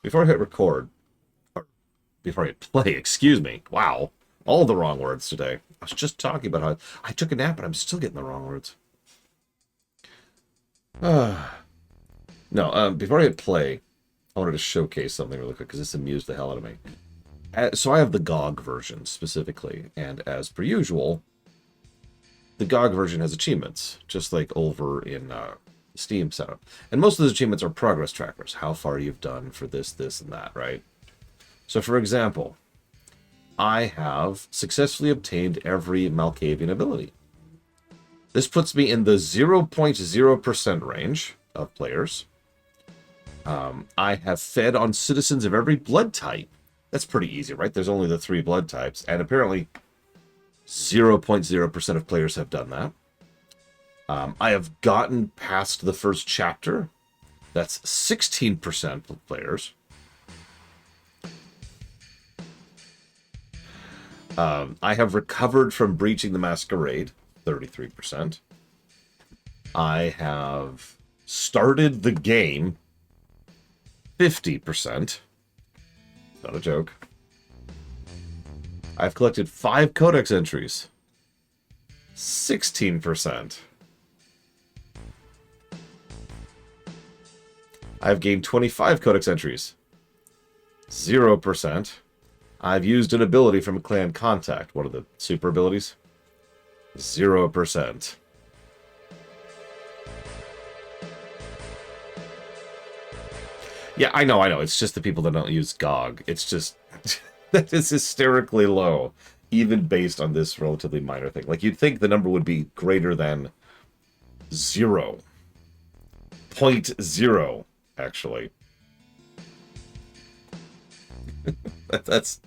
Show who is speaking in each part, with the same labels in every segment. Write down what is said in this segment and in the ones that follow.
Speaker 1: Before I hit record, or before I hit play, excuse me. Wow. All the wrong words today. I was just talking about how I took a nap, but I'm still getting the wrong words. No, before I hit play, I wanted to showcase something really quick because this amused the hell out of me. So I have the GOG version specifically, and as per usual, the GOG version has achievements, just like over in Steam setup. And most of those achievements are progress trackers, how far you've done for this, this, and that, right? So for example, I have successfully obtained every Malkavian ability. This puts me in the 0.0% range of players. I have fed on citizens of every blood type. That's pretty easy, right? There's only the 3 blood types, and apparently 0.0% of players have done that. I have gotten past the first chapter. That's 16% of players. I have recovered from breaching the Masquerade, 33%. I have started the game, 50%. Not a joke. I've collected 5 codex entries, 16%. I've gained 25 codex entries, 0%. I've used an ability from a clan contact, one of the super abilities, 0%. Yeah, I know. It's just the people that don't use GOG. It's just, that is hysterically low, even based on this relatively minor thing. Like, you'd think the number would be greater than 0. 0.0, actually. That's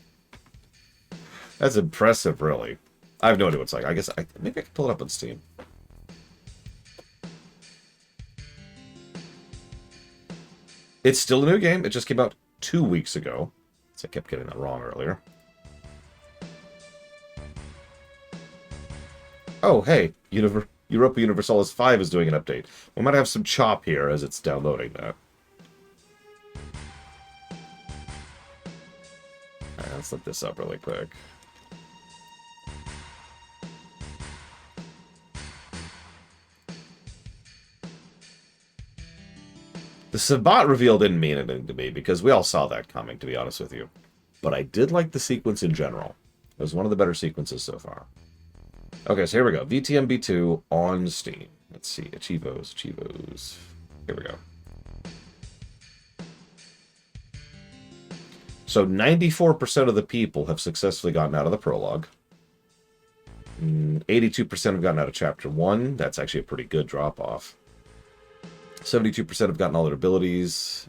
Speaker 1: impressive, really. I have no idea what it's like. I guess maybe I can pull it up on Steam. It's still a new game. It just came out 2 weeks ago. So I kept getting that wrong earlier. Oh, hey, Europa Universalis 5 is doing an update. We might have some chop here as it's downloading that. Alright, let's look this up really quick. The Sabbat reveal didn't mean anything to me, because we all saw that coming, to be honest with you. But I did like the sequence in general. It was one of the better sequences so far. Okay, so here we go. VTMB2 on Steam. Let's see. Achievos. Here we go. So 94% of the people have successfully gotten out of the prologue. 82% have gotten out of Chapter 1. That's actually a pretty good drop-off. 72% have gotten all their abilities.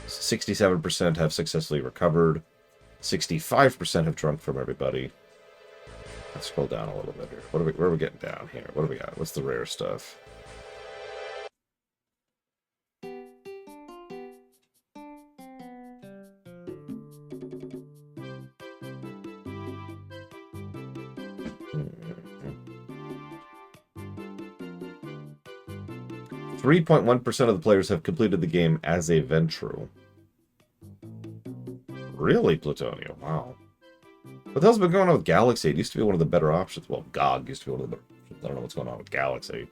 Speaker 1: 67% have successfully recovered. 65% have drunk from everybody. Let's scroll down a little bit here. Where are we getting down here? What do we got? What's the rare stuff? Hmm. 3.1% of the players have completed the game as a Ventru. Really, Plutonio? Wow. What the hell's been going on with Galaxy? It used to be one of the better options. Well, GOG used to be one of the better options. I don't know what's going on with Galaxy.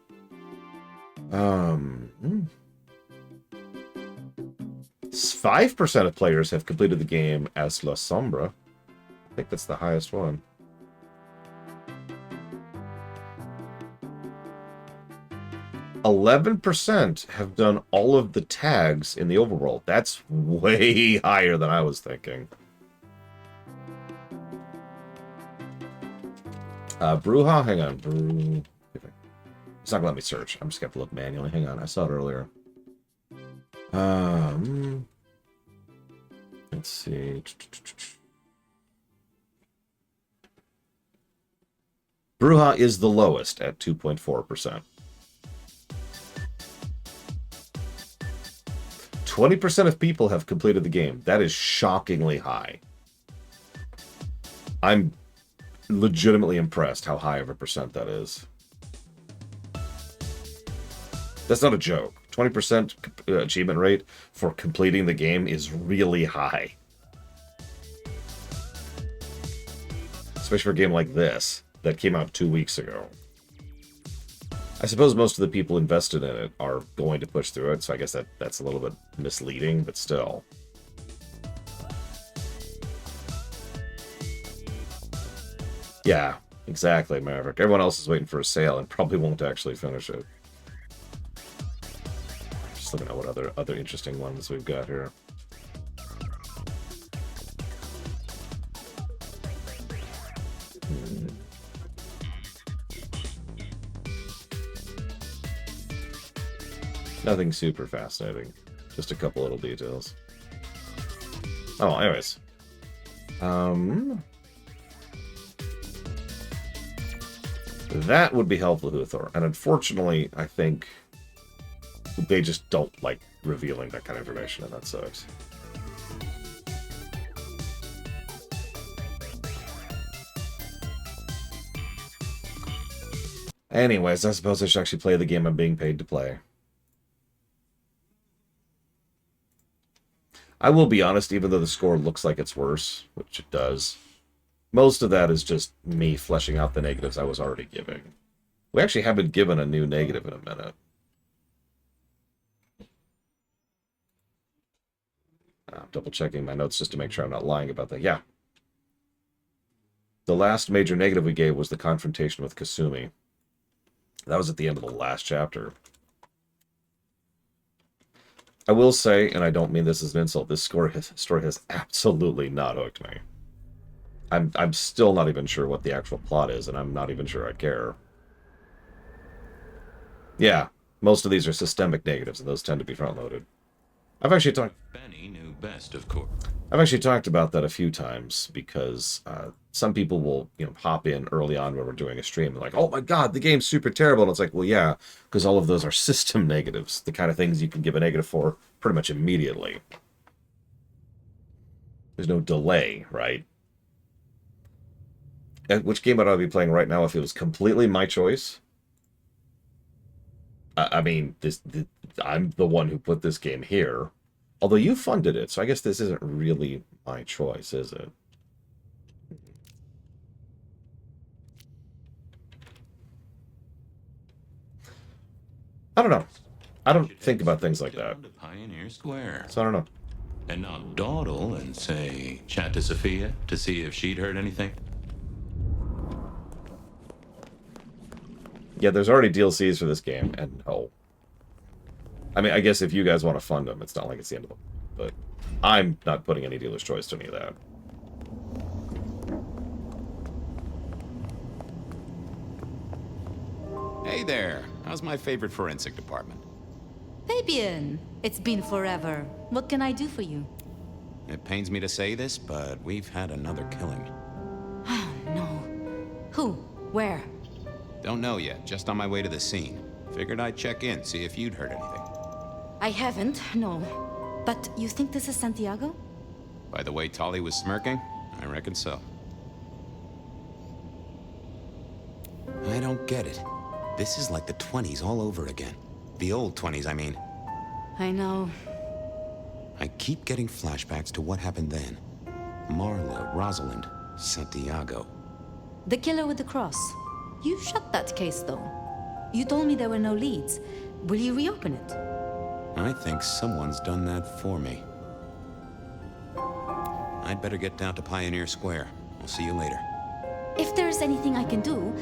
Speaker 1: 5% of players have completed the game as La Sombra. I think that's the highest one. 11% have done all of the tags in the overworld. That's way higher than I was thinking. Bruja, hang on. It's not gonna let me search. I'm just gonna have to look manually. Hang on, I saw it earlier. Let's see. Bruja is the lowest at 2.4%. 20% of people have completed the game. That is shockingly high. I'm legitimately impressed how high of a percent that is. That's not a joke. 20% achievement rate for completing the game is really high. Especially for a game like this, that came out 2 weeks ago. I suppose most of the people invested in it are going to push through it, so I guess that's a little bit misleading, but still. Yeah, exactly, Maverick. Everyone else is waiting for a sale and probably won't actually finish it. Just looking at what other interesting ones we've got here. Nothing super fascinating. Just a couple little details. Oh, anyways. That would be helpful to Thor. And unfortunately, I think they just don't like revealing that kind of information, and that sucks. Anyways, I suppose I should actually play the game I'm being paid to play. I will be honest, even though the score looks like it's worse, which it does, most of that is just me fleshing out the negatives I was already giving. We actually haven't given a new negative in a minute. I'm double checking my notes just to make sure I'm not lying about that. Yeah. The last major negative we gave was the confrontation with Kasumi. That was at the end of the last chapter. I will say, and I don't mean this as an insult, this story has absolutely not hooked me. I'm still not even sure what the actual plot is, and I'm not even sure I care. Yeah, most of these are systemic negatives, and those tend to be front-loaded. I've actually talked.
Speaker 2: Benny knew best, of course.
Speaker 1: I've actually talked about that a few times because some people will, hop in early on when we're doing a stream and like, oh my god, the game's super terrible, and it's like, well, yeah, because all of those are system negatives, the kind of things you can give a negative for pretty much immediately. There's no delay, right? And which game would I be playing right now if it was completely my choice? I mean, I'm the one who put this game here. Although you funded it, so I guess this isn't really my choice, is it? I don't know. I don't think about things like that.
Speaker 2: Pioneer Square.
Speaker 1: So I don't know.
Speaker 2: And not dawdle and say, chat to Sophia to see if she'd heard anything.
Speaker 1: Yeah, there's already DLCs for this game, and no. I mean, I guess if you guys want to fund them, it's not like it's the end of them. But I'm not putting any dealer's choice to any of that.
Speaker 3: Hey there. How's my favorite forensic department?
Speaker 4: Fabian, it's been forever. What can I do for you?
Speaker 3: It pains me to say this, but we've had another killing.
Speaker 4: Oh, no. Who? Where?
Speaker 3: Don't know yet, just on my way to the scene. Figured I'd check in, see if you'd heard anything.
Speaker 4: I haven't, no. But you think this is Santiago?
Speaker 3: By the way Tolly was smirking, I reckon so. I don't get it. This is like the 20s all over again. The old 20s, I mean.
Speaker 4: I know.
Speaker 3: I keep getting flashbacks to what happened then. Marla, Rosalind, Santiago.
Speaker 4: The killer with the cross. You shut that case, though. You told me there were no leads. Will you reopen it?
Speaker 3: I think someone's done that for me. I'd better get down to Pioneer Square. I'll see you later.
Speaker 4: If there's anything I can do,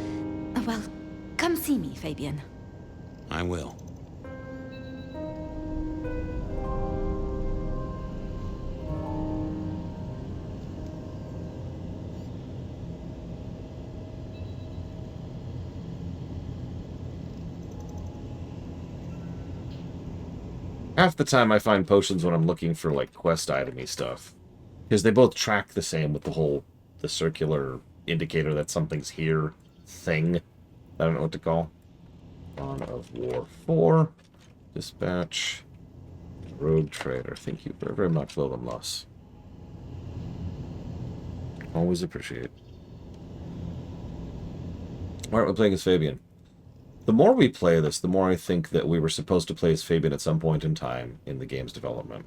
Speaker 4: well, come see me, Fabian.
Speaker 3: I will.
Speaker 1: Half the time I find potions when I'm looking for, like, quest itemy stuff. Because they both track the same with the circular indicator that something's here thing. I don't know what to call. Dawn of War 4. Dispatch. Rogue Trader. Thank you very, very much, Logan Loss. Always appreciate. Why aren't we playing as Fabian? The more we play this, the more I think that we were supposed to play as Fabian at some point in time in the game's development.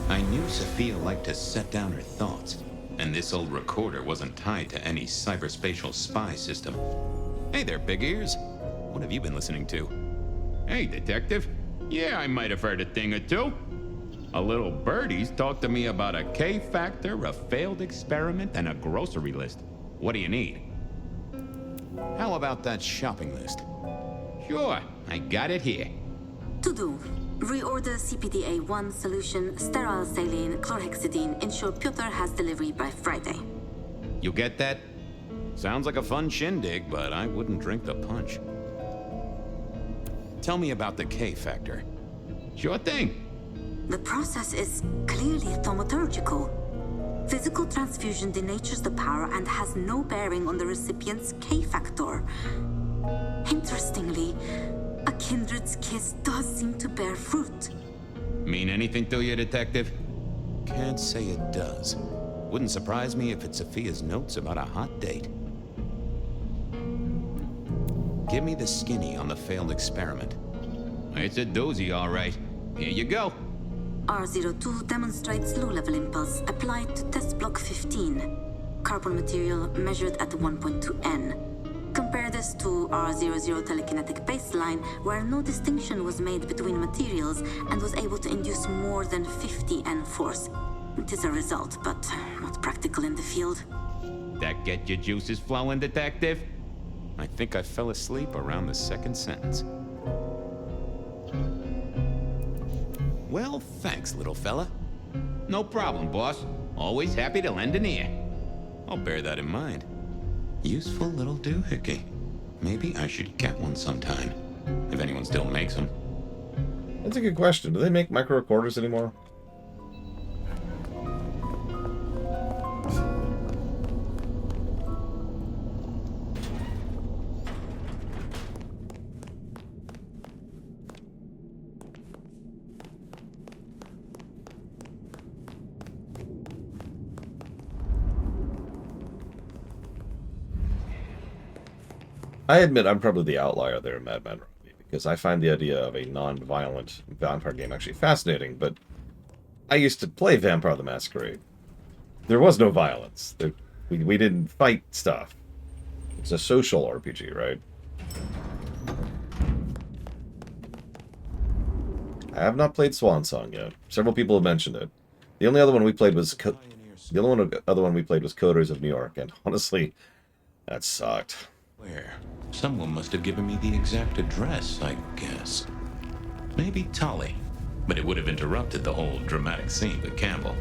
Speaker 3: I knew Sophia liked to set down her thoughts, and this old recorder wasn't tied to any cyberspatial spy system. Hey there, big ears. What have you been listening to?
Speaker 5: Hey, detective. Yeah, I might have heard a thing or two. A little birdie's talked to me about a K-factor, a failed experiment, and a grocery list. What do you need?
Speaker 3: How about that shopping list?
Speaker 5: Sure, I got it here.
Speaker 6: To do. Reorder CPDA-1 solution, sterile saline, chlorhexidine. Ensure Piotr has delivery by Friday.
Speaker 3: You get that? Sounds like a fun shindig, but I wouldn't drink the punch. Tell me about the K-factor.
Speaker 5: Sure thing.
Speaker 6: The process is clearly thaumaturgical. Physical transfusion denatures the power and has no bearing on the recipient's K-factor. Interestingly, a kindred's kiss does seem to bear fruit.
Speaker 5: Mean anything to you, detective?
Speaker 3: Can't say it does. Wouldn't surprise me if it's Sophia's notes about a hot date. Give me the skinny on the failed experiment.
Speaker 5: It's a doozy, all right. Here you go.
Speaker 6: R02 demonstrates low-level impulse applied to test block 15. Carbon material measured at 1.2 N. Compare this to R00 telekinetic baseline, where no distinction was made between materials and was able to induce more than 50 N force. It is a result, but not practical in the field.
Speaker 5: That get your juices flowing, detective?
Speaker 3: I think I fell asleep around the second sentence. Well, thanks, little fella.
Speaker 5: No problem, boss. Always happy to lend an ear.
Speaker 3: I'll bear that in mind. Useful little doohickey. Maybe I should get one sometime, if anyone still makes them.
Speaker 1: That's a good question. Do they make micro recorders anymore? I admit I'm probably the outlier there in Mad Men Rugby, because I find the idea of a non-violent vampire game actually fascinating, but I used to play Vampire the Masquerade. There was no violence. We didn't fight stuff. It's a social RPG, right? I have not played Swan Song yet. Several people have mentioned it. The only other one we played was other one we played was Coders of New York, and honestly, that sucked.
Speaker 2: Where? Someone must have given me the exact address, I guess. Maybe Tully. But it would have interrupted the whole dramatic scene with Campbell.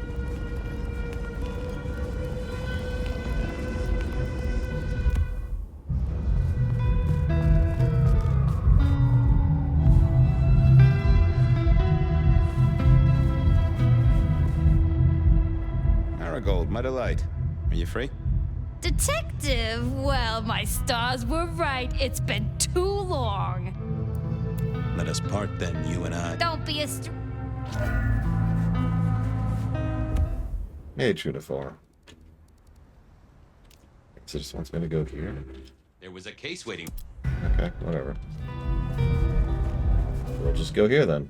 Speaker 3: Marigold, my delight. Are you free?
Speaker 7: Detective, well, my stars were right. It's been too long.
Speaker 3: Let us part then, you and I.
Speaker 7: Don't be a
Speaker 1: Hey, Trunifor. So it just wants me to go here?
Speaker 3: There was a case waiting.
Speaker 1: Okay, whatever. We'll just go here then.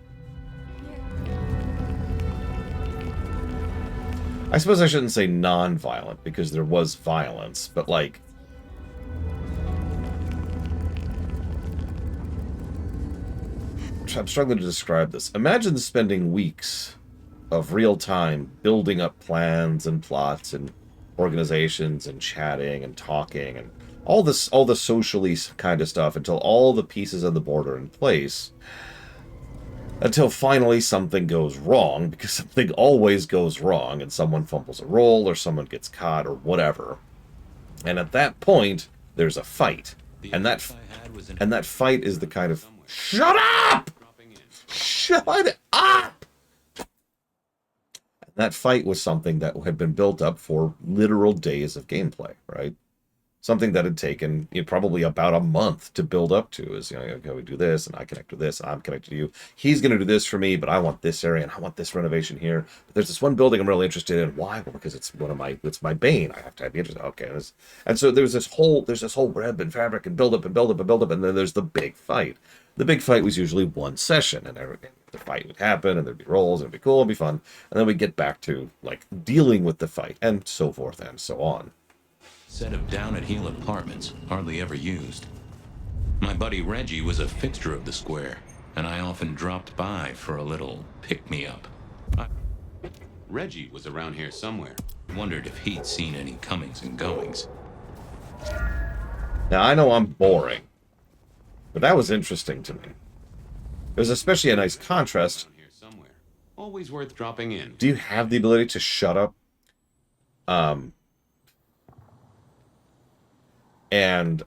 Speaker 1: I suppose I shouldn't say non-violent, because there was violence, but like... I'm struggling to describe this. Imagine spending weeks of real time building up plans and plots and organizations and chatting and talking and all the socially kind of stuff until all the pieces of the board are in place. Until finally something goes wrong, because something always goes wrong, and someone fumbles a roll, or someone gets caught, or whatever. And at that point, there's a fight. And that fight is the kind of... Shut up! Shut up! That fight was something that had been built up for literal days of gameplay, right? Something that had taken probably about a month to build up to is, okay, we do this, and I connect with this, and I'm connected to you. He's going to do this for me, but I want this area, and I want this renovation here. But there's this one building I'm really interested in. Why? Well, because it's my bane. I have to be interested. Okay, and so there's this whole web and fabric and build up and build up and build up, and then there's the big fight. The big fight was usually one session, and the fight would happen, and there'd be rolls, and it'd be cool, it'd be fun, and then we'd get back to like dealing with the fight, and so forth and so on.
Speaker 2: Set of down-at-heel apartments, hardly ever used. My buddy Reggie was a fixture of the square, and I often dropped by for a little pick-me-up.
Speaker 3: Reggie was around here somewhere.
Speaker 2: Wondered if he'd seen any comings and goings.
Speaker 1: Now, I know I'm boring, but that was interesting to me. It was especially a nice contrast.
Speaker 3: Around here somewhere. Always worth dropping in.
Speaker 1: Do you have the ability to shut up? And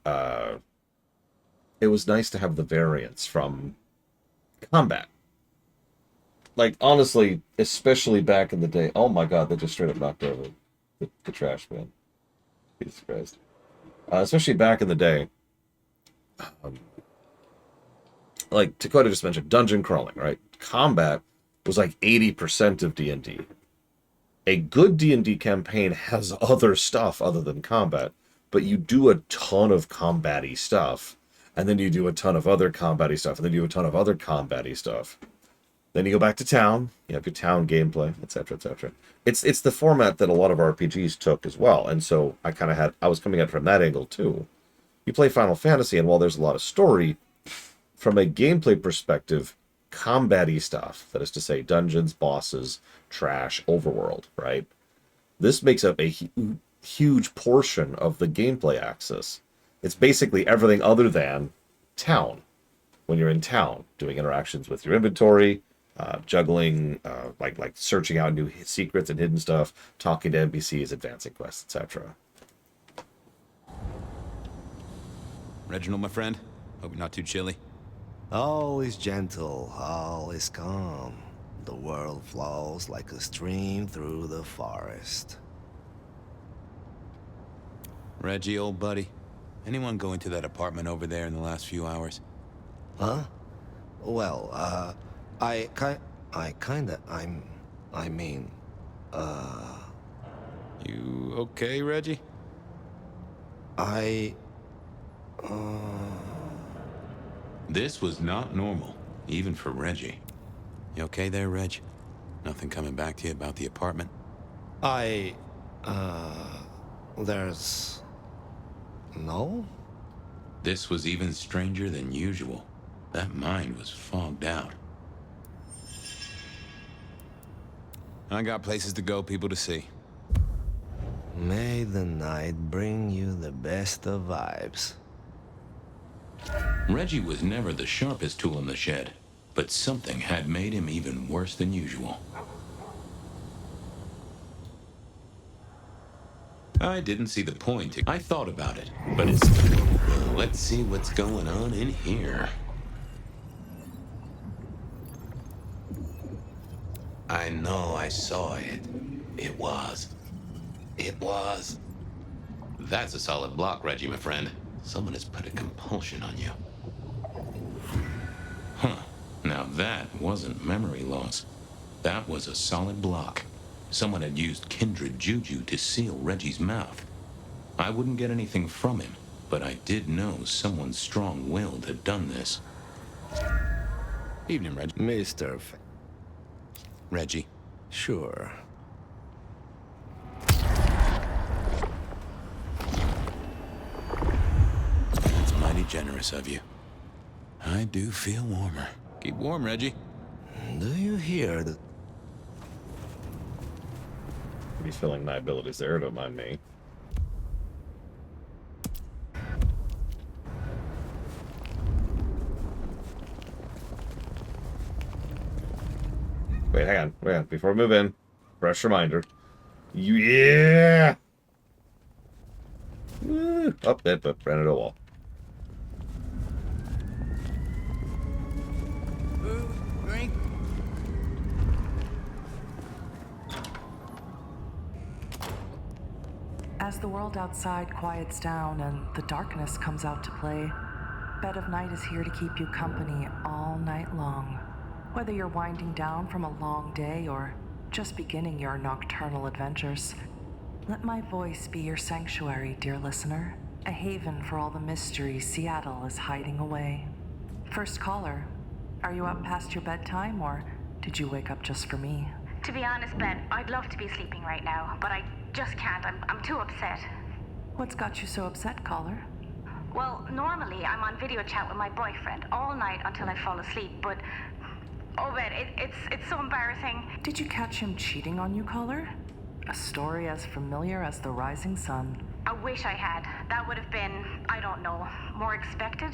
Speaker 1: it was nice to have the variance from combat. Like, honestly, especially back in the day. Oh my god, they just straight up knocked over the trash man. Jesus Christ. Especially back in the day. Like Dakota just mentioned, dungeon crawling, right? Combat was like 80% of D&D. A good D&D campaign has other stuff other than combat. But you do a ton of combat-y stuff, and then you do a ton of other combat-y stuff, and then you do a ton of other combat-y stuff. Then you go back to town, you have your town gameplay, etc., etc. It's the format that a lot of RPGs took as well, and so I was coming at it from that angle too. You play Final Fantasy, and while there's a lot of story, from a gameplay perspective, combat-y stuff, that is to say, dungeons, bosses, trash, overworld, right? This makes up a huge portion of the gameplay axis. It's basically everything other than town. When you're in town, doing interactions with your inventory, juggling, like searching out new secrets and hidden stuff, talking to NPCs, advancing quests, etc.
Speaker 3: Reginald, my friend. Hope you're not too chilly.
Speaker 8: Always gentle, always calm. The world flows like a stream through the forest.
Speaker 3: Reggie, old buddy. Anyone go into that apartment over there in the last few hours?
Speaker 8: Huh? Well, I mean,
Speaker 3: You okay, Reggie?
Speaker 2: This was not normal, even for Reggie.
Speaker 3: You okay there, Reg? Nothing coming back to you about the apartment?
Speaker 8: there's... No?
Speaker 2: This was even stranger than usual. That mind was fogged out.
Speaker 3: I got places to go, people to see.
Speaker 8: May the night bring you the best of vibes.
Speaker 2: Reggie was never the sharpest tool in the shed, but something had made him even worse than usual. I didn't see the point. I thought about it, but it's... Let's see what's going on in here. I know I saw it. It was... That's a solid block, Reggie, my friend. Someone has put a compulsion on you. Huh. Now that wasn't memory loss. That was a solid block. Someone had used kindred juju to seal Reggie's mouth. I wouldn't get anything from him, but I did know someone strong-willed had done this.
Speaker 3: Evening, Reg.
Speaker 8: Mr.
Speaker 3: Reggie.
Speaker 8: Sure.
Speaker 3: It's mighty generous of you. I do feel warmer. Keep warm, Reggie.
Speaker 8: Do you hear the...
Speaker 1: Be filling my abilities there, don't mind me. Wait, hang on. Before we move in, fresh reminder. Yeah! Woo! Up, ran into a wall.
Speaker 9: As the world outside quiets down and the darkness comes out to play, Bed of Night is here to keep you company all night long. Whether you're winding down from a long day or just beginning your nocturnal adventures, let my voice be your sanctuary, dear listener, a haven for all the mystery Seattle is hiding away. First caller, are you up past your bedtime or did you wake up just for me?
Speaker 10: To be honest, Ben, I'd love to be sleeping right now, but I just can't. I'm too upset.
Speaker 9: What's got you so upset, caller?
Speaker 10: Well, normally I'm on video chat with my boyfriend all night until I fall asleep, but oh, Ben, it's so embarrassing.
Speaker 9: Did you catch him cheating on you, caller? A story as familiar as the rising sun.
Speaker 10: I wish I had. That would have been, I don't know, more expected.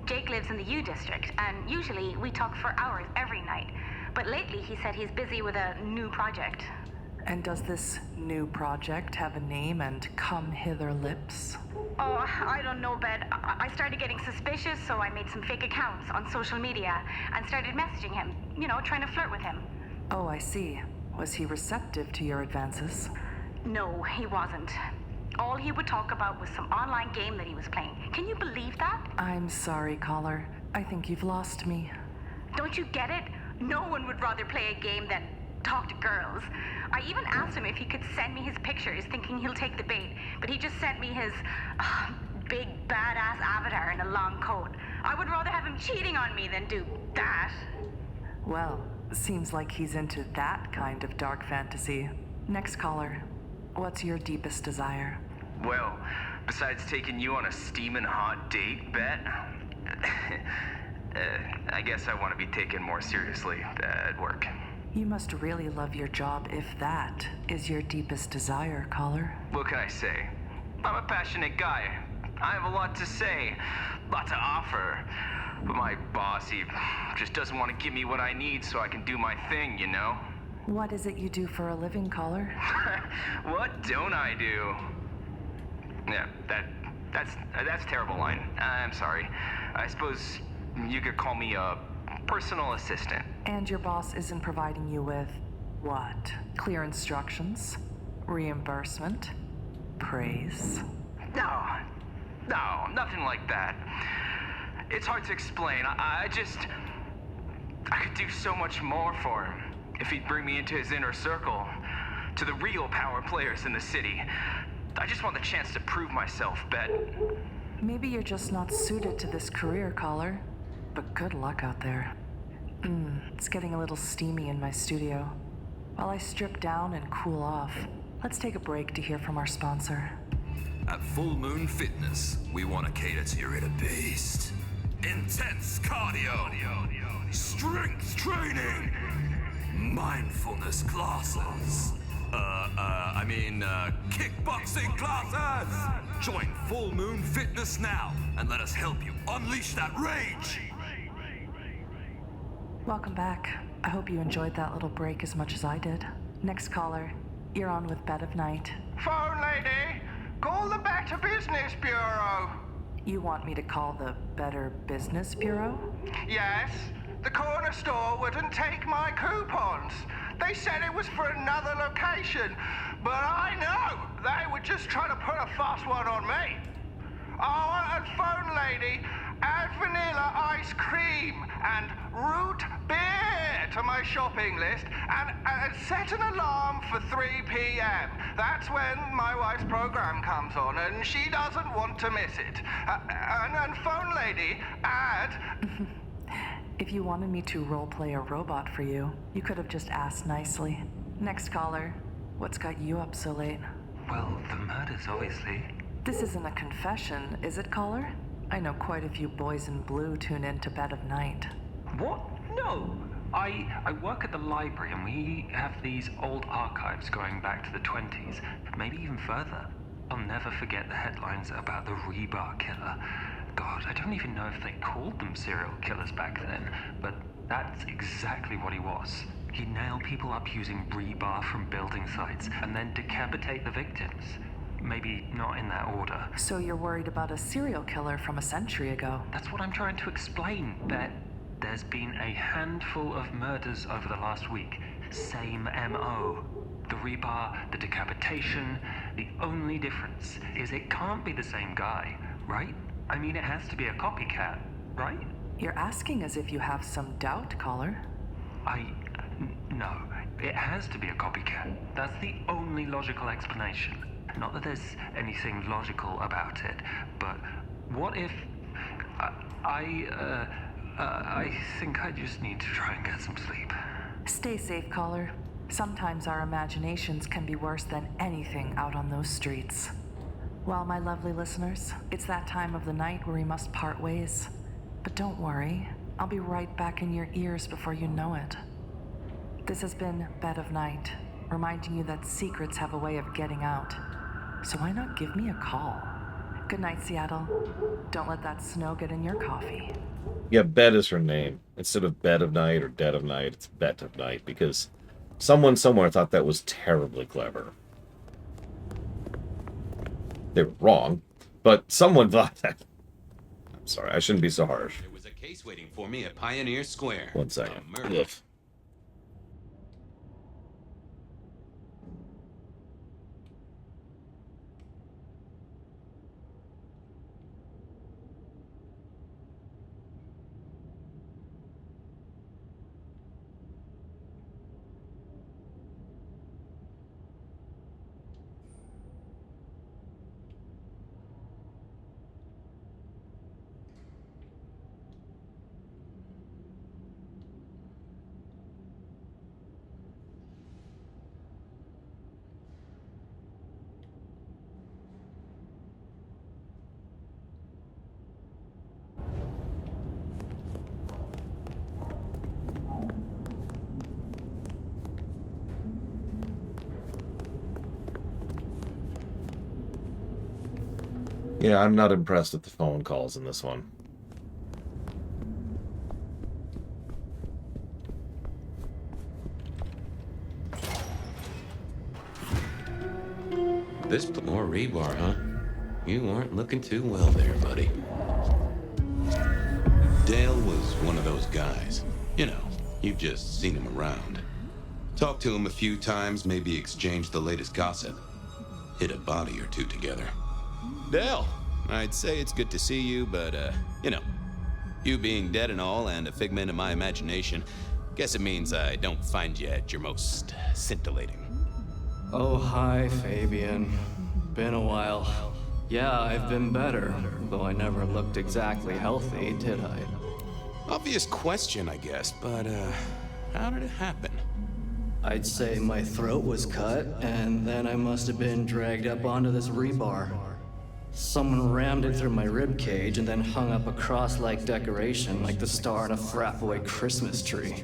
Speaker 10: Jake lives in the U district, and usually we talk for hours every night. But lately he said he's busy with a new project.
Speaker 9: And does this new project have a name and come hither lips?
Speaker 10: Oh, I don't know, Ben. I started getting suspicious, so I made some fake accounts on social media and started messaging him, trying to flirt with him.
Speaker 9: Oh, I see. Was he receptive to your advances?
Speaker 10: No, he wasn't. All he would talk about was some online game that he was playing. Can you believe that?
Speaker 9: I'm sorry, caller. I think you've lost me.
Speaker 10: Don't you get it? No one would rather play a game than talk to girls. I even asked him if he could send me his pictures, thinking he'll take the bait, but he just sent me his big badass avatar in a long coat. I would rather have him cheating on me than do that.
Speaker 9: Well, seems like he's into that kind of dark fantasy. Next caller, what's your deepest desire?
Speaker 11: Well, besides taking you on a steaming hot date, Bet, I guess I want to be taken more seriously at work.
Speaker 9: You must really love your job if that is your deepest desire, caller.
Speaker 11: What can I say? I'm a passionate guy. I have a lot to say, a lot to offer. But my boss, he just doesn't want to give me what I need so I can do my thing,
Speaker 9: What is it you do for a living, caller?
Speaker 11: What don't I do? Yeah, that's a terrible line. I'm sorry. I suppose you could call me a personal assistant.
Speaker 9: And your boss isn't providing you with what? Clear instructions? Reimbursement? Praise?
Speaker 11: No, nothing like that. It's hard to explain. I could do so much more for him if he'd bring me into his inner circle, to the real power players in the city. I just want the chance to prove myself, Bet.
Speaker 9: Maybe you're just not suited to this career, caller. But good luck out there. It's getting a little steamy in my studio. While I strip down and cool off, let's take a break to hear from our sponsor.
Speaker 12: At Full Moon Fitness, we want to cater to your inner beast. Intense cardio, strength training, mindfulness classes. Kickboxing classes! Join Full Moon Fitness now and let us help you unleash that rage!
Speaker 9: Welcome back. I hope you enjoyed that little break as much as I did. Next caller, you're on with Bed of Night.
Speaker 13: Phone lady, call the Better Business Bureau.
Speaker 9: You want me to call the Better Business Bureau?
Speaker 13: Yes. The corner store wouldn't take my coupons. They said it was for another location, but I know they were just trying to put a fast one on me. Oh, and phone lady, add vanilla ice cream and root beer to my shopping list and set an alarm for 3 p.m. That's when my wife's program comes on and she doesn't want to miss it. And phone lady, add...
Speaker 9: If you wanted me to roleplay a robot for you, you could have just asked nicely. Next caller, what's got you up so late?
Speaker 14: Well, the murders, obviously.
Speaker 9: This isn't a confession, is it, caller? I know quite a few boys in blue tune in to Bed of Night.
Speaker 14: What? No. I work at the library and we have these old archives going back to the 20s, maybe even further. I'll never forget the headlines about the rebar killer. God, I don't even know if they called them serial killers back then, but that's exactly what he was. He'd nail people up using rebar from building sites and then decapitate the victims. Maybe not in that order.
Speaker 9: So you're worried about a serial killer from a century ago?
Speaker 14: That's what I'm trying to explain, that there's been a handful of murders over the last week. Same M.O. The rebar, the decapitation. The only difference is it can't be the same guy, right? I mean, it has to be a copycat, right?
Speaker 9: You're asking as if you have some doubt, caller.
Speaker 14: No. It has to be a copycat. That's the only logical explanation. Not that there's anything logical about it, but what if... I think I just need to try and get some sleep.
Speaker 9: Stay safe, caller. Sometimes our imaginations can be worse than anything out on those streets. Well, my lovely listeners, it's that time of the night where we must part ways. But don't worry, I'll be right back in your ears before you know it. This has been Bed of Night, reminding you that secrets have a way of getting out. So why not give me a call? Good night, Seattle. Don't let that snow get in your coffee.
Speaker 1: Yeah, Bet is her name. Instead of Bed of Night or Dead of Night, it's Bet of Night, because someone somewhere thought that was terribly clever. They were wrong, but someone thought that. I'm sorry, I shouldn't be so harsh.
Speaker 3: There was a case waiting for me at Pioneer Square.
Speaker 1: 1 second.
Speaker 3: A murder.
Speaker 1: Yeah, I'm not impressed with the phone calls in this one.
Speaker 2: This more rebar, huh? You aren't looking too well there, buddy. Dale was one of those guys. You know, you've just seen him around. Talked to him a few times, maybe exchanged the latest gossip. Hit a body or two together. Dale, I'd say it's good to see you, but, you know, you being dead and all and a figment of my imagination, guess it means I don't find you at your most scintillating.
Speaker 15: Oh, hi, Fabian. Been a while. Yeah, I've been better, though I never looked exactly healthy, did I?
Speaker 2: Obvious question, I guess, but, how did it happen?
Speaker 15: I'd say my throat was cut, and then I must have been dragged up onto this rebar. Someone rammed it through my rib cage and then hung up a cross-like decoration like the star on a frat boy Christmas tree.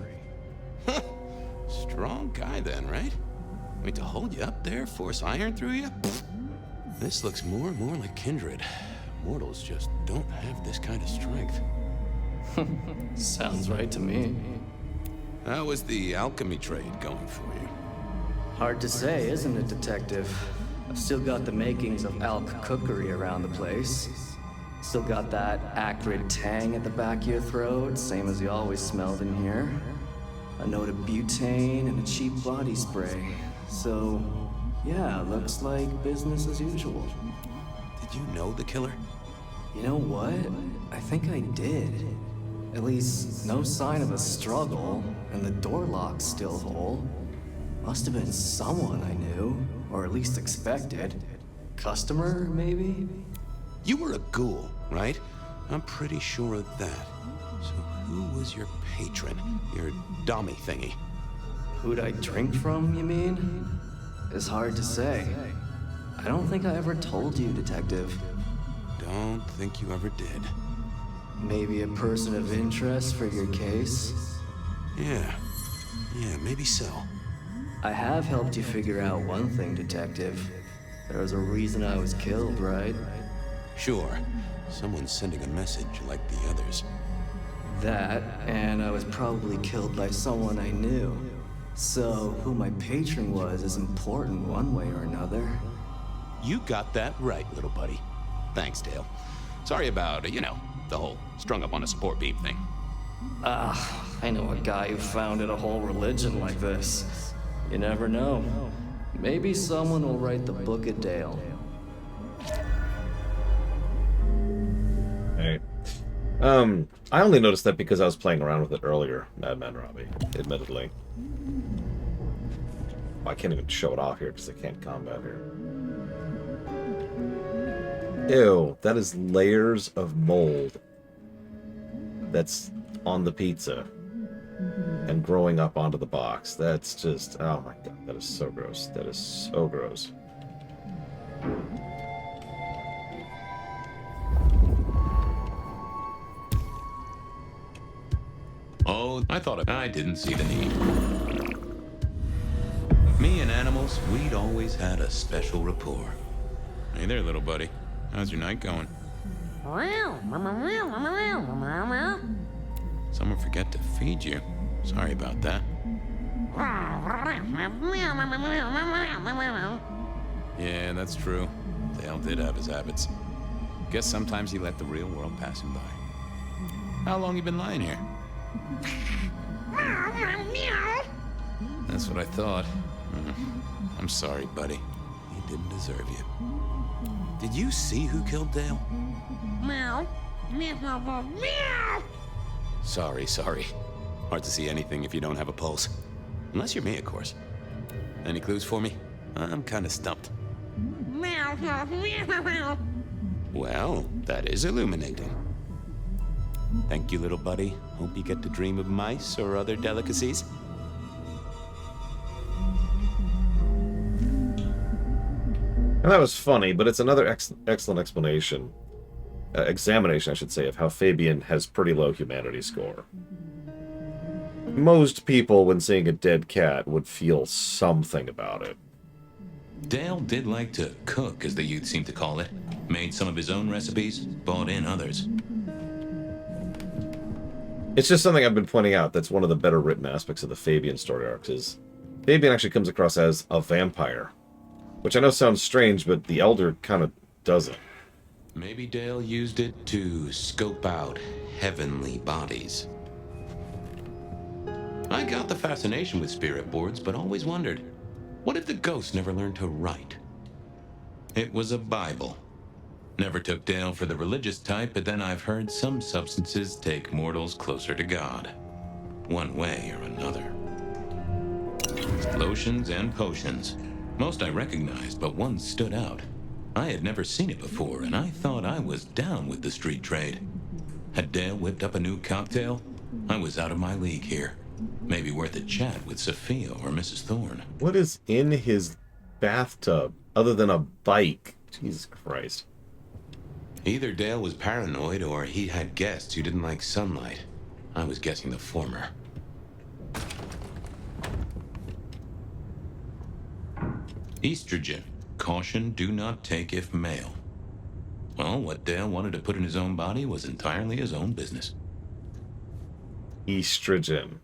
Speaker 2: Strong guy then, right? Wait, to hold you up there, force iron through you? This looks more and more like Kindred. Mortals just don't have this kind of strength.
Speaker 15: Sounds right to me.
Speaker 2: How was the alchemy trade going for you?
Speaker 15: Hard to say, isn't it, Detective? I've still got the makings of alk cookery around the place. Still got that acrid tang at the back of your throat, same as you always smelled in here. A note of butane and a cheap body spray. So, yeah, looks like business as usual.
Speaker 2: Did you know the killer?
Speaker 15: You know what? I think I did. At least, no sign of a struggle, and the door lock's still whole. Must have been someone I knew, or at least expected. Customer, maybe?
Speaker 2: You were a ghoul, right? I'm pretty sure of that. So who was your patron? Your dummy thingy?
Speaker 15: Who'd I drink from, you mean? It's hard to say. I don't think I ever told you, Detective.
Speaker 2: Don't think you ever did.
Speaker 15: Maybe a person of interest for your case?
Speaker 2: Yeah, maybe so.
Speaker 15: I have helped you figure out one thing, Detective. There was a reason I was killed, right?
Speaker 2: Sure. Someone's sending a message like the others.
Speaker 15: That, and I was probably killed by someone I knew. So, who my patron was is important one way or another.
Speaker 2: You got that right, little buddy. Thanks, Dale. Sorry about, the whole strung up on a support beam thing.
Speaker 15: I know a guy who founded a whole religion like this. You never know. Maybe someone will write the Book of Dale.
Speaker 1: Alright. I only noticed that because I was playing around with it earlier, Madman Robbie, admittedly. I can't even show it off here because I can't combat here. Ew, that is layers of mold that's on the pizza and growing up onto the box. That's just, oh my god, that is so gross. That is so gross.
Speaker 2: Oh, I thought I didn't see the need. Me and animals, we'd always had a special rapport. Hey there, little buddy. How's your night going? Someone forget to feed you. Sorry about that. Yeah, that's true. Dale did have his habits. Guess sometimes he let the real world pass him by. How long you been lying here? That's what I thought. I'm sorry, buddy. He didn't deserve you. Did you see who killed Dale?
Speaker 16: Meow. Meow.
Speaker 2: Sorry. Hard to see anything if you don't have a pulse. Unless you're me, of course. Any clues for me? I'm kind of stumped.
Speaker 16: Meow. Meow.
Speaker 2: Well, that is illuminating. Thank you, little buddy. Hope you get to dream of mice or other delicacies.
Speaker 1: And that was funny, but it's another excellent examination, I should say, of how Fabian has pretty low humanity score. Most people, when seeing a dead cat, would feel something about it.
Speaker 2: Dale did like to cook, as the youth seem to call it. Made some of his own recipes, bought in others.
Speaker 1: It's just something I've been pointing out that's one of the better written aspects of the Fabian story arcs is Fabian actually comes across as a vampire. Which I know sounds strange, but the Elder kind of doesn't.
Speaker 2: Maybe Dale used it to scope out heavenly bodies. I got the fascination with spirit boards, but always wondered, what if the ghosts never learned to write? It was a Bible. Never took Dale for the religious type, but then I've heard some substances take mortals closer to God. One way or another. Lotions and potions. Most I recognized, but one stood out. I had never seen it before, and I thought I was down with the street trade. Had Dale whipped up a new cocktail? I was out of my league here. Maybe worth a chat with Sophia or Mrs. Thorne.
Speaker 1: What is in his bathtub other than a bike? Jesus Christ.
Speaker 2: Either Dale was paranoid or he had guests who didn't like sunlight. I was guessing the former. Estrogen. Caution, do not take if male. Well, what Dale wanted to put in his own body was entirely his own business.
Speaker 1: Estrogen.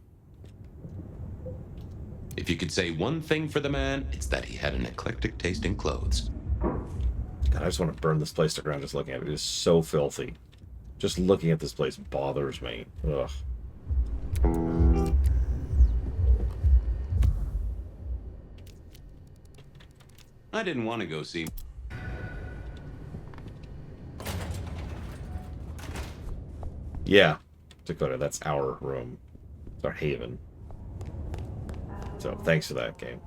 Speaker 2: If you could say one thing for the man, it's that he had an eclectic taste in clothes.
Speaker 1: God, I just want to burn this place to ground just looking at it. It is so filthy. Just looking at this place bothers me. Ugh.
Speaker 2: I didn't want to go see.
Speaker 1: Yeah, Dakota, that's our room. It's our haven. So, thanks for that, game.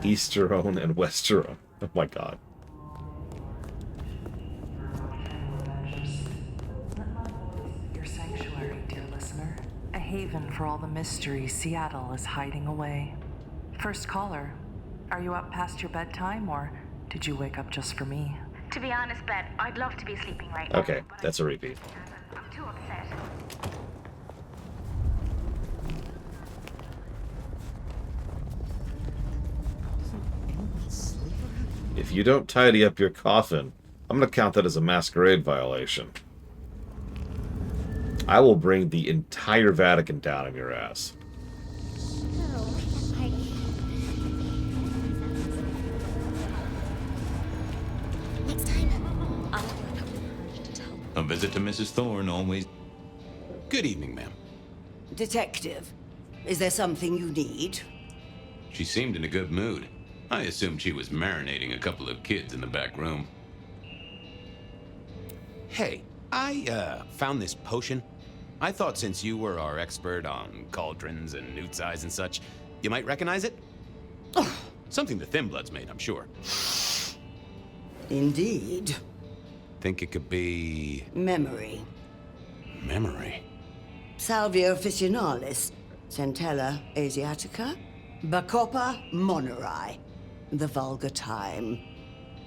Speaker 1: Easterone and Westerone. Oh my god.
Speaker 9: Your sanctuary, dear listener. A haven for all the mysteries Seattle is hiding away. First caller, are you up past your bedtime, or did you wake up just for me?
Speaker 10: To be honest, Bet, I'd love to be sleeping right now.
Speaker 1: Okay, that's a repeat.
Speaker 10: I'm too upset.
Speaker 1: If you don't tidy up your coffin, I'm going to count that as a Masquerade violation. I will bring the entire Vatican down on your ass.
Speaker 7: Next time,
Speaker 2: A visit to Mrs. Thorne always... Good evening, ma'am.
Speaker 17: Detective, is there something you need?
Speaker 2: She seemed in a good mood. I assumed she was marinating a couple of kids in the back room.
Speaker 3: Hey, I found this potion. I thought since you were our expert on cauldrons and newt size and such, you might recognize it? Something the Thin Bloods made, I'm sure.
Speaker 17: Indeed.
Speaker 3: Think it could be...
Speaker 17: Memory.
Speaker 3: Memory?
Speaker 17: Salvia officinalis, Centella asiatica, Bacopa moneri, the vulgar time,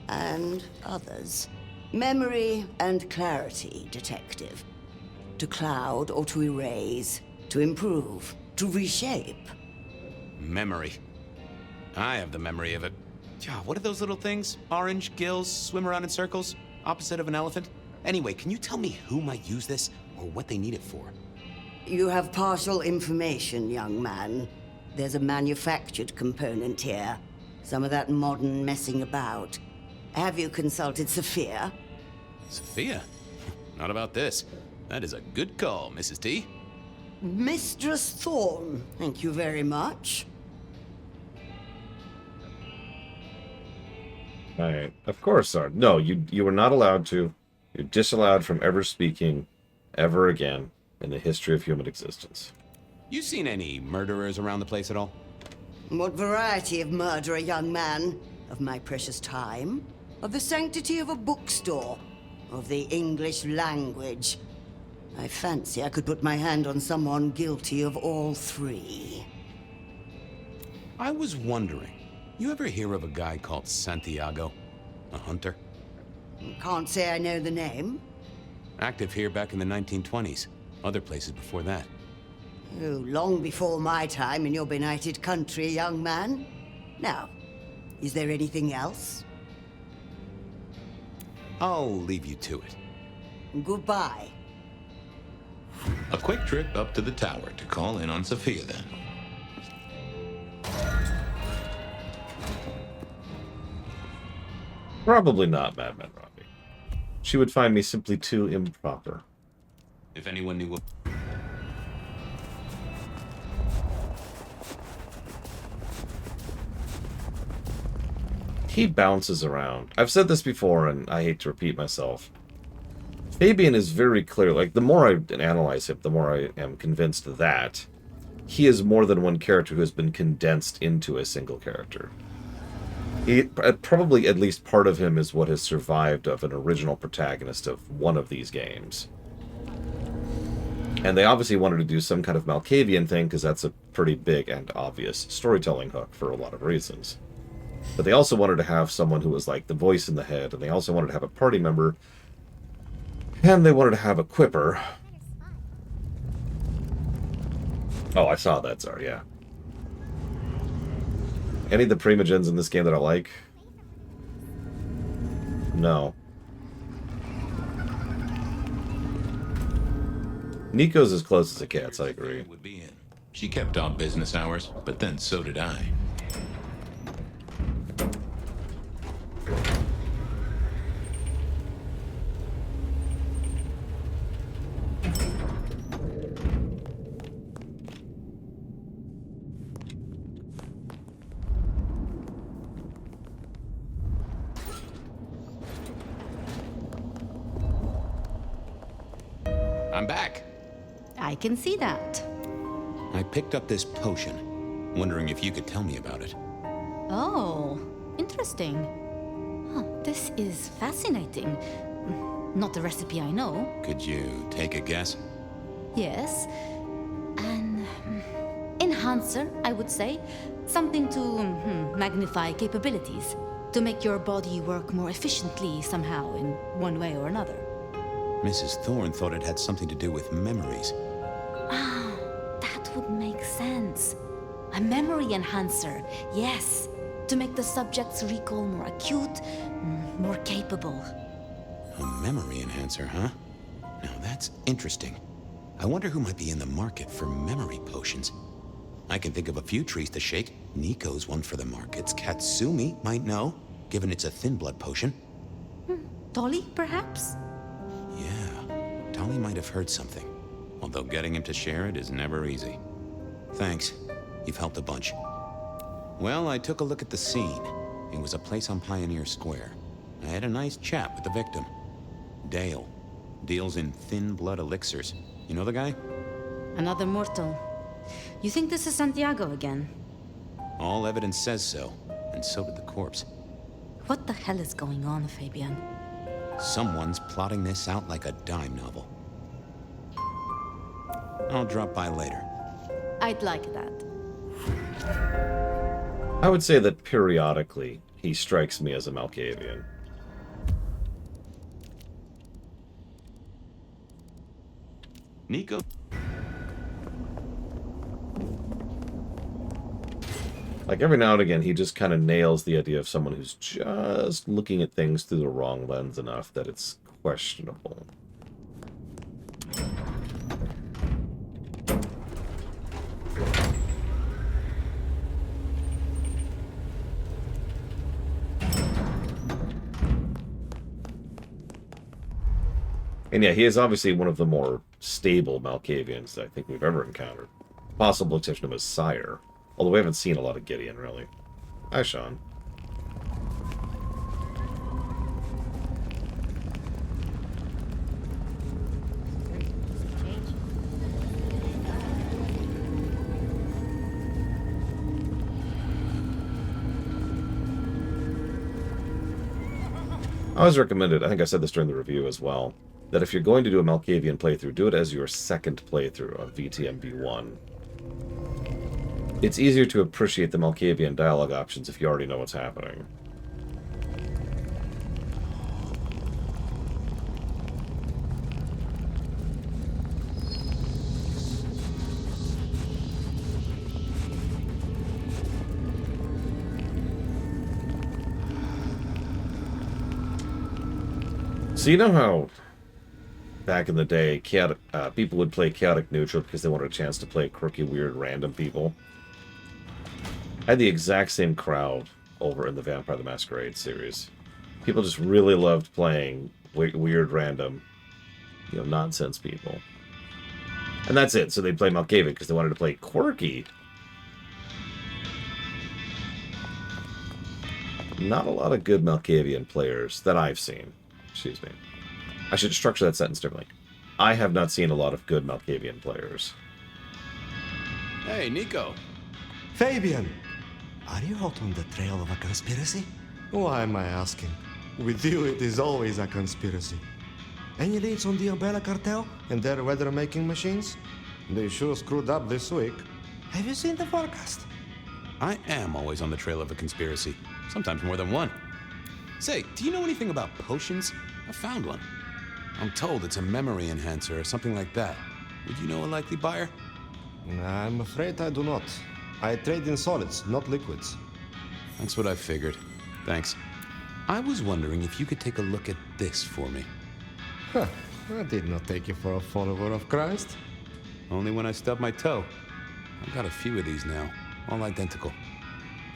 Speaker 17: and others. Memory and clarity, Detective. To cloud or to erase, to improve, to reshape.
Speaker 3: Memory. I have the memory of it. What are those little things? Orange gills, swim around in circles, opposite of an elephant? Anyway, can you tell me who might use this, or what they need it for?
Speaker 17: You have partial information, young man. There's a manufactured component here. Some of that modern messing about. Have you consulted Sophia?
Speaker 3: Sophia? Not about this. That is a good call, Mrs. T.
Speaker 17: Mistress Thorne, thank you very much.
Speaker 1: Alright, of course, Sard. No, you were not allowed to. You're disallowed from ever speaking ever again in the history of human existence.
Speaker 3: You seen any murderers around the place at all?
Speaker 17: What variety of murderer, young man? Of my precious time? Of the sanctity of a bookstore? Of the English language? I fancy I could put my hand on someone guilty of all three.
Speaker 3: I was wondering, you ever hear of a guy called Santiago? A hunter?
Speaker 17: Can't say I know the name.
Speaker 3: Active here back in the 1920s. Other places before that.
Speaker 17: Oh, long before my time in your benighted country, young man. Now, is there anything else?
Speaker 3: I'll leave you to it.
Speaker 17: Goodbye.
Speaker 2: A quick trip up to the tower to call in on Sophia then.
Speaker 1: Probably not, Madman Robbie. She would find me simply too improper.
Speaker 2: If anyone knew what...
Speaker 1: He bounces around. I've said this before, and I hate to repeat myself. Fabian is very clear. Like, the more I analyze him, the more I am convinced that he is more than one character who has been condensed into a single character. Probably at least part of him is what has survived of an original protagonist of one of these games. And they obviously wanted to do some kind of Malkavian thing, because that's a pretty big and obvious storytelling hook for a lot of reasons. But they also wanted to have someone who was like the voice in the head, and they also wanted to have a party member, and they wanted to have a quipper. Oh, I saw that, Zar, yeah. Any of the primogens in this game that I like? No. Nico's as close as it gets, I agree.
Speaker 2: Would be in. She kept off business hours, but then so did I.
Speaker 3: I'm back.
Speaker 4: I can see that.
Speaker 3: I picked up this potion, wondering if you could tell me about it.
Speaker 4: Oh, interesting. Huh, this is fascinating. Not the recipe I know.
Speaker 3: Could you take a guess?
Speaker 4: Yes. An enhancer, I would say. Something to magnify capabilities. To make your body work more efficiently somehow, in one way or another.
Speaker 3: Mrs. Thorne thought it had something to do with memories.
Speaker 4: Ah, that would make sense. A memory enhancer, yes. To make the subject's recall more acute, more capable.
Speaker 3: A memory enhancer, huh? Now that's interesting. I wonder who might be in the market for memory potions. I can think of a few trees to shake. Nico's one for the markets. Katsumi might know, given it's a thin blood potion.
Speaker 4: Dolly, perhaps?
Speaker 3: Yeah, Dolly might have heard something. although getting him to share it is never easy. Thanks. You've helped a bunch. Well, I took a look at the scene. It was a place on Pioneer Square. I had a nice chat with the victim. Dale. Deals in thin blood elixirs. You know the guy?
Speaker 4: Another mortal. You think this is Santiago again?
Speaker 3: All evidence says so, and so did the corpse.
Speaker 4: What the hell is going on, Fabian?
Speaker 3: Someone's plotting this out like a dime novel. I'll drop by later.
Speaker 4: I'd like that.
Speaker 1: I would say that periodically he strikes me as a Malkavian.
Speaker 2: Nico.
Speaker 1: Like, every now and again, he just kind of nails the idea of someone who's just looking at things through the wrong lens enough that it's questionable. And yeah, he is obviously one of the more stable Malkavians I think we've ever encountered. Possible exception of his sire. Although we haven't seen a lot of Gideon, really. Hi, Sean. I always recommended, I think I said this during the review as well, that if you're going to do a Malkavian playthrough, do it as your second playthrough of VTMV1. It's easier to appreciate the Malkavian dialogue options if you already know what's happening. So you know how back in the day chaotic, people would play chaotic neutral because they wanted a chance to play quirky, weird, random people? I had the exact same crowd over in the Vampire the Masquerade series. People just really loved playing weird, random, you know, nonsense people. And that's it. So they'd play Malkavian because they wanted to play quirky. Not a lot of good Malkavian players that I've seen. Excuse me. I should structure that sentence differently. I have not seen a lot of good Malkavian players.
Speaker 3: Hey, Nico.
Speaker 8: Fabian! Are you out on the trail of a conspiracy? Why am I asking? With you, it is always a conspiracy. Any leads on the Umbrella Cartel and their weather-making machines? They sure screwed up this week. Have you seen the forecast?
Speaker 3: I am always on the trail of a conspiracy. Sometimes more than one. Say, do you know anything about potions? I found one. I'm told it's a memory enhancer or something like that. Would you know a likely buyer?
Speaker 8: I'm afraid I do not. I trade in solids, not liquids.
Speaker 3: That's what I figured. Thanks. I was wondering if you could take a look at this for me.
Speaker 8: Huh. I did not take you for a follower of Christ.
Speaker 3: Only when I stubbed my toe. I've got a few of these now, all identical.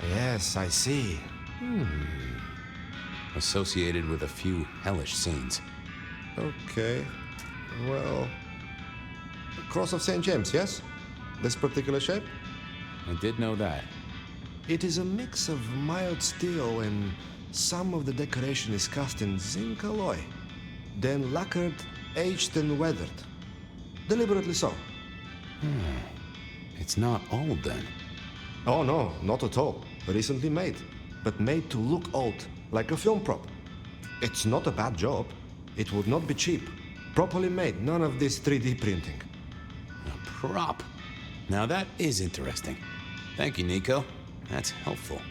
Speaker 8: Yes, I see.
Speaker 3: Associated with a few hellish scenes.
Speaker 8: Okay. Well... Cross of St. James, yes? This particular shape?
Speaker 3: I did know that.
Speaker 8: It is a mix of mild steel and some of the decoration is cast in zinc alloy. Then lacquered, aged and weathered. Deliberately so.
Speaker 3: It's not old then.
Speaker 8: Oh no, not at all. Recently made. But made to look old, like a film prop. It's not a bad job. It would not be cheap. Properly made, none of this 3D printing.
Speaker 3: A prop? Now that is interesting. Thank you, Nico. That's helpful.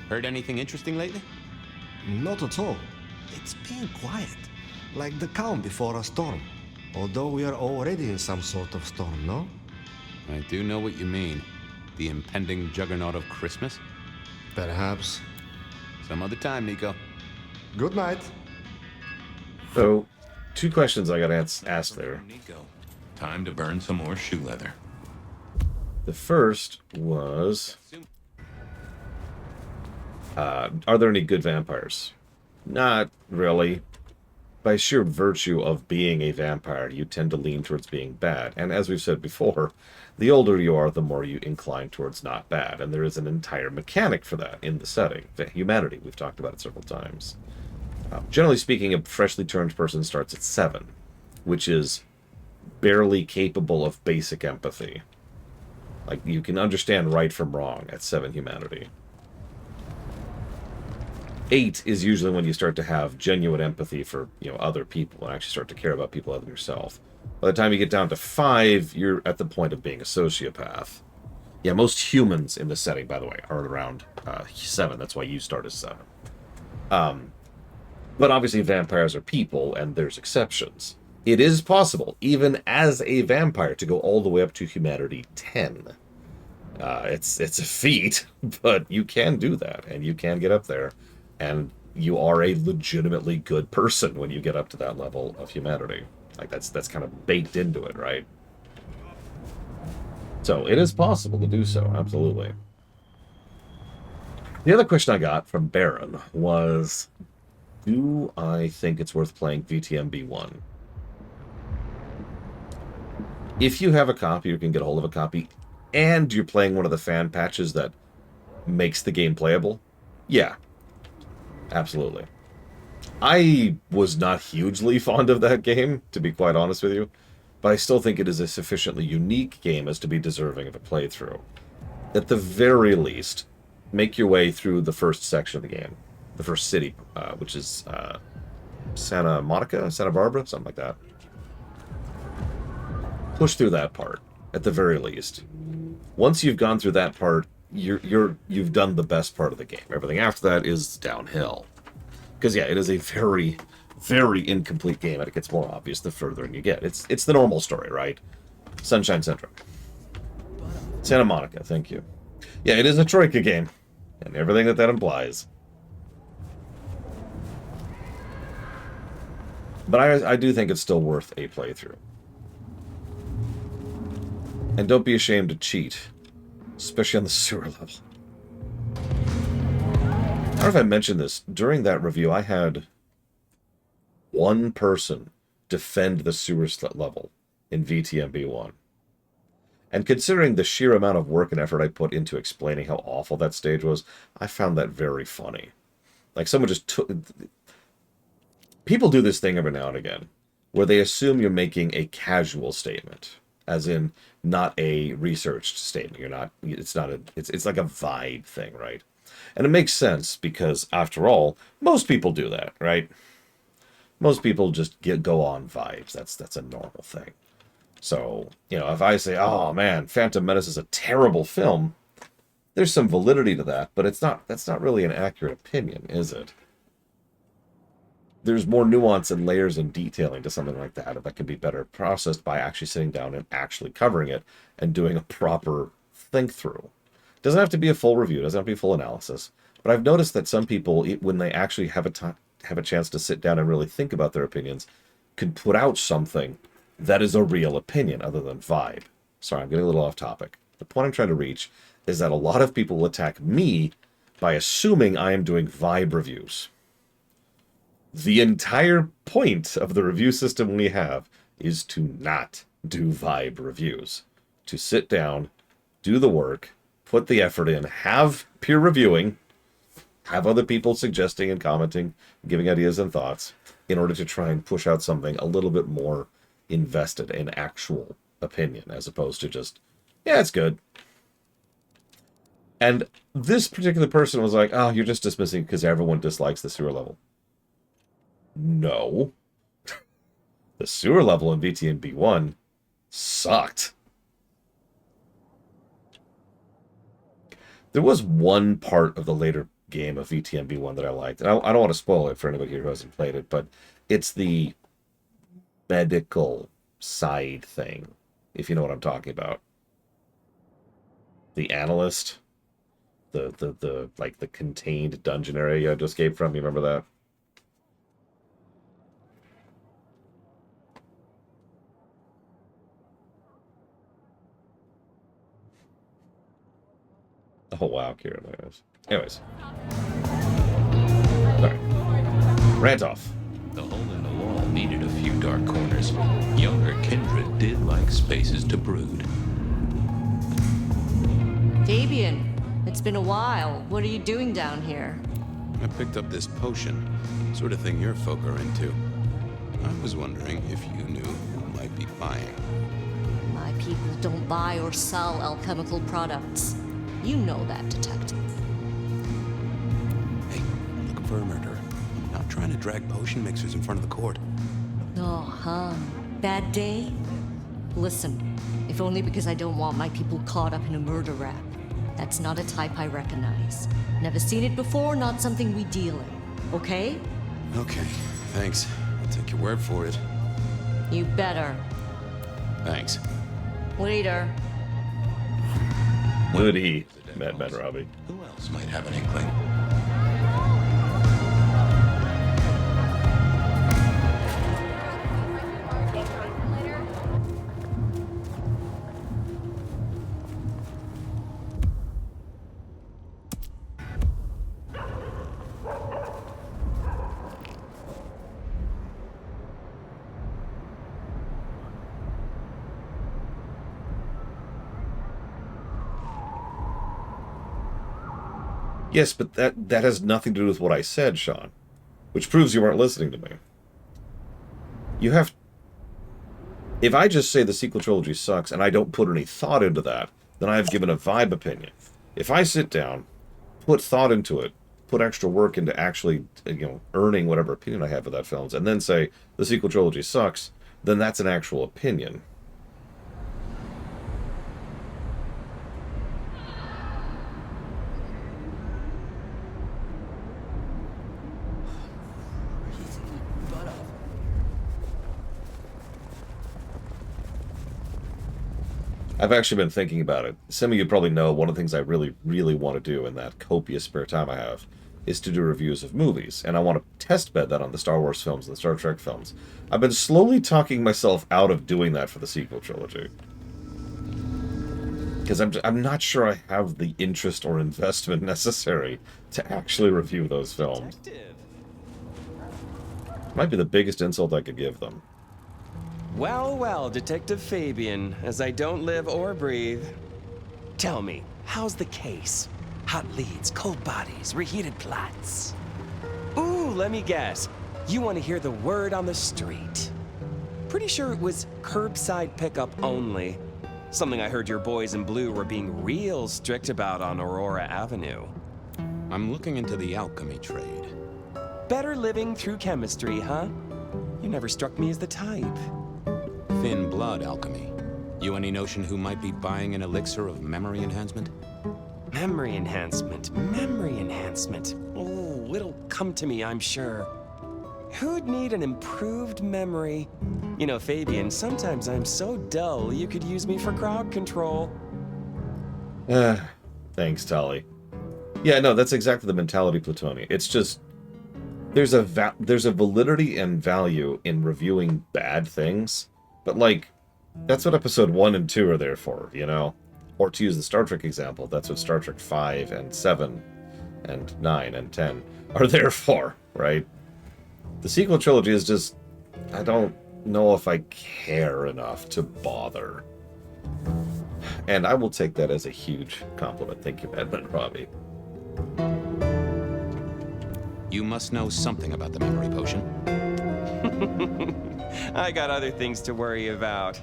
Speaker 3: Heard anything interesting lately?
Speaker 8: Not at all. It's been quiet. Like the calm before a storm. Although we are already in some sort of storm, no?
Speaker 3: I do know what you mean. The impending juggernaut of Christmas?
Speaker 8: Perhaps.
Speaker 3: Some other time, Nico.
Speaker 8: Good night.
Speaker 1: So, two questions I got asked there.
Speaker 2: Nico, time to burn some more shoe leather.
Speaker 1: The first was... are there any good vampires? Not really. by sheer virtue of being a vampire, you tend to lean towards being bad. And as we've said before, the older you are, the more you incline towards not bad. And there is an entire mechanic for that in the setting. Humanity, we've talked about it several times. Generally speaking, a freshly turned person starts at 7, which is barely capable of basic empathy. Like, you can understand right from wrong at 7 humanity. 8 is usually when you start to have genuine empathy for, other people and actually start to care about people other than yourself. By the time you get down to 5, you're at the point of being a sociopath. Yeah, most humans in this setting, by the way, are around 7. That's why you start as 7. But obviously vampires are people, and there's exceptions. It is possible, even as a vampire, to go all the way up to humanity 10. It's a feat, but you can do that, and you can get up there. And you are a legitimately good person when you get up to that level of humanity. Like, that's kind of baked into it, right? So, it is possible to do so, absolutely. The other question I got from Baron was, do I think it's worth playing VTMB1? If you have a copy or can get a hold of a copy, and you're playing one of the fan patches that makes the game playable, yeah. Absolutely. I was not hugely fond of that game, to be quite honest with you, but I still think it is a sufficiently unique game as to be deserving of a playthrough. At the very least, make your way through the first section of the game. The first city, which is Santa Monica? Santa Barbara? Something like that. Push through that part, at the very least. Once you've gone through that part, you've done the best part of the game. Everything after that is downhill. Because yeah, it is a very, very incomplete game, and it gets more obvious the further in you get. It's the normal story, right? Sunshine Syndrome. Santa Monica, thank you. Yeah, it is a Troika game, and everything that implies. But I do think it's still worth a playthrough. And don't be ashamed to cheat. Especially on the sewer level. I don't know if I mentioned this. During that review, I had one person defend the sewer level in VTMB1. And considering the sheer amount of work and effort I put into explaining how awful that stage was, I found that very funny. Like, someone just took... People do this thing every now and again, where they assume you're making a casual statement. As in, not a researched statement. It's like a vibe thing, right? And it makes sense because, after all, most people do that, right? Most people just go on vibes. That's a normal thing. So, if I say, oh man, Phantom Menace is a terrible film, there's some validity to that, but that's not really an accurate opinion, is it? There's more nuance and layers and detailing to something like that can be better processed by actually sitting down and actually covering it and doing a proper think-through. It doesn't have to be a full review, it doesn't have to be a full analysis, but I've noticed that some people, when they actually have a chance to sit down and really think about their opinions, can put out something that is a real opinion other than vibe. Sorry, I'm getting a little off topic. The point I'm trying to reach is that a lot of people will attack me by assuming I am doing vibe reviews. The entire point of the review system we have is to not do vibe reviews. To sit down, do the work, put the effort in, have peer reviewing, have other people suggesting and commenting, giving ideas and thoughts, in order to try and push out something a little bit more invested in actual opinion, as opposed to just, yeah, it's good. And this particular person was like, oh, you're just dismissing because everyone dislikes the sewer level. No. The sewer level in VTMB1 sucked. There was one part of the later game of VTMB1 that I liked. And I don't want to spoil it for anybody here who hasn't played it, but it's the medical side thing, if you know what I'm talking about. The analyst, the contained dungeon area you had to escape from. You remember that? Oh, wow, Kieran. Anyways. Sorry. Rant off.
Speaker 2: The hole in the wall needed a few dark corners. Younger kindred did like spaces to brood.
Speaker 18: Fabian, it's been a while. What are you doing down here?
Speaker 3: I picked up this potion. Sort of thing your folk are into. I was wondering if you knew who might be buying.
Speaker 18: My people don't buy or sell alchemical products. You know that, detective.
Speaker 3: Hey, I'm looking for a murderer. I'm not trying to drag potion mixers in front of the court.
Speaker 18: Oh, bad day? Listen, if only because I don't want my people caught up in a murder rap. That's not a type I recognize. Never seen it before, not something we deal in. Okay?
Speaker 3: Okay, thanks. I'll take your word for it.
Speaker 18: You better.
Speaker 3: Thanks.
Speaker 18: Later.
Speaker 1: Would he? Mad Robbie.
Speaker 2: Who else might have an inkling?
Speaker 1: Yes, but that has nothing to do with what I said, Sean. Which proves you weren't listening to me. You have... If I just say the sequel trilogy sucks and I don't put any thought into that, then I have given a vibe opinion. If I sit down, put thought into it, put extra work into actually, earning whatever opinion I have of that film, and then say the sequel trilogy sucks, then that's an actual opinion. I've actually been thinking about it. Some of you probably know one of the things I really, really want to do in that copious spare time I have is to do reviews of movies, and I want to test bed that on the Star Wars films and the Star Trek films. I've been slowly talking myself out of doing that for the sequel trilogy. Because I'm not sure I have the interest or investment necessary to actually review those films. Might be the biggest insult I could give them.
Speaker 19: Well, well, Detective Fabian, as I don't live or breathe. Tell me, how's the case? Hot leads, cold bodies, reheated plots. Ooh, let me guess. You want to hear the word on the street. Pretty sure it was curbside pickup only. Something I heard your boys in blue were being real strict about on Aurora Avenue.
Speaker 3: I'm looking into the alchemy trade.
Speaker 19: Better living through chemistry, huh? You never struck me as the type.
Speaker 3: Thin blood alchemy. You any notion who might be buying an elixir of memory enhancement?
Speaker 19: Memory enhancement, memory enhancement. Oh, it'll come to me, I'm sure. Who'd need an improved memory? You know, Fabian, sometimes I'm so dull you could use me for crowd control.
Speaker 1: Thanks, Tali. Yeah, no, that's exactly the mentality, Plutoni. It's just... There's a validity and value in reviewing bad things, but, like, that's what episode 1 and 2 are there for, you know? Or to use the Star Trek example, that's what Star Trek 5 and 7 and 9 and 10 are there for, right? The sequel trilogy is just... I don't know if I care enough to bother. And I will take that as a huge compliment. Thank you, Edmund Robbie.
Speaker 3: You must know something about the memory potion.
Speaker 19: I got other things to worry about.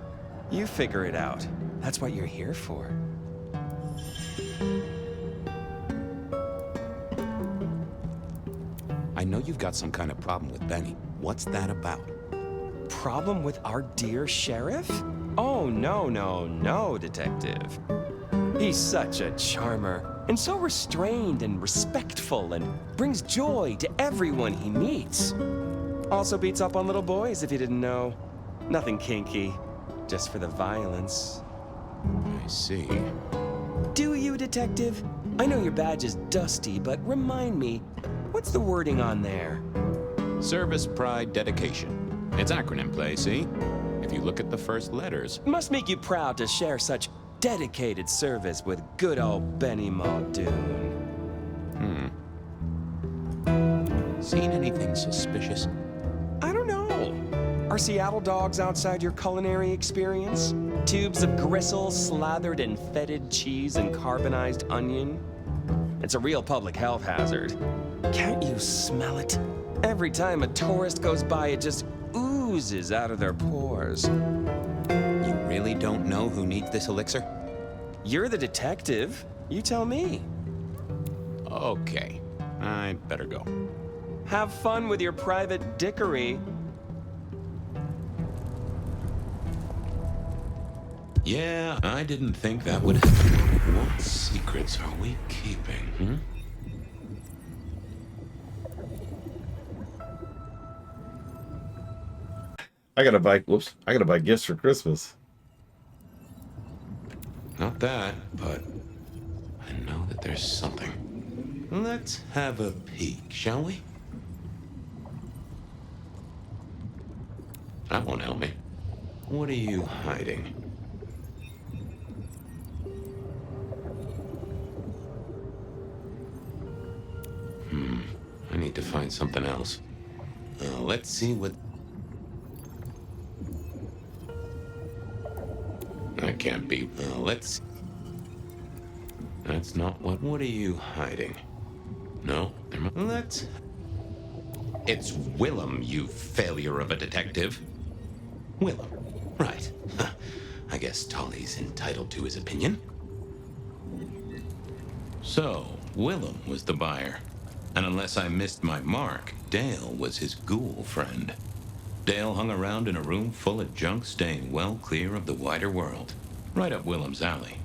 Speaker 19: You figure it out. That's what you're here for.
Speaker 3: I know you've got some kind of problem with Benny. What's that about?
Speaker 19: Problem with our dear sheriff? Oh, no, Detective. He's such a charmer, and so restrained and respectful, and brings joy to everyone he meets. Also beats up on little boys, if you didn't know. Nothing kinky, just for the violence.
Speaker 3: I see.
Speaker 19: Do you, Detective? I know your badge is dusty, but remind me, what's the wording on there?
Speaker 2: Service, pride, dedication. It's acronym play, see? If you look at the first letters...
Speaker 19: Must make you proud to share such dedicated service with good old Benny Muldoon.
Speaker 2: Seen anything suspicious?
Speaker 19: I don't know. Are Seattle dogs outside your culinary experience? Tubes of gristle slathered in fetid cheese and carbonized onion? It's a real public health hazard. Can't you smell it? Every time a tourist goes by, it just oozes out of their pores.
Speaker 3: You really don't know who needs this elixir?
Speaker 19: You're the detective. You tell me.
Speaker 2: Okay, I better go.
Speaker 19: Have fun with your private dickery.
Speaker 2: Yeah, I didn't think that would happen. What secrets are we keeping,
Speaker 1: I gotta buy gifts for Christmas.
Speaker 2: Not that, but I know that there's something. Let's have a peek, shall we? That won't help me. What are you hiding? I need to find something else. Let's see what... That can't be. Let's... That's not what... What are you hiding? No? Let's... It's Willem, you failure of a detective. Willem. Right. I guess Tolly's entitled to his opinion. So, Willem was the buyer. And unless I missed my mark, Dale was his ghoul friend. Dale hung around in a room full of junk, staying well clear of the wider world. Right up Willem's alley.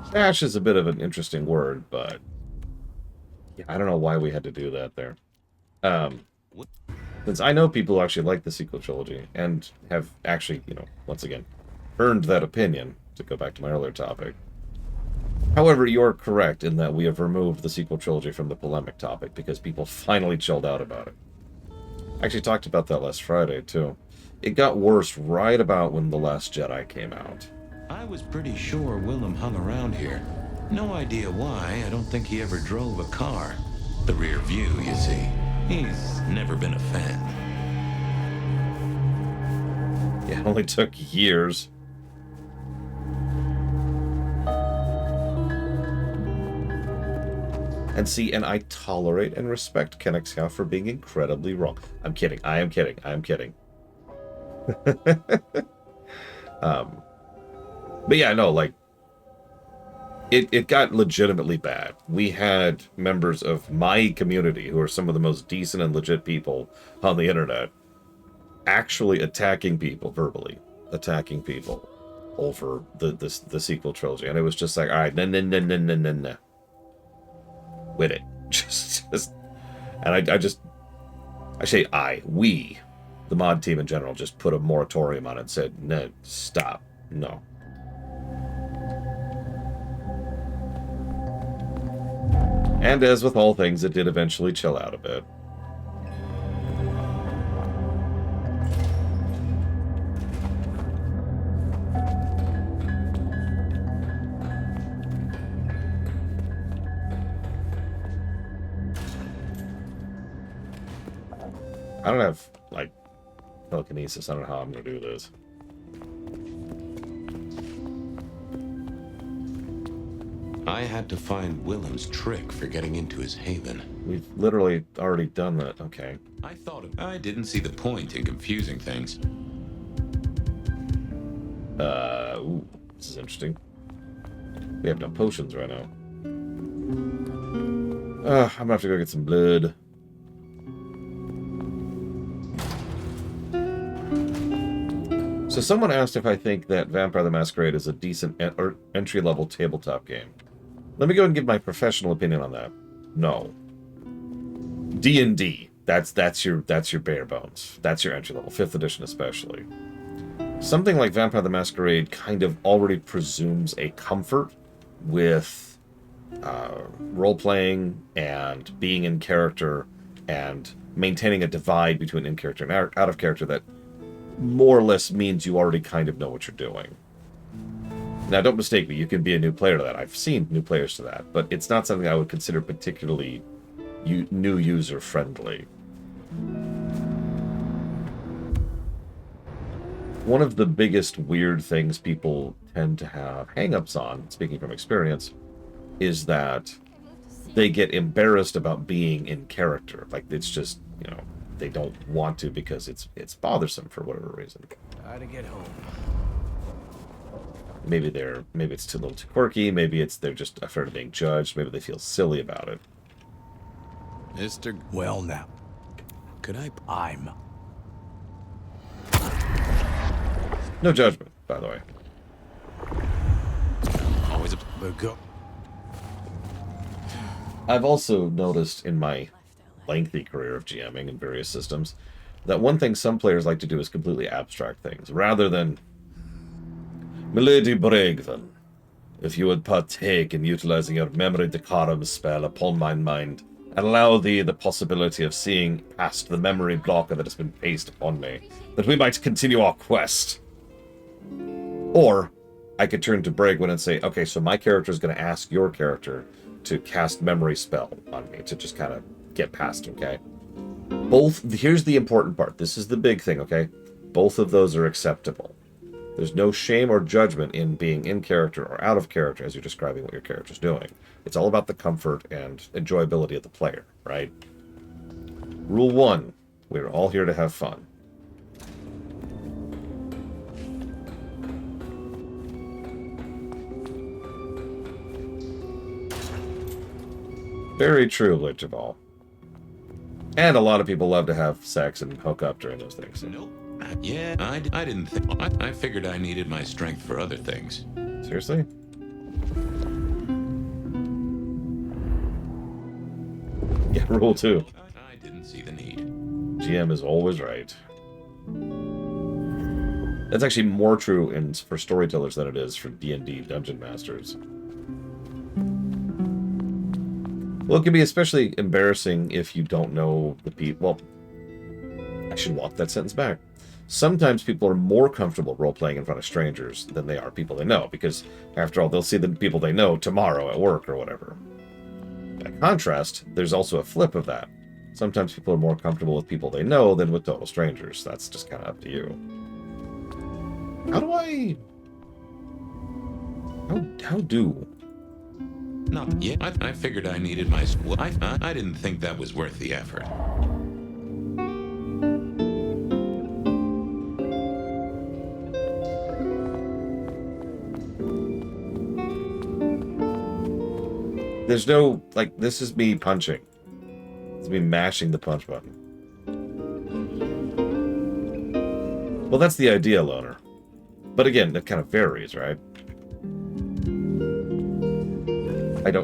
Speaker 1: Stash is a bit of an interesting word, but yeah, I don't know why we had to do that there. Since I know people who actually like the sequel trilogy and have actually, once again, earned that opinion, to go back to my earlier topic. However, you're correct in that we have removed the sequel trilogy from the polemic topic because people finally chilled out about it. I actually talked about that last Friday, too. It got worse right about when The Last Jedi came out.
Speaker 2: I was pretty sure Willem hung around here. No idea why. I don't think he ever drove a car. The rear view, you see. He's never been a fan.
Speaker 1: It only took years. And see, and I tolerate and respect Kennex for being incredibly wrong. I'm kidding. I am kidding. I am kidding. But yeah, no, like, it got legitimately bad. We had members of my community, who are some of the most decent and legit people on the internet, actually attacking people, verbally attacking people over the sequel trilogy. And it was just like, all right, no. With it. Just and we, the mod team in general, just put a moratorium on it and said, no, stop. No. And as with all things, it did eventually chill out a bit. I don't have, like, telekinesis. I don't know how I'm going to do this.
Speaker 2: I had to find Willem's trick for getting into his haven.
Speaker 1: We've literally already done that. Okay.
Speaker 2: I didn't see the point in confusing things.
Speaker 1: Ooh, this is interesting. We have no potions right now. I'm gonna have to go get some blood. So someone asked if I think that Vampire the Masquerade is a decent entry-level tabletop game. Let me go and give my professional opinion on that. No. D&D. That's your bare bones. That's your entry level, 5th edition especially. Something like Vampire the Masquerade kind of already presumes a comfort with role-playing and being in character and maintaining a divide between in-character and out of character that more or less means you already kind of know what you're doing. Now, don't mistake me. You can be a new player to that. I've seen new players to that, but it's not something I would consider particularly new user friendly. One of the biggest weird things people tend to have hang-ups on, speaking from experience, is that they get embarrassed about being in character. Like, it's just, you know, they don't want to because it's bothersome for whatever reason.
Speaker 19: Gotta get home.
Speaker 1: Maybe it's too little too quirky, maybe they're just afraid of being judged, maybe they feel silly about it.
Speaker 3: Mr.
Speaker 20: Well now.
Speaker 3: Could
Speaker 20: I'm...
Speaker 1: No judgment, by the way.
Speaker 3: Always a...
Speaker 1: I've also noticed in my lengthy career of GMing in various systems that one thing some players like to do is completely abstract things, rather than, Milady Bregvan, if you would partake in utilizing your memory decorum spell upon my mind, and allow thee the possibility of seeing past the memory blocker that has been placed upon me, that we might continue our quest. Or, I could turn to Bregwan and say, okay, so my character is going to ask your character to cast memory spell on me, to just kind of get past, okay? Here's the important part. This is the big thing, okay? Both of those are acceptable. There's no shame or judgment in being in character or out of character as you're describing what your character's doing. It's all about the comfort and enjoyability of the player, right? Rule 1, we're all here to have fun. Very true, Lich of all. And a lot of people love to have sex and hook up during those things.
Speaker 2: Nope. Yeah, I didn't think... I figured I needed my strength for other things.
Speaker 1: Seriously? Yeah, rule 2.
Speaker 2: I didn't see the need.
Speaker 1: GM is always right. That's actually more true for storytellers than it is for D&D dungeon masters. Well, it can be especially embarrassing if you don't know the people. Well, I should walk that sentence back. Sometimes people are more comfortable role-playing in front of strangers than they are people they know, because, after all, they'll see the people they know tomorrow at work or whatever. By contrast, there's also a flip of that. Sometimes people are more comfortable with people they know than with total strangers. That's just kind of up to you. How do I... How do...
Speaker 2: Not yet. I figured I needed my... I didn't think that was worth the effort.
Speaker 1: There's no... Like, this is me punching. It's me mashing the punch button. Well, that's the idea, Loner. But again, that kind of varies, right?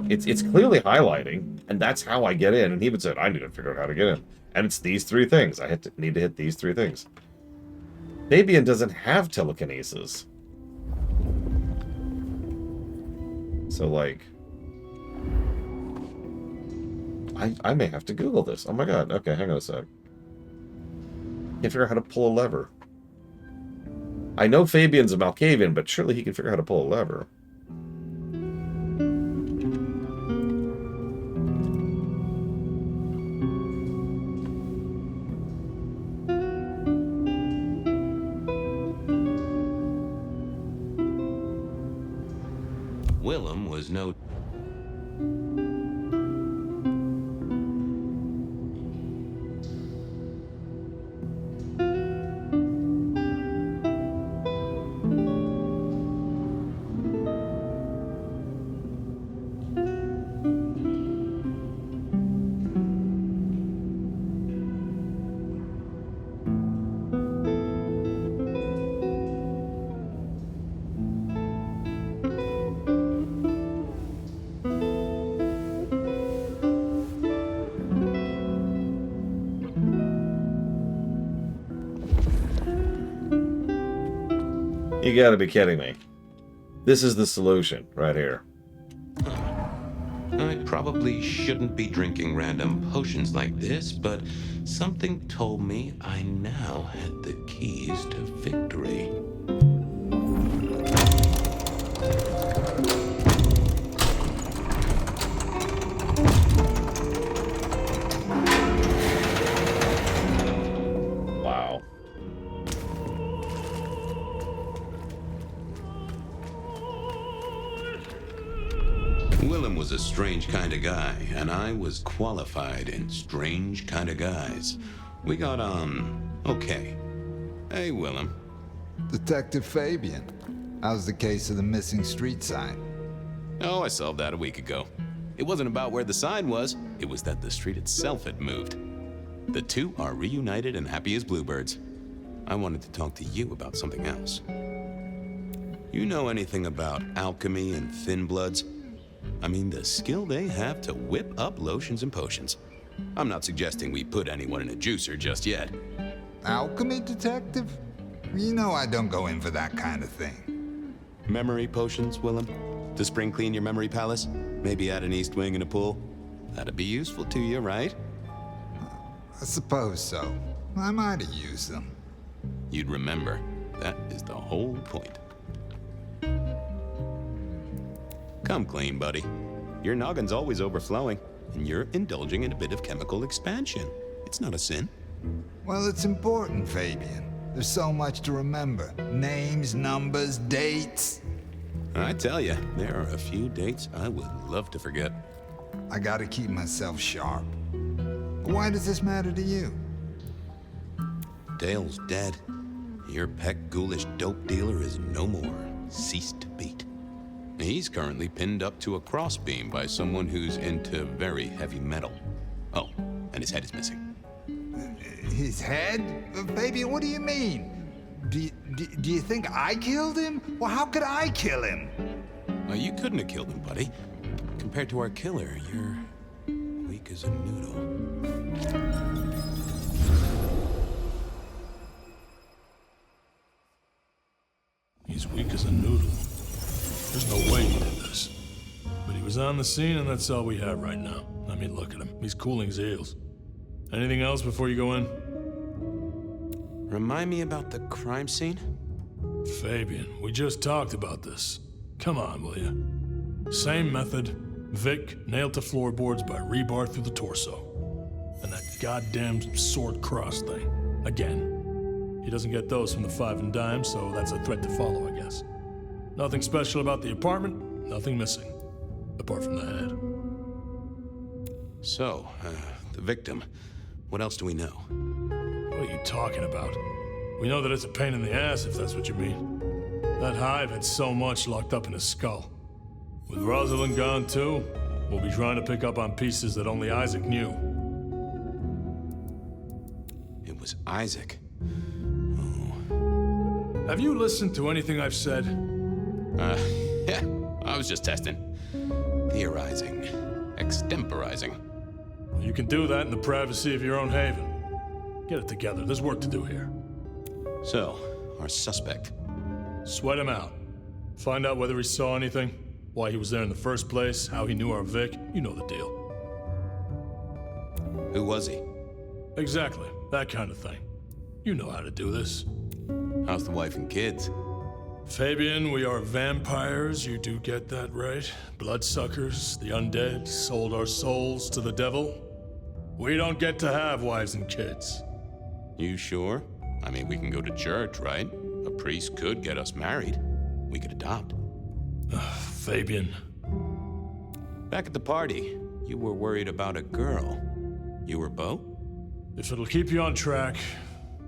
Speaker 1: It's clearly highlighting, and that's how I get in. And he even said, I need to figure out how to get in. And it's these 3 things. I need to hit these 3 things. Fabian doesn't have telekinesis. So, like... I may have to Google this. Oh my god. Okay, hang on a sec. Can't figure out how to pull a lever. I know Fabian's a Malkavian, but surely he can figure out how to pull a lever.
Speaker 2: Willem was no...
Speaker 1: You gotta be kidding me. This is the solution, right here.
Speaker 2: I probably shouldn't be drinking random potions like this, but something told me I now had the keys to victory.
Speaker 3: Willem was a strange kind of guy, and I was qualified in strange kind of guys. We got on okay. Hey, Willem.
Speaker 20: Detective Fabian, how's the case of the missing street sign?
Speaker 3: Oh, I solved that a week ago. It wasn't about where the sign was, it was that the street itself had moved. The two are reunited and happy as bluebirds. I wanted to talk to you about something else. You know anything about alchemy and thin bloods? I mean, the skill they have to whip up lotions and potions. I'm not suggesting we put anyone in a juicer just yet.
Speaker 20: Alchemy, detective? You know I don't go in for that kind of thing.
Speaker 3: Memory potions, Willem? To spring clean your memory palace? Maybe add an east wing and a pool? That'd be useful to you, right?
Speaker 20: I suppose so. I might have used them.
Speaker 3: You'd remember. That is the whole point. Come clean, buddy. Your noggin's always overflowing, and you're indulging in a bit of chemical expansion. It's not a sin.
Speaker 20: Well, it's important, Fabian. There's so much to remember. Names, numbers, dates.
Speaker 3: I tell you, there are a few dates I would love to forget.
Speaker 20: I gotta keep myself sharp. Why does this matter to you?
Speaker 3: Dale's dead. Your peck ghoulish dope dealer is no more. Ceased to beat. He's currently pinned up to a crossbeam by someone who's into very heavy metal. Oh, and his head is missing.
Speaker 20: His head? Fabian, what do you mean? Do you think I killed him? Well, how could I kill him?
Speaker 3: You couldn't have killed him, buddy. Compared to our killer, you're weak as a noodle.
Speaker 21: He's weak as a noodle. There's no way he did this. But he was on the scene, and that's all we have right now. I mean, look at him. He's cooling his heels. Anything else before you go in?
Speaker 3: Remind me about the crime scene?
Speaker 21: Fabian, we just talked about this. Come on, will you? Same method. Vic nailed to floorboards by rebar through the torso. And that goddamn sword cross thing. Again. He doesn't get those from the five and dime, so that's a threat to follow, I guess. Nothing special about the apartment, nothing missing. Apart from the head.
Speaker 3: So, the victim. What else do we know?
Speaker 21: What are you talking about? We know that it's a pain in the ass, if that's what you mean. That hive had so much locked up in his skull. With Rosalind gone too, we'll be trying to pick up on pieces that only Isaac knew.
Speaker 3: It was Isaac.
Speaker 21: Oh. Have you listened to anything I've said?
Speaker 3: Yeah, I was just testing. Theorizing. Extemporizing.
Speaker 21: Well, you can do that in the privacy of your own haven. Get it together, there's work to do here.
Speaker 3: So, our suspect.
Speaker 21: Sweat him out. Find out whether he saw anything, why he was there in the first place, how he knew our Vic. You know the deal.
Speaker 3: Who was he?
Speaker 21: Exactly, that kind of thing. You know how to do this.
Speaker 3: How's the wife and kids?
Speaker 21: Fabian, we are vampires, you do get that right. Bloodsuckers, the undead, sold our souls to the devil. We don't get to have wives and kids.
Speaker 3: You sure? I mean, we can go to church, right? A priest could get us married. We could adopt.
Speaker 21: Fabian.
Speaker 3: Back at the party, you were worried about a girl. You were Beau?
Speaker 21: If it'll keep you on track,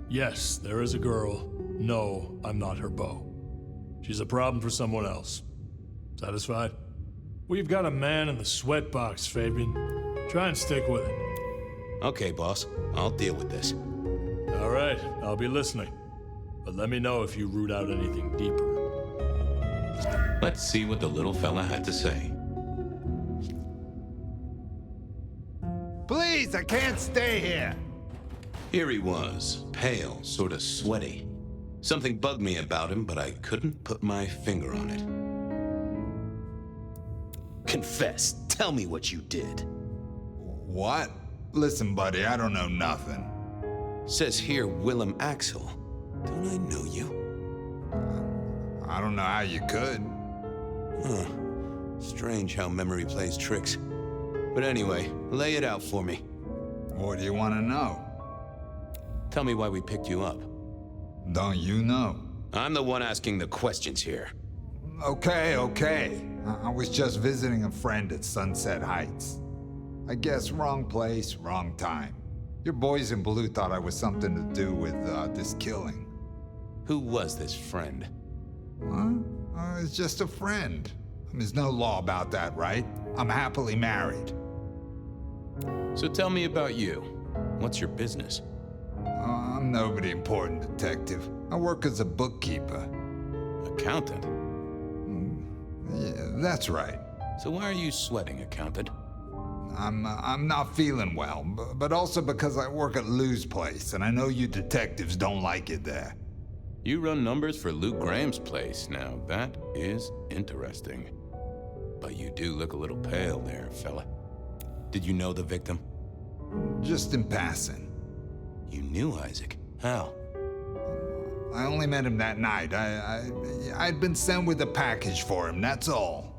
Speaker 21: yes, there is a girl. No, I'm not her beau. She's a problem for someone else. Satisfied? We've got a man in the sweatbox, Fabian. Try and stick with it.
Speaker 3: Okay, boss. I'll deal with this.
Speaker 21: All right, I'll be listening. But let me know if you root out anything deeper.
Speaker 2: Let's see what the little fella had to say.
Speaker 20: Please, I can't stay here.
Speaker 3: Here he was, pale, sort of sweaty. Something bugged me about him, but I couldn't put my finger on it.
Speaker 22: Confess. Tell me what you did.
Speaker 20: What? Listen, buddy, I don't know nothing.
Speaker 3: Says here, Willem Axel. Don't I know you?
Speaker 20: I don't know how you could.
Speaker 3: Huh. Strange how memory plays tricks. But anyway, lay it out for me.
Speaker 20: What do you want to know?
Speaker 3: Tell me why we picked you up.
Speaker 20: Don't you know?
Speaker 3: I'm the one asking the questions here.
Speaker 20: Okay. I was just visiting a friend at Sunset Heights. I guess wrong place, wrong time. Your boys in blue thought I was something to do with this killing.
Speaker 3: Who was this friend?
Speaker 20: Huh? It's just a friend. There's no law about that, right? I'm happily married.
Speaker 3: So tell me about you. What's your business?
Speaker 20: I'm nobody important, detective. I work as a bookkeeper.
Speaker 3: Accountant?
Speaker 20: Yeah, that's right.
Speaker 3: So why are you sweating, accountant?
Speaker 20: I'm not feeling well, but also because I work at Lou's place, and I know you detectives don't like it there.
Speaker 3: You run numbers for Lou Graham's place. Now, that is interesting. But you do look a little pale there, fella. Did you know the victim?
Speaker 20: Just in passing.
Speaker 3: You knew Isaac? How?
Speaker 20: I only met him that night. I'd been sent with a package for him, that's all.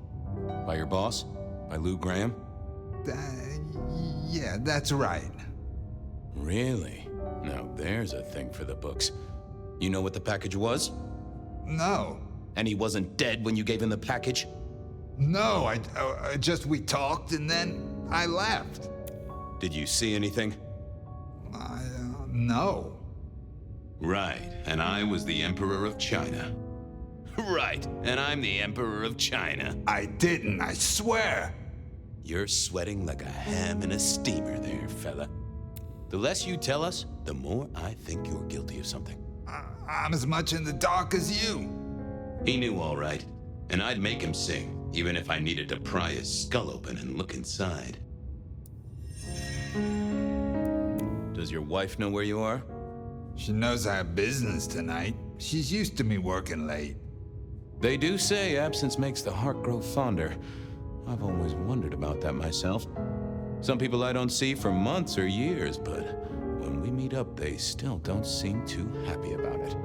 Speaker 3: By your boss? By Lou Graham?
Speaker 20: Yeah, that's right.
Speaker 3: Really? Now there's a thing for the books. You know what the package was?
Speaker 20: No.
Speaker 3: And he wasn't dead when you gave him the package?
Speaker 20: No, we talked and then I left.
Speaker 3: Did you see anything?
Speaker 20: No.
Speaker 3: Right, and I was the Emperor of China. Right, and I'm the Emperor of China.
Speaker 20: I didn't, I swear.
Speaker 3: You're sweating like a ham in a steamer there, fella. The less you tell us, the more I think you're guilty of something.
Speaker 20: I'm as much in the dark as you.
Speaker 3: He knew all right, and I'd make him sing, even if I needed to pry his skull open and look inside. Does your wife know where you are?
Speaker 20: She knows I have business tonight. She's used to me working late.
Speaker 3: They do say absence makes the heart grow fonder. I've always wondered about that myself. Some people I don't see for months or years, but when we meet up, they still don't seem too happy about it.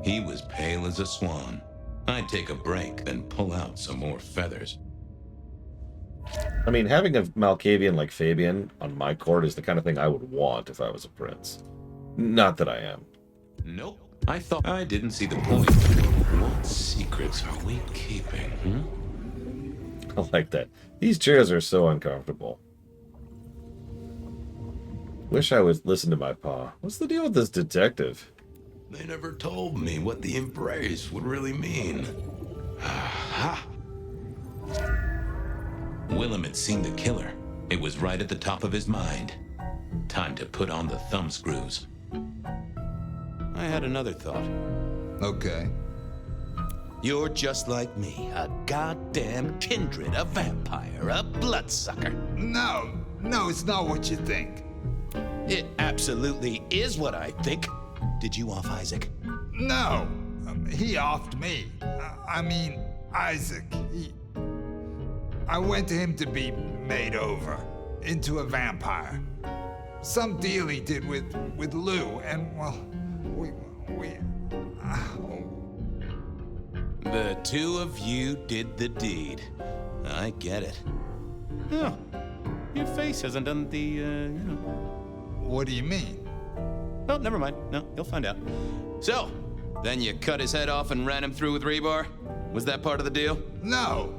Speaker 3: He was pale as a swan. I'd take a break, then pull out some more feathers.
Speaker 1: I mean, having a Malkavian like Fabian on my court is the kind of thing I would want if I was a prince. Not that I am.
Speaker 3: Nope. I thought I didn't see the point. What secrets are we keeping,
Speaker 1: I like that. These chairs are so uncomfortable. Wish I would listen to my pa. What's the deal with this detective?
Speaker 2: They never told me what the embrace would really mean. Aha!
Speaker 3: Willem had seen the killer. It was right at the top of his mind. Time to put on the thumb screws. I had another thought.
Speaker 20: Okay.
Speaker 3: You're just like me, a goddamn kindred, a vampire, a bloodsucker.
Speaker 20: No, it's not what you think.
Speaker 3: It absolutely is what I think. Did you off Isaac?
Speaker 20: No, he offed me. I mean, Isaac. I went to him to be made over into a vampire. Some deal he did with Lou, and well,
Speaker 3: The two of you did the deed. I get it. Oh, your face hasn't done the,
Speaker 20: What do you mean?
Speaker 3: Well, never mind. No, you'll find out. So, then you cut his head off and ran him through with rebar? Was that part of the deal?
Speaker 20: No,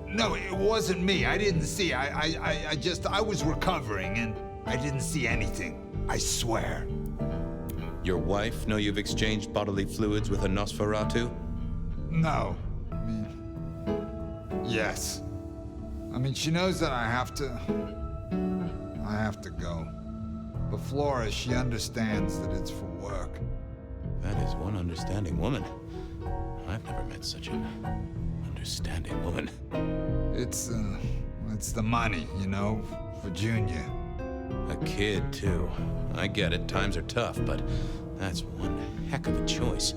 Speaker 20: it wasn't me. I didn't see. I was recovering and I didn't see anything. I swear.
Speaker 3: Your wife know you've exchanged bodily fluids with a Nosferatu?
Speaker 20: No. I mean, yes. I mean, she knows that I have to go. But Flora, she understands that it's for work.
Speaker 3: That is one understanding woman. I've never met such an understanding woman.
Speaker 20: It's the money, you know, for Junior.
Speaker 3: A kid, too. I get it, times are tough, but that's one heck of a choice.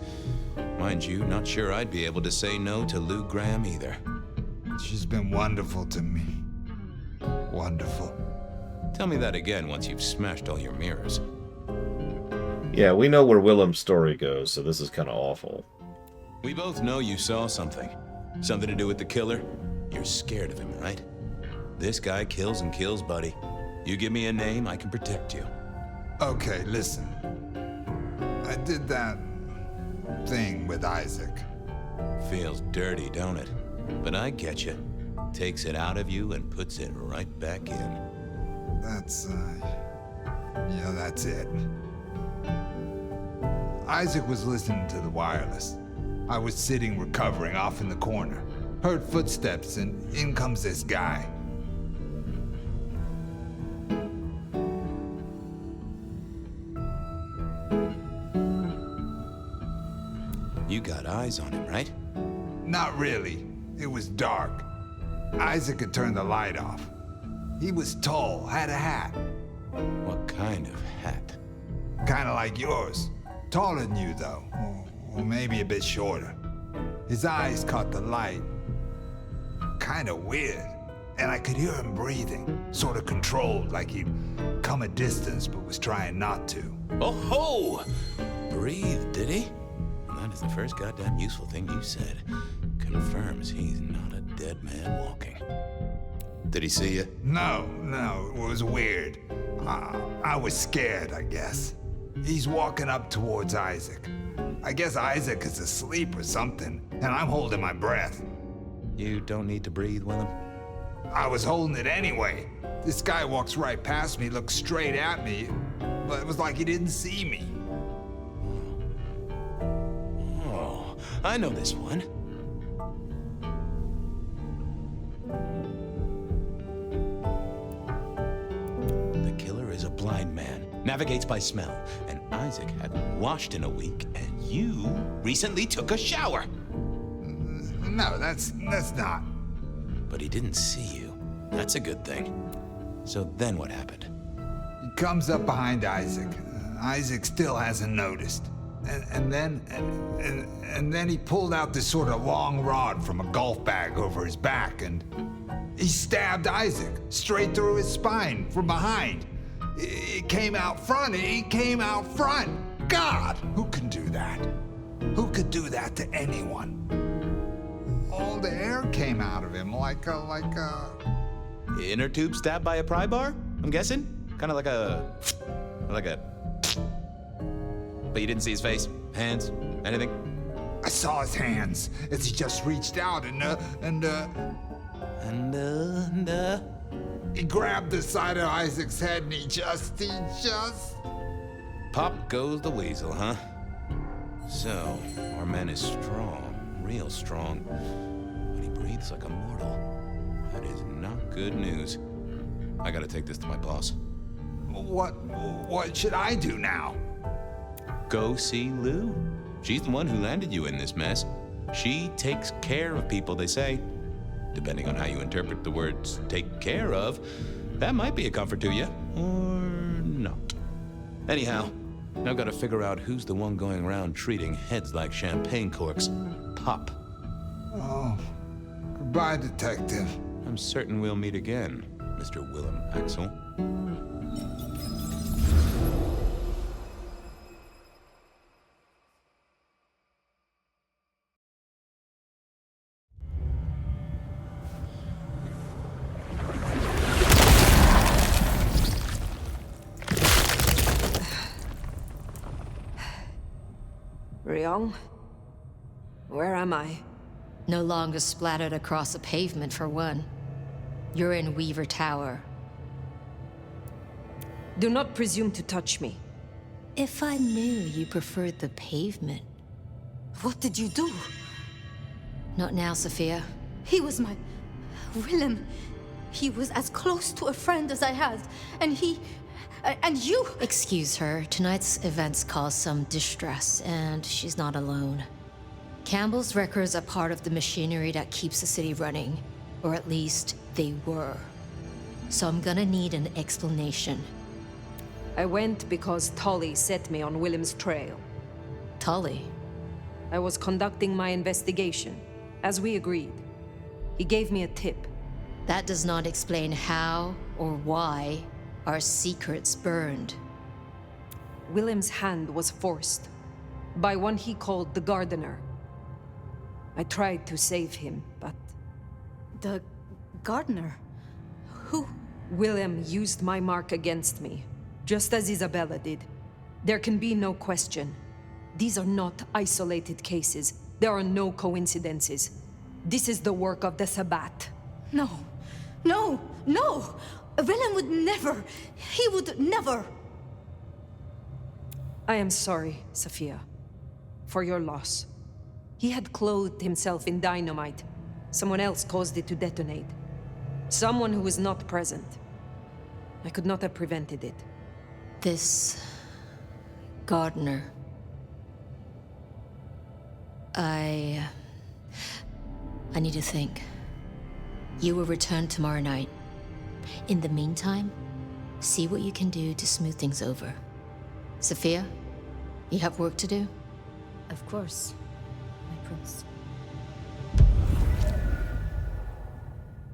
Speaker 3: Mind you, not sure I'd be able to say no to Lou Graham either.
Speaker 20: She's been wonderful to me. Wonderful.
Speaker 3: Tell me that again once you've smashed all your mirrors.
Speaker 1: Yeah, we know where Willem's story goes, so this is kind of awful.
Speaker 3: We both know you saw something. Something to do with the killer? You're scared of him, right? This guy kills and kills, buddy. You give me a name, I can protect you.
Speaker 20: Okay, listen. I did that thing with Isaac.
Speaker 3: Feels dirty, don't it? But I get you. Takes it out of you and puts it right back in.
Speaker 20: That's, yeah, that's it. Isaac was listening to the wireless. I was sitting recovering off in the corner. Heard footsteps and in comes this guy.
Speaker 3: You got eyes on him, right?
Speaker 20: Not really. It was dark. Isaac had turned the light off. He was tall, had a hat.
Speaker 3: What kind of hat?
Speaker 20: Kinda like yours. Taller than you, though. Or maybe a bit shorter. His eyes caught the light. Kinda weird. And I could hear him breathing. Sorta controlled, like he'd come a distance but was trying not to.
Speaker 3: Oh ho! Breathe, did he? That is the first goddamn useful thing you said. Confirms he's not a dead man walking. Did he see you?
Speaker 20: No, it was weird. I was scared, I guess. He's walking up towards Isaac. I guess Isaac is asleep or something, and I'm holding my breath.
Speaker 3: You don't need to breathe, Willem?
Speaker 20: I was holding it anyway. This guy walks right past me, looks straight at me, but it was like he didn't see me.
Speaker 3: Oh, I know this one. The killer is a blind man, navigates by smell, and Isaac hadn't washed in a week, and you recently took a shower.
Speaker 20: No, that's not.
Speaker 3: But he didn't see you. That's a good thing. So then what happened?
Speaker 20: He comes up behind Isaac. Isaac still hasn't noticed. And then he pulled out this sort of long rod from a golf bag over his back, and he stabbed Isaac straight through his spine from behind. It came out front. It came out front. God, who can do that? Who could do that to anyone? All the air came out of him like a...
Speaker 3: Inner tube stabbed by a pry bar, I'm guessing? Kind of like a... But you didn't see his face, hands, anything?
Speaker 20: I saw his hands as he just reached out and he grabbed the side of Isaac's head and he just...
Speaker 3: Pop goes the weasel, huh? So, our man is strong, real strong, but he breathes like a mortal. That is not good news. I gotta take this to my boss.
Speaker 20: What should I do now?
Speaker 3: Go see Lou. She's the one who landed you in this mess. She takes care of people, they say. Depending on how you interpret the words take care of, that might be a comfort to you, or not. Anyhow, I've got to figure out who's the one going around treating heads like champagne corks. Pop.
Speaker 20: Oh, goodbye, Detective.
Speaker 3: I'm certain we'll meet again, Mr. Willem Axel.
Speaker 5: Ryong? Where am I?
Speaker 18: No longer splattered across the pavement, for one. You're in Weaver Tower.
Speaker 5: Do not presume to touch me.
Speaker 18: If I knew you preferred the pavement.
Speaker 5: What did you do?
Speaker 18: Not now, Sophia.
Speaker 4: He was my... Willem. He was as close to a friend as I had, and he... And you...
Speaker 18: Excuse her. Tonight's events caused some distress, and she's not alone. Campbell's records are part of the machinery that keeps the city running. Or at least, they were. So I'm gonna need an explanation.
Speaker 5: I went because Tully set me on Willem's trail.
Speaker 18: Tully?
Speaker 5: I was conducting my investigation, as we agreed. He gave me a tip.
Speaker 18: That does not explain how or why our secrets burned.
Speaker 5: Willem's hand was forced by one he called the Gardener. I tried to save him, but...
Speaker 4: The Gardener? Who?
Speaker 5: Willem used my mark against me, just as Isabella did. There can be no question. These are not isolated cases. There are no coincidences. This is the work of the Sabbat.
Speaker 4: No. No! No! Willem would never... He would never...
Speaker 5: I am sorry, Sophia, for your loss. He had clothed himself in dynamite. Someone else caused it to detonate. Someone who was not present. I could not have prevented it.
Speaker 18: This... gardener... I need to think. You will return tomorrow night. In the meantime, see what you can do to smooth things over. Sophia, you have work to do?
Speaker 4: Of course, my prince.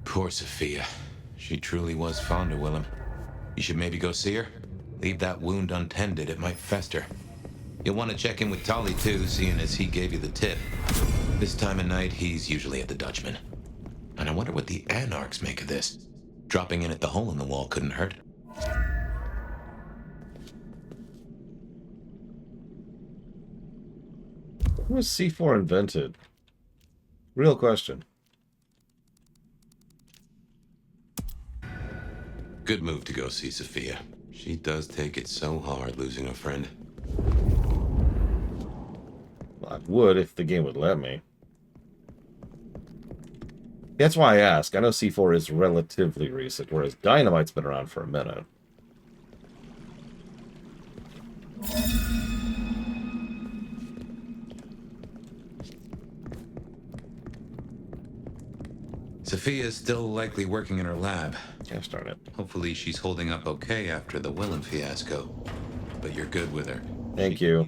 Speaker 2: Poor Sophia. She truly was fond of Willem. You should maybe go see her. Leave that wound untended, it might fester. You'll want to check in with Tolly too, seeing as he gave you the tip. This time of night, he's usually at the Dutchman. And I wonder what the Anarchs make of this. Dropping in at the hole in the wall couldn't hurt.
Speaker 1: When was C4 invented? Real question.
Speaker 2: Good move to go see Sophia. She does take it so hard losing a friend.
Speaker 1: Well, I would if the game would let me. That's why I ask. I know C4 is relatively recent, whereas Dynamite's been around for a minute.
Speaker 2: Sophia's still likely working in her lab.
Speaker 1: Gosh darn it.
Speaker 2: Hopefully she's holding up okay after the Willem fiasco. But you're good with her.
Speaker 1: Thank you.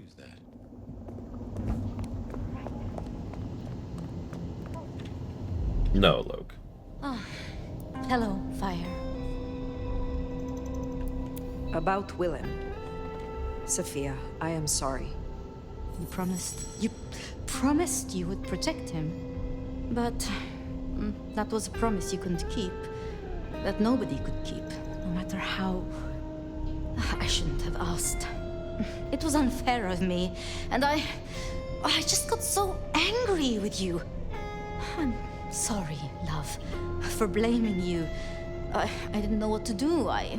Speaker 1: No, Luke.
Speaker 4: Oh, hello, Fire.
Speaker 5: About Willem. Sophia, I am sorry.
Speaker 4: You promised you would protect him. But that was a promise you couldn't keep. That nobody could keep, no matter how... I shouldn't have asked. It was unfair of me, and I just got so angry with you. I'm sorry, love, for blaming you. I didn't know what to do. I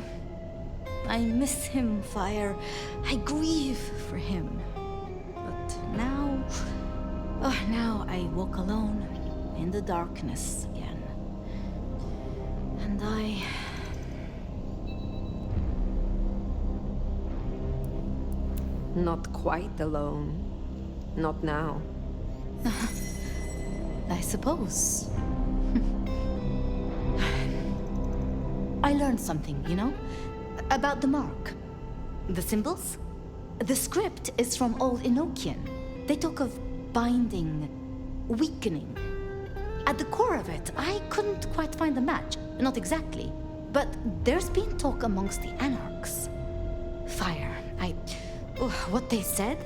Speaker 4: miss him, Fire. I grieve for him. But now... now I walk alone in the darkness again. And I...
Speaker 5: Not quite alone. Not now.
Speaker 4: I suppose. I learned something, you know? About the mark. The symbols? The script is from Old Enochian. They talk of binding, weakening. At the core of it, I couldn't quite find a match. Not exactly. But there's been talk amongst the Anarchs. Fire, what they said?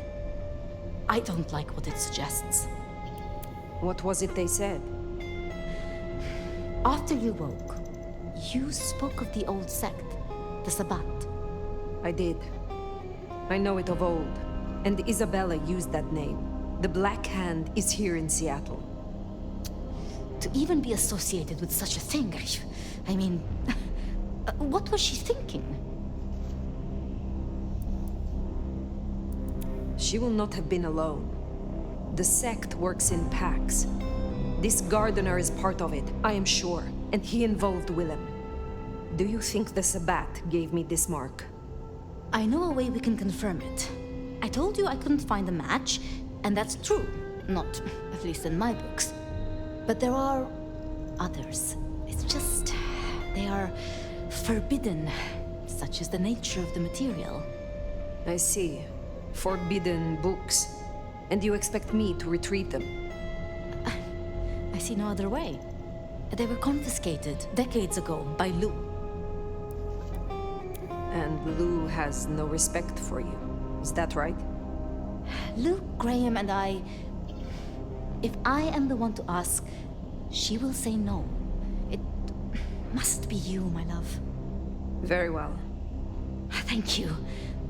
Speaker 4: I don't like what it suggests.
Speaker 5: What was it they said?
Speaker 4: After you woke, you spoke of the old sect, the Sabbat.
Speaker 5: I did. I know it of old, and Isabella used that name. The Black Hand is here in Seattle.
Speaker 4: To even be associated with such a thing, I mean, what was she thinking?
Speaker 5: She will not have been alone. The sect works in packs. This gardener is part of it, I am sure, and he involved Willem. Do you think the Sabbat gave me this mark?
Speaker 4: I know a way we can confirm it. I told you I couldn't find a match, and that's true. Not, at least in my books. But there are others. It's just... they are forbidden. Such is the nature of the material.
Speaker 5: I see. Forbidden books. And you expect me to retrieve them?
Speaker 4: I see no other way. They were confiscated decades ago by Lou.
Speaker 5: And Lou has no respect for you. Is that right?
Speaker 4: Luke, Graham, and I... If I am the one to ask, she will say no. It must be you, my love.
Speaker 5: Very well.
Speaker 4: Thank you.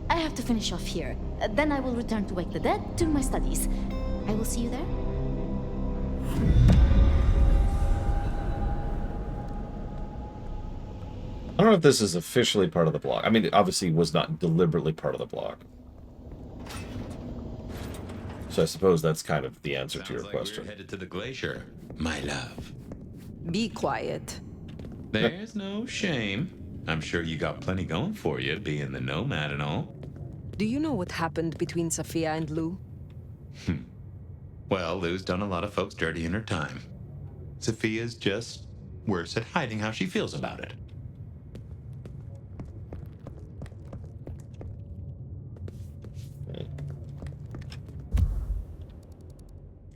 Speaker 4: I have to finish off here. Then I will return to Wake the Dead, do my studies. I will see you there?
Speaker 1: don't know if this is officially part of the block. I mean, it obviously was not deliberately part of the block. So I suppose that's kind of the answer to your question.
Speaker 2: We're headed to the glacier, my love.
Speaker 5: Be quiet.
Speaker 2: There's no shame. I'm sure you got plenty going for you, being the nomad and all.
Speaker 5: Do you know what happened between Sophia and Lou?
Speaker 2: Well, Lou's done a lot of folks dirty in her time. Sophia's just worse at hiding how she feels about it.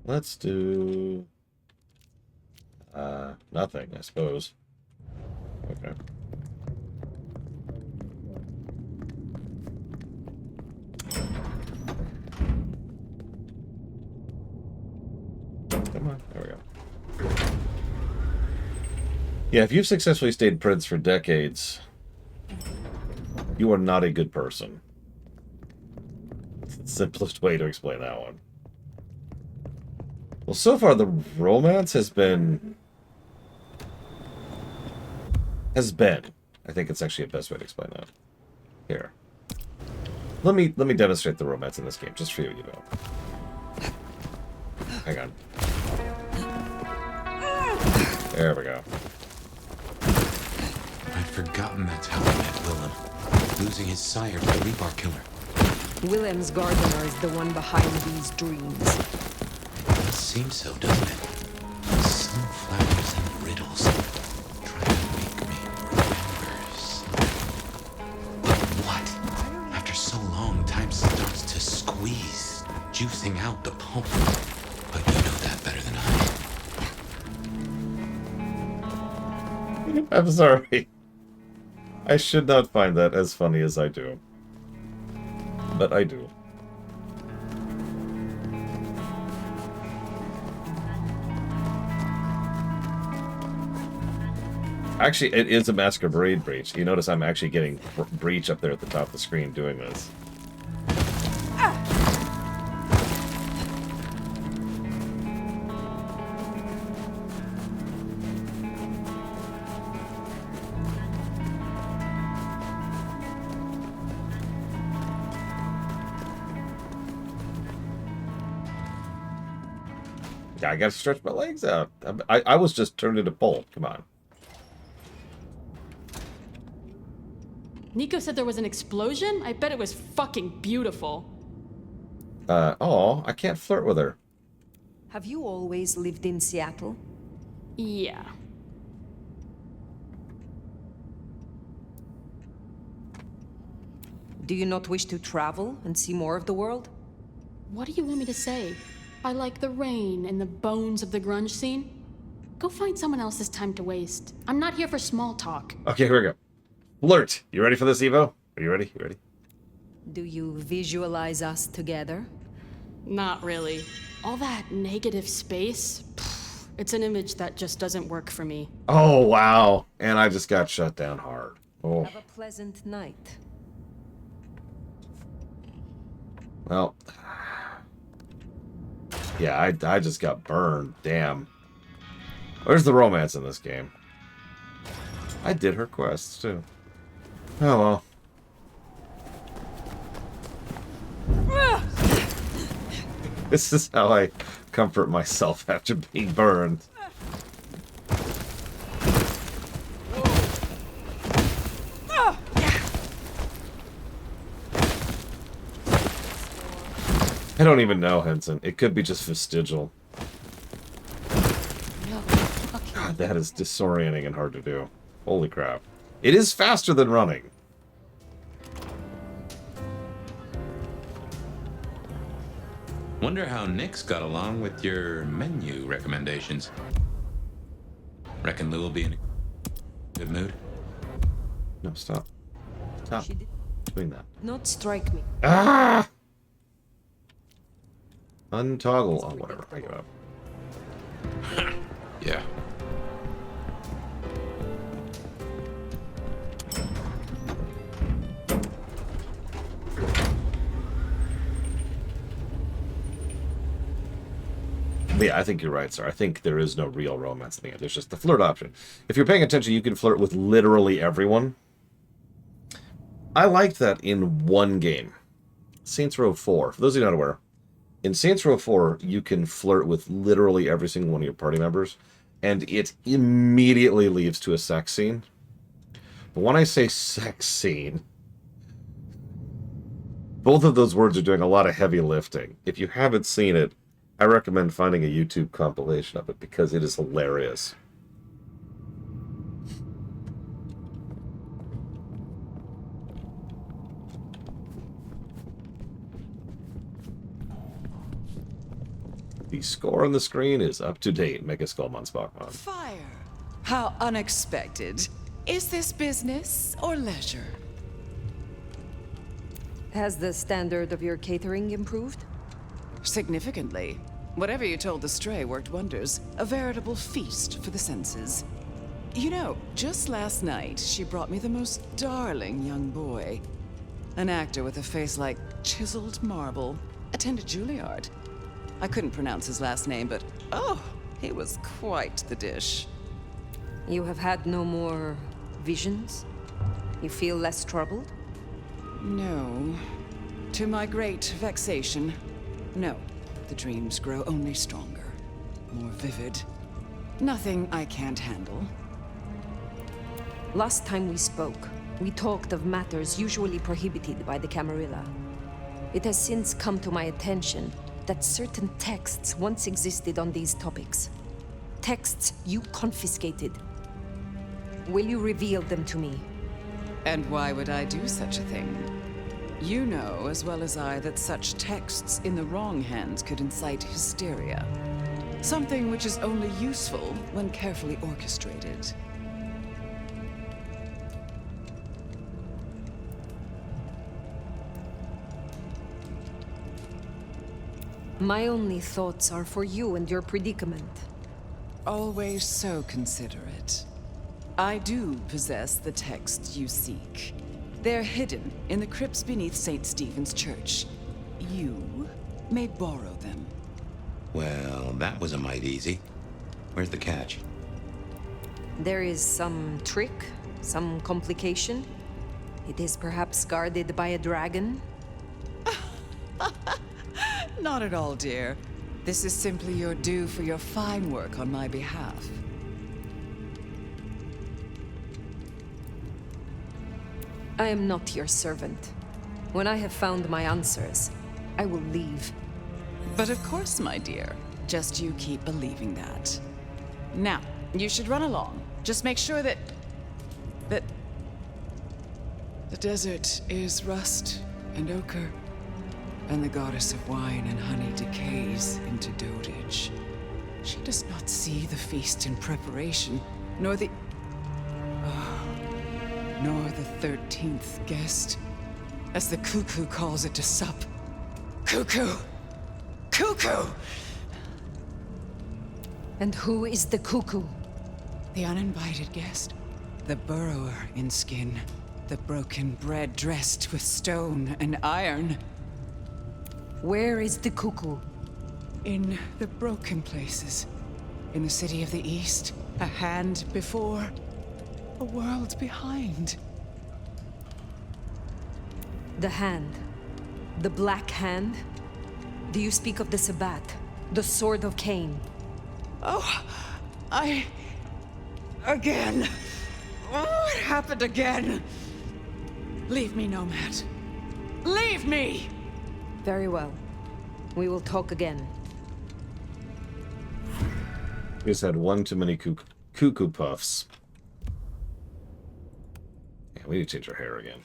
Speaker 1: Let's do... nothing, I suppose. Okay. Come on, there we go. Yeah, if you've successfully stayed Prince for decades, you are not a good person. It's the simplest way to explain that one. Well, so far the romance has been... I think it's actually the best way to explain that. Here. Let me demonstrate the romance in this game, just for you, you know. Hang on. There we go.
Speaker 3: I'd forgotten that's how I met Willem. Losing his sire to the Rebar killer.
Speaker 5: Willem's gardener is the one behind these dreams.
Speaker 3: It seems so, doesn't it? Sunflowers and riddles. Trying to make me remember But what? After so long, time starts to squeeze, juicing out the pulp. But you know that better than I.
Speaker 1: I'm sorry. I should not find that as funny as I do. But I do. Actually, it is a Masquerade breach. You notice I'm actually getting breach up there at the top of the screen doing this. I gotta stretch my legs out. I was just turned into pulp. Come on.
Speaker 6: Nico said there was an explosion? I bet it was fucking beautiful.
Speaker 1: Oh, I can't flirt with her.
Speaker 5: Have you always lived in Seattle?
Speaker 6: Yeah.
Speaker 5: Do you not wish to travel and see more of the world?
Speaker 6: What do you want me to say? I like the rain and the bones of the grunge scene. Go find someone else's time to waste. I'm not here for small talk.
Speaker 1: Okay, here we go. Flirt. You ready for this, Evo? Are you ready? You ready?
Speaker 5: Do you visualize us together?
Speaker 6: Not really. All that negative space, it's an image that just doesn't work for me.
Speaker 1: Oh, wow. And I just got shut down hard. Oh.
Speaker 5: Have a pleasant night.
Speaker 1: Well. Yeah, I just got burned. Damn. Where's the romance in this game? I did her quests, too. Oh, well. This is how I comfort myself after being burned. I don't even know, Henson. It could be just vestigial. God, that is disorienting and hard to do. Holy crap. It is faster than running.
Speaker 2: Wonder how Nick's got along with your menu recommendations. Reckon Lou will be in a good mood?
Speaker 1: No, stop. Stop doing that.
Speaker 5: Not strike me.
Speaker 1: Ah! Untoggle. Oh, whatever. I give up.
Speaker 2: Yeah.
Speaker 1: But yeah, I think you're right, sir. I think there is no real romance in the end. There's just the flirt option. If you're paying attention, you can flirt with literally everyone. I liked that in one game. Saints Row 4. For those of you not aware, in Saints Row 4, you can flirt with literally every single one of your party members, and it immediately leads to a sex scene. But when I say sex scene, both of those words are doing a lot of heavy lifting. If you haven't seen it, I recommend finding a YouTube compilation of it because it is hilarious. The score on the screen is up to date. Mega Skullman Spockman.
Speaker 11: Fire. How unexpected. Is this business or leisure?
Speaker 5: Has the standard of your catering improved?
Speaker 11: Significantly. Whatever you told the stray worked wonders. A veritable feast for the senses. You know, just last night, she brought me the most darling young boy. An actor with a face like chiseled marble. Attended Juilliard. I couldn't pronounce his last name, but oh, he was quite the dish.
Speaker 5: You have had no more visions? You feel less troubled?
Speaker 11: No. To my great vexation, no. The dreams grow only stronger, more vivid. Nothing I can't handle.
Speaker 5: Last time we spoke, we talked of matters usually prohibited by the Camarilla. It has since come to my attention that certain texts once existed on these topics. Texts you confiscated. Will you reveal them to me?
Speaker 11: And why would I do such a thing? You know as well as I that such texts in the wrong hands could incite hysteria. Something which is only useful when carefully orchestrated.
Speaker 5: My only thoughts are for you and your predicament.
Speaker 11: Always so considerate. I do possess the texts you seek. They're hidden in the crypts beneath St. Stephen's Church. You may borrow them.
Speaker 3: Well, that was a mite easy. Where's the catch?
Speaker 5: There is some trick, some complication. It is perhaps guarded by a dragon.
Speaker 11: Not at all, dear. This is simply your due for your fine work on my behalf.
Speaker 5: I am not your servant. When I have found my answers, I will leave.
Speaker 11: But of course, my dear. Just you keep believing that. Now, you should run along. Just make sure that the desert is rust and ochre, and the goddess of wine and honey decays into dotage. She does not see the feast in preparation, nor the 13th guest, as the cuckoo calls it to sup. Cuckoo! Cuckoo!
Speaker 5: And who is the cuckoo?
Speaker 11: The uninvited guest. The burrower in skin. The broken bread dressed with stone and iron.
Speaker 5: Where is the cuckoo?
Speaker 11: In the broken places. In the city of the East. A hand before. A world behind.
Speaker 5: The hand. The Black Hand? Do you speak of the Sabbat? The Sword of Cain?
Speaker 11: Oh, Again. Oh, it happened again. Leave me, Nomad. Leave me!
Speaker 5: Very well. We will talk again.
Speaker 1: We just had one too many cuckoo puffs. Yeah, we need to change our hair again.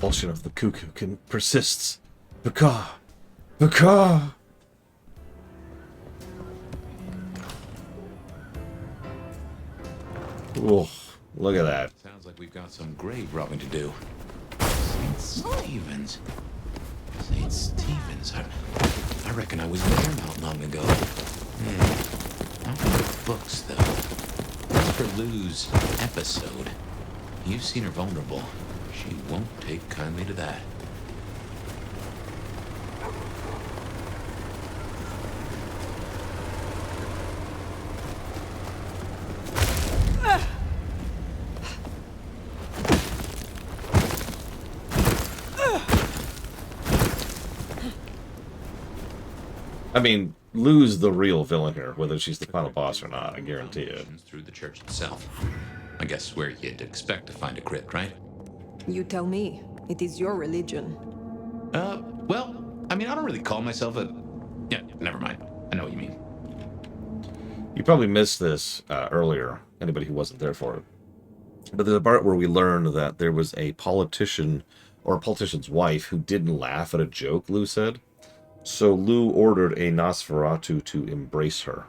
Speaker 1: Pulsion of the cuckoo can persists. Baka! Oh, look at that.
Speaker 2: Sounds like we've got some grave robbing to do. St. Stephen's. St. Stephen's. I reckon I was there not long ago. Not for the books, though. As for Lou's episode, you've seen her vulnerable. She won't take kindly to that.
Speaker 1: I mean, Lou's the real villain here, whether she's the final boss or not, I guarantee it.
Speaker 2: Through the church itself. I guess where you'd expect to find a crypt, right?
Speaker 5: You tell me. It is your religion.
Speaker 2: Well, I mean, I don't really call myself a... Yeah, never mind. I know what you mean.
Speaker 1: You probably missed this earlier, anybody who wasn't there for it. But there's a part where we learned that there was a politician, or a politician's wife, who didn't laugh at a joke Lou said. So Lou ordered a Nosferatu to embrace her.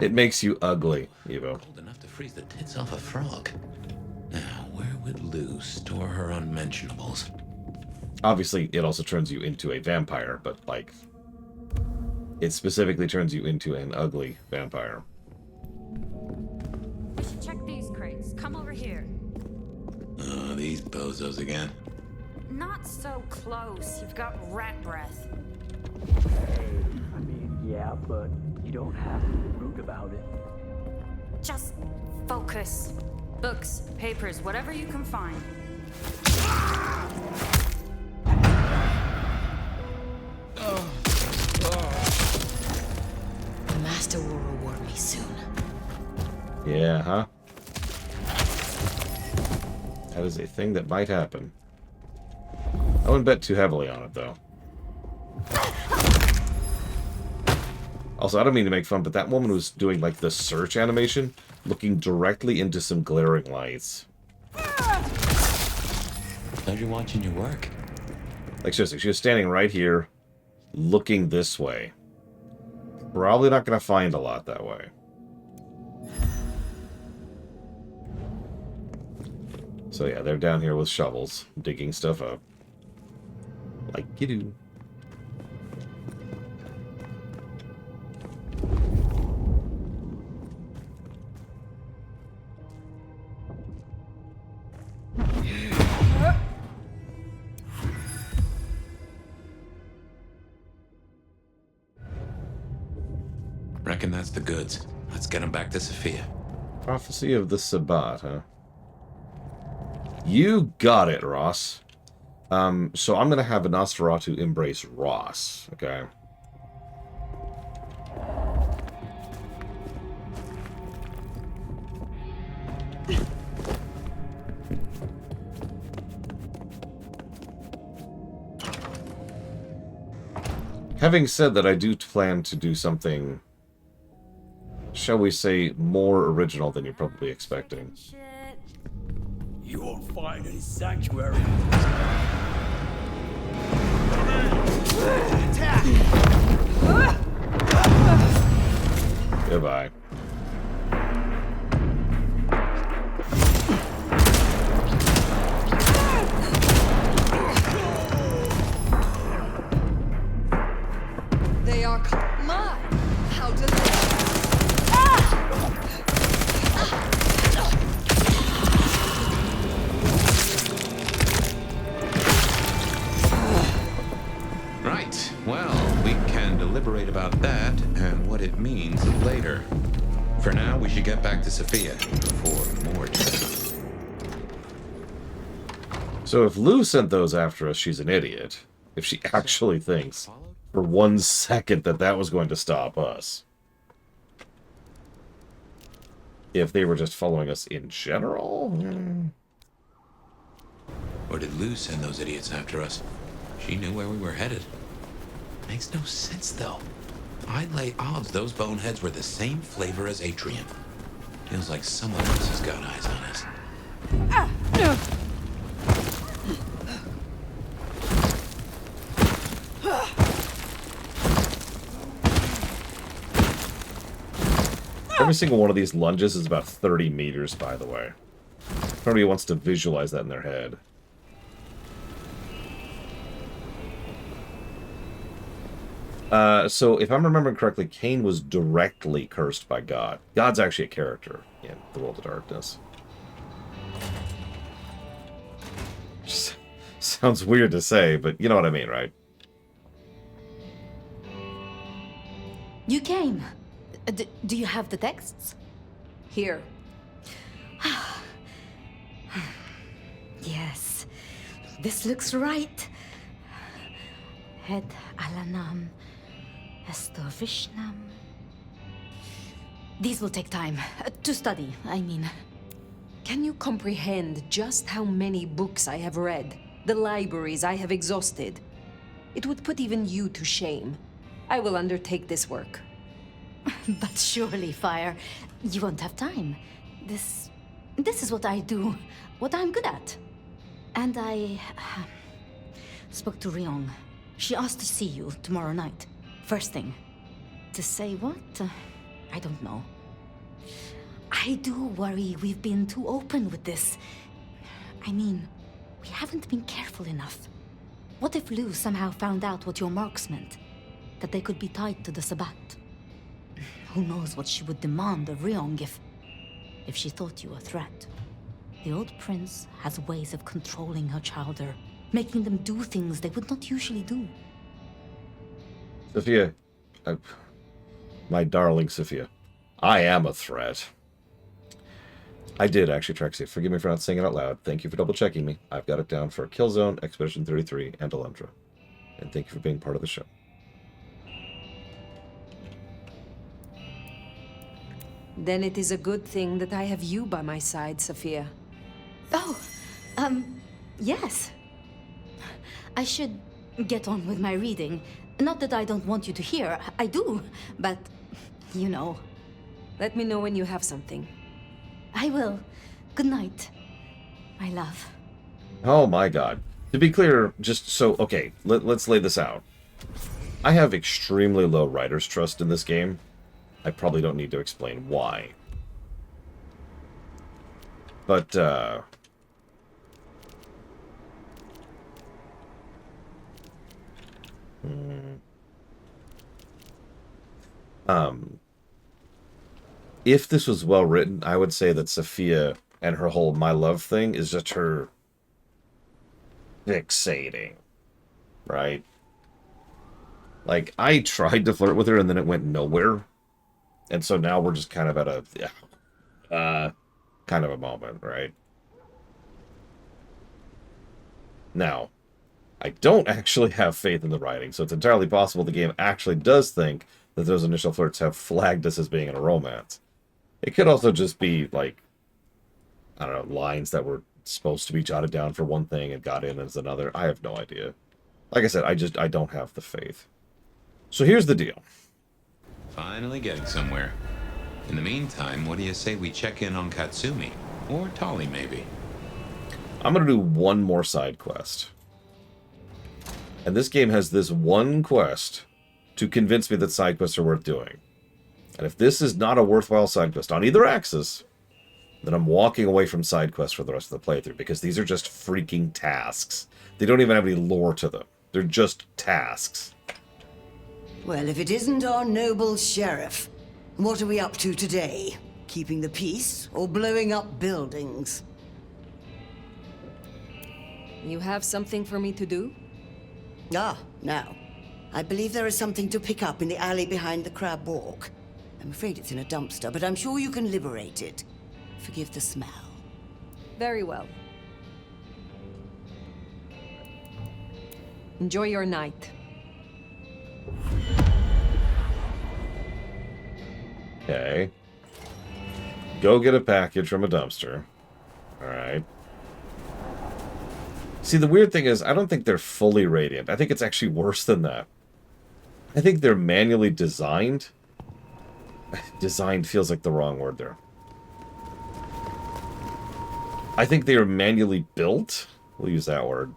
Speaker 1: It makes you ugly, Evo.
Speaker 2: Cold enough to freeze the tits off a frog. Now, where would Lou store her unmentionables?
Speaker 1: Obviously, it also turns you into a vampire, but, like, it specifically turns you into an ugly vampire.
Speaker 7: We should check these crates. Come over here.
Speaker 2: Oh, these bozos again.
Speaker 7: Not so close. You've got rat breath.
Speaker 12: I mean, yeah, but you don't have to be rude about it.
Speaker 7: Just focus. Books, papers, whatever you can find.
Speaker 18: The Master will reward me soon.
Speaker 1: Yeah, huh? That is a thing that might happen. I wouldn't bet too heavily on it, though. Also, I don't mean to make fun, but that woman was doing, like, the search animation, looking directly into some glaring lights.
Speaker 2: Glad you're watching your work.
Speaker 1: Like, seriously, she was standing right here, looking this way. Probably not going to find a lot that way. So yeah, they're down here with shovels, digging stuff up. Like you do.
Speaker 2: Reckon that's the goods. Let's get them back to Sophia.
Speaker 1: Prophecy of the Sabbat, huh? You got it, Ross. So I'm going to have a Nosferatu embrace Ross, okay? Having said that, I do plan to do something, shall we say, more original than you're probably expecting.
Speaker 12: You won't find any sanctuary.
Speaker 1: Goodbye.
Speaker 5: They are mine. How delicious.
Speaker 2: Right. Well, we can deliberate about that and what it means later. For now, we should get back to Sophia for more time.
Speaker 1: So if Lou sent those after us, she's an idiot. If she actually thinks for 1 second that that was going to stop us. If they were just following us in general?
Speaker 2: Or did Lou send those idiots after us? She knew where we were headed. Makes no sense, though. I'd lay odds those boneheads were the same flavor as Atrium. Feels like someone else has got eyes on us.
Speaker 1: Every single one of these lunges is about 30 meters, by the way. If nobody wants to visualize that in their head. So, if I'm remembering correctly, Cain was directly cursed by God. God's actually a character in the World of Darkness. Just sounds weird to say, but you know what I mean, right?
Speaker 4: You came. Do you have the texts?
Speaker 5: Here.
Speaker 4: Yes. This looks right. Het Alanam Estovishnam. These will take time. To study, I mean.
Speaker 5: Can you comprehend just how many books I have read? The libraries I have exhausted? It would put even you to shame. I will undertake this work.
Speaker 4: But surely, Fire, you won't have time. This is what I do, what I'm good at. And I spoke to Ryong. She asked to see you tomorrow night. First thing. To say what? I don't know. I do worry we've been too open with this. I mean, we haven't been careful enough. What if Lou somehow found out what your marks meant? That they could be tied to the Sabbat? Who knows what she would demand of Ryong if she thought you a threat. The old prince has ways of controlling her chowder, making them do things they would not usually do.
Speaker 1: Sophia, my darling Sophia, I am a threat. I did actually, Trexie. Forgive me for not saying it out loud. Thank you for double checking me. I've got it down for Killzone, Expedition 33, and Alundra. And thank you for being part of the show.
Speaker 5: Then it is a good thing that I have you by my side, Sophia.
Speaker 4: Oh, yes. I should get on with my reading. Not that I don't want you to hear. I do, but, you know.
Speaker 5: Let me know when you have something.
Speaker 4: I will. Good night, my love.
Speaker 1: Oh my god. To be clear, just so, okay, let's lay this out. I have extremely low writer's trust in this game. I probably don't need to explain why. But, if this was well written, I would say that Sophia and her whole my love thing is just her fixating, right? Like, I tried to flirt with her and then it went nowhere. And so now we're just kind of at a, kind of a moment, right? Now, I don't actually have faith in the writing, so it's entirely possible the game actually does think that those initial flirts have flagged us as being in a romance. It could also just be, like, I don't know, lines that were supposed to be jotted down for one thing and got in as another. I have no idea. Like I said, I don't have the faith. So here's the deal.
Speaker 2: Finally getting somewhere. In the meantime, what do you say we check in on Katsumi? Or Tali, maybe?
Speaker 1: I'm going to do one more side quest. And this game has this one quest to convince me that side quests are worth doing. And if this is not a worthwhile side quest on either axis, then I'm walking away from side quests for the rest of the playthrough, because these are just freaking tasks. They don't even have any lore to them. They're just tasks.
Speaker 17: Well, if it isn't our noble sheriff, what are we up to today? Keeping the peace or blowing up buildings?
Speaker 5: You have something for me to do?
Speaker 17: Ah, now. I believe there is something to pick up in the alley behind the Crab Walk. I'm afraid it's in a dumpster, but I'm sure you can liberate it. Forgive the smell.
Speaker 5: Very well. Enjoy your night.
Speaker 1: Okay. Go get a package from a dumpster. Alright. See, the weird thing is, I don't think they're fully radiant. I think it's actually worse than that. I think they're manually designed. Designed feels like the wrong word there. I think they are manually built. We'll use that word.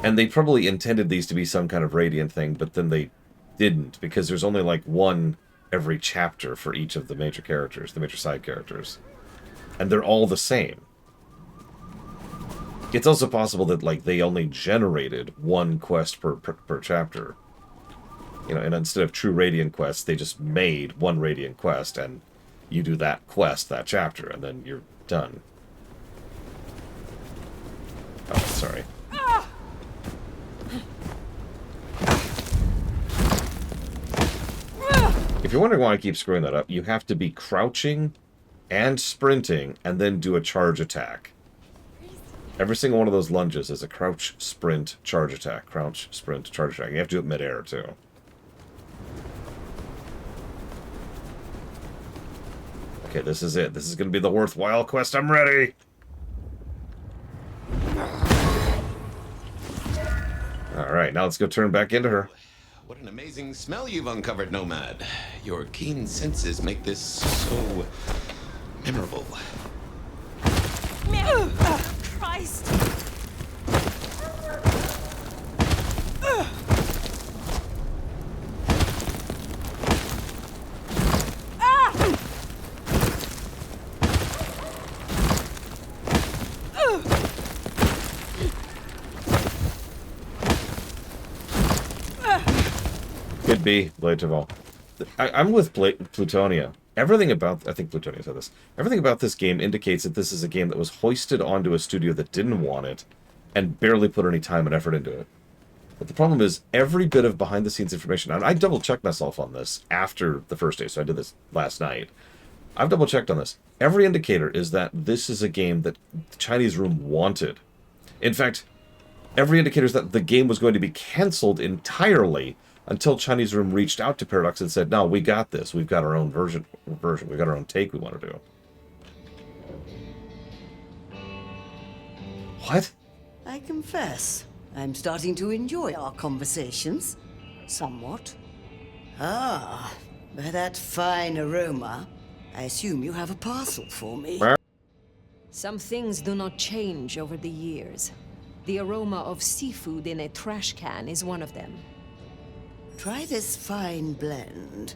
Speaker 1: And they probably intended these to be some kind of radiant thing, but then they didn't, because there's only like one every chapter for each of the major characters, the major side characters. And they're all the same. It's also possible that like they only generated one quest per chapter. You know, and instead of true Radiant quests, they just made one Radiant quest, and you do that quest, that chapter, and then you're done. Oh, sorry. If you're wondering why I keep screwing that up, you have to be crouching and sprinting, and then do a charge attack. Every single one of those lunges is a crouch, sprint, charge attack. Crouch, sprint, charge attack. You have to do it mid-air, too. Okay, this is it. This is going to be the worthwhile quest. I'm ready! Alright, now let's go turn back into her.
Speaker 3: What an amazing smell you've uncovered, Nomad. Your keen senses make this so memorable.
Speaker 5: Christ!
Speaker 1: Could be Blade Taval. I'm with Plutonia. Everything about... I think Plutonia said this. Everything about this game indicates that this is a game that was hoisted onto a studio that didn't want it and barely put any time and effort into it. But the problem is, every bit of behind-the-scenes information... And I double-checked myself on this after the first day, so I did this last night. I've double-checked on this. Every indicator is that this is a game that the Chinese Room wanted. In fact, every indicator is that the game was going to be cancelled entirely until Chinese Room reached out to Paradox and said, no, we got this. We've got our own version. We've got our own take we want to do. What?
Speaker 17: I confess, I'm starting to enjoy our conversations. Somewhat. Ah, by that fine aroma, I assume you have a parcel for me.
Speaker 5: Some things do not change over the years. The aroma of seafood in a trash can is one of them.
Speaker 17: Try this fine blend.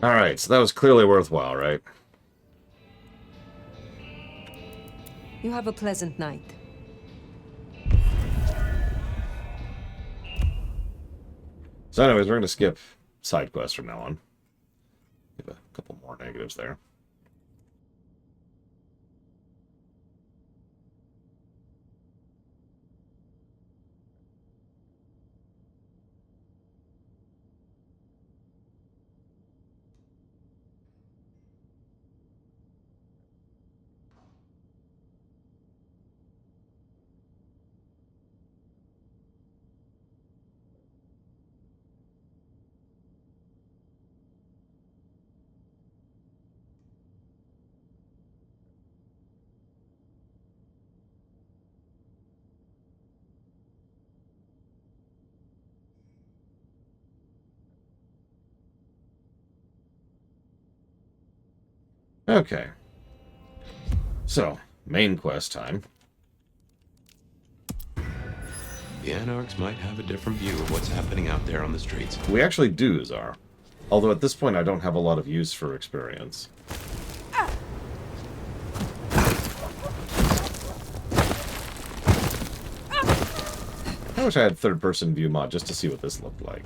Speaker 1: Alright, so that was clearly worthwhile, right?
Speaker 5: You have a pleasant night.
Speaker 1: So anyways, we're going to skip side quests from now on. Give a couple more negatives there. Okay. So, main quest time.
Speaker 2: The Anarchs might have a different view of what's happening out there on the streets.
Speaker 1: We actually do, Czar. Although at this point I don't have a lot of use for experience. I wish I had third-person view mod just to see what this looked like.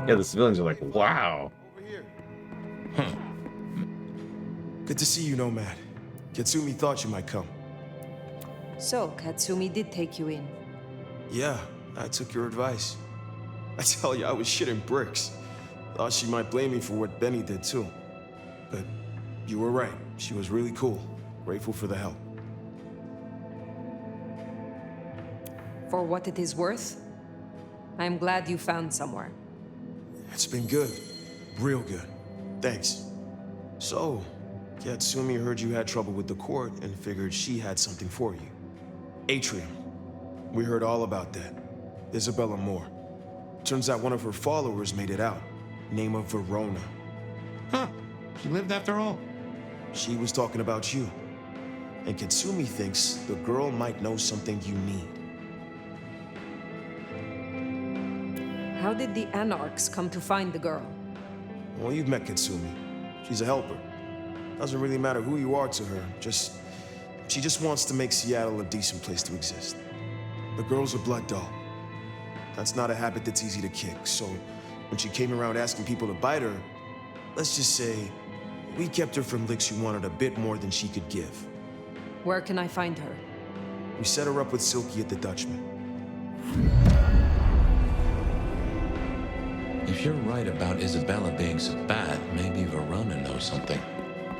Speaker 1: Yeah, the civilians are like, wow.
Speaker 13: Good to see you, Nomad. Katsumi thought you might come.
Speaker 5: So, Katsumi did take you in.
Speaker 13: Yeah, I took your advice. I tell you, I was shitting bricks. Thought she might blame me for what Benny did too. But you were right. She was really cool. Grateful for the help.
Speaker 5: For what it is worth, I am glad you found somewhere.
Speaker 13: It's been good. Real good. Thanks. So, Katsumi heard you had trouble with the court and figured she had something for you. Atrium. We heard all about that. Isabella Moore. Turns out one of her followers made it out. Name of Verona.
Speaker 2: Huh. She lived after all.
Speaker 13: She was talking about you. And Katsumi thinks the girl might know something you need.
Speaker 5: How did the Anarchs come to find the girl?
Speaker 13: Well, you've met Katsumi. She's a helper. Doesn't really matter who you are to her. She just wants to make Seattle a decent place to exist. The girl's a blood doll. That's not a habit that's easy to kick, so when she came around asking people to bite her, let's just say, we kept her from licks who wanted a bit more than she could give.
Speaker 5: Where can I find her?
Speaker 13: We set her up with Silky at the Dutchman.
Speaker 2: If you're right about Isabella being so bad, maybe Verona knows something.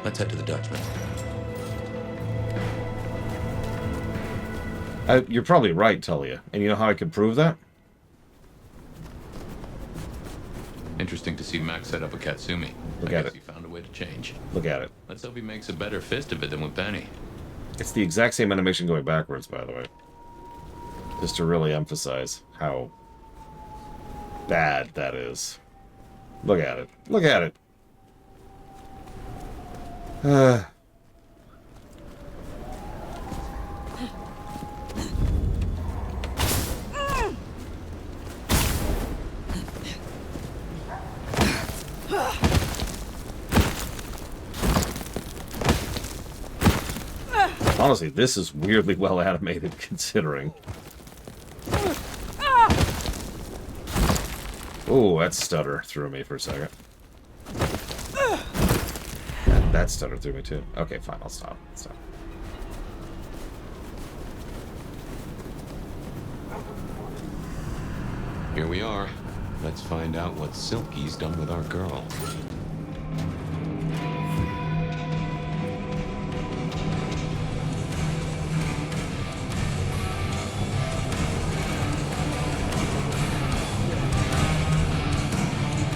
Speaker 2: Let's head to the Dutchman.
Speaker 1: You're probably right, Talia. And you know how I could prove that?
Speaker 2: Interesting to see Max set up a Katsumi.
Speaker 1: Look
Speaker 2: I
Speaker 1: at
Speaker 2: guess
Speaker 1: it.
Speaker 2: he found a way to change.
Speaker 1: Look at it.
Speaker 2: Let's hope he makes a better fist of it than with Benny.
Speaker 1: It's the exact same animation going backwards, by the way. Just to really emphasize how bad that is. Look at it. Look at it. Honestly, this is weirdly well animated considering. Oh, that stutter threw me for a second. That stutter threw me too. Okay, fine, I'll stop.
Speaker 2: Here we are. Let's find out what Silky's done with our girl.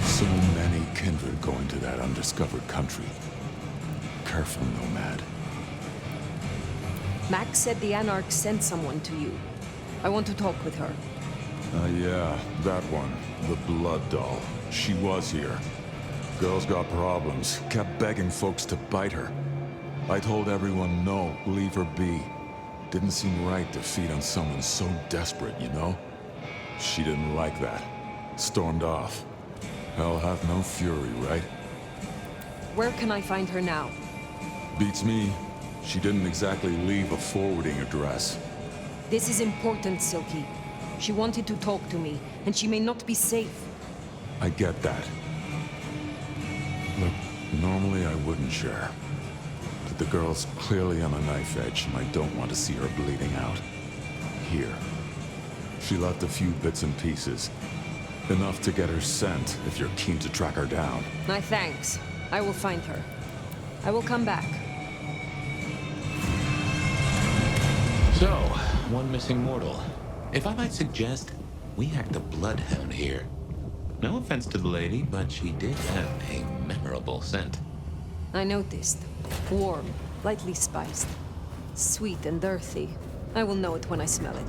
Speaker 14: So many kindred going to that undiscovered country. Careful, Nomad.
Speaker 5: Max said the Anarchs sent someone to you. I want to talk with her.
Speaker 14: Yeah, that one. The blood doll. She was here. Girl's got problems. Kept begging folks to bite her. I told everyone no, leave her be. Didn't seem right to feed on someone so desperate, you know? She didn't like that. Stormed off. Hell hath no fury, right?
Speaker 5: Where can I find her now?
Speaker 14: Beats me. She didn't exactly leave a forwarding address.
Speaker 5: This is important, Silky. She wanted to talk to me, and she may not be safe.
Speaker 14: I get that. Look, normally I wouldn't share. But the girl's clearly on a knife edge, and I don't want to see her bleeding out. Here. She left a few bits and pieces. Enough to get her sent, if you're keen to track her down.
Speaker 5: My thanks. I will find her. I will come back.
Speaker 2: So, one missing mortal. If I might suggest, we act the bloodhound here. No offense to the lady, but she did have a memorable scent.
Speaker 5: I noticed. Warm, lightly spiced. Sweet and earthy. I will know it when I smell it.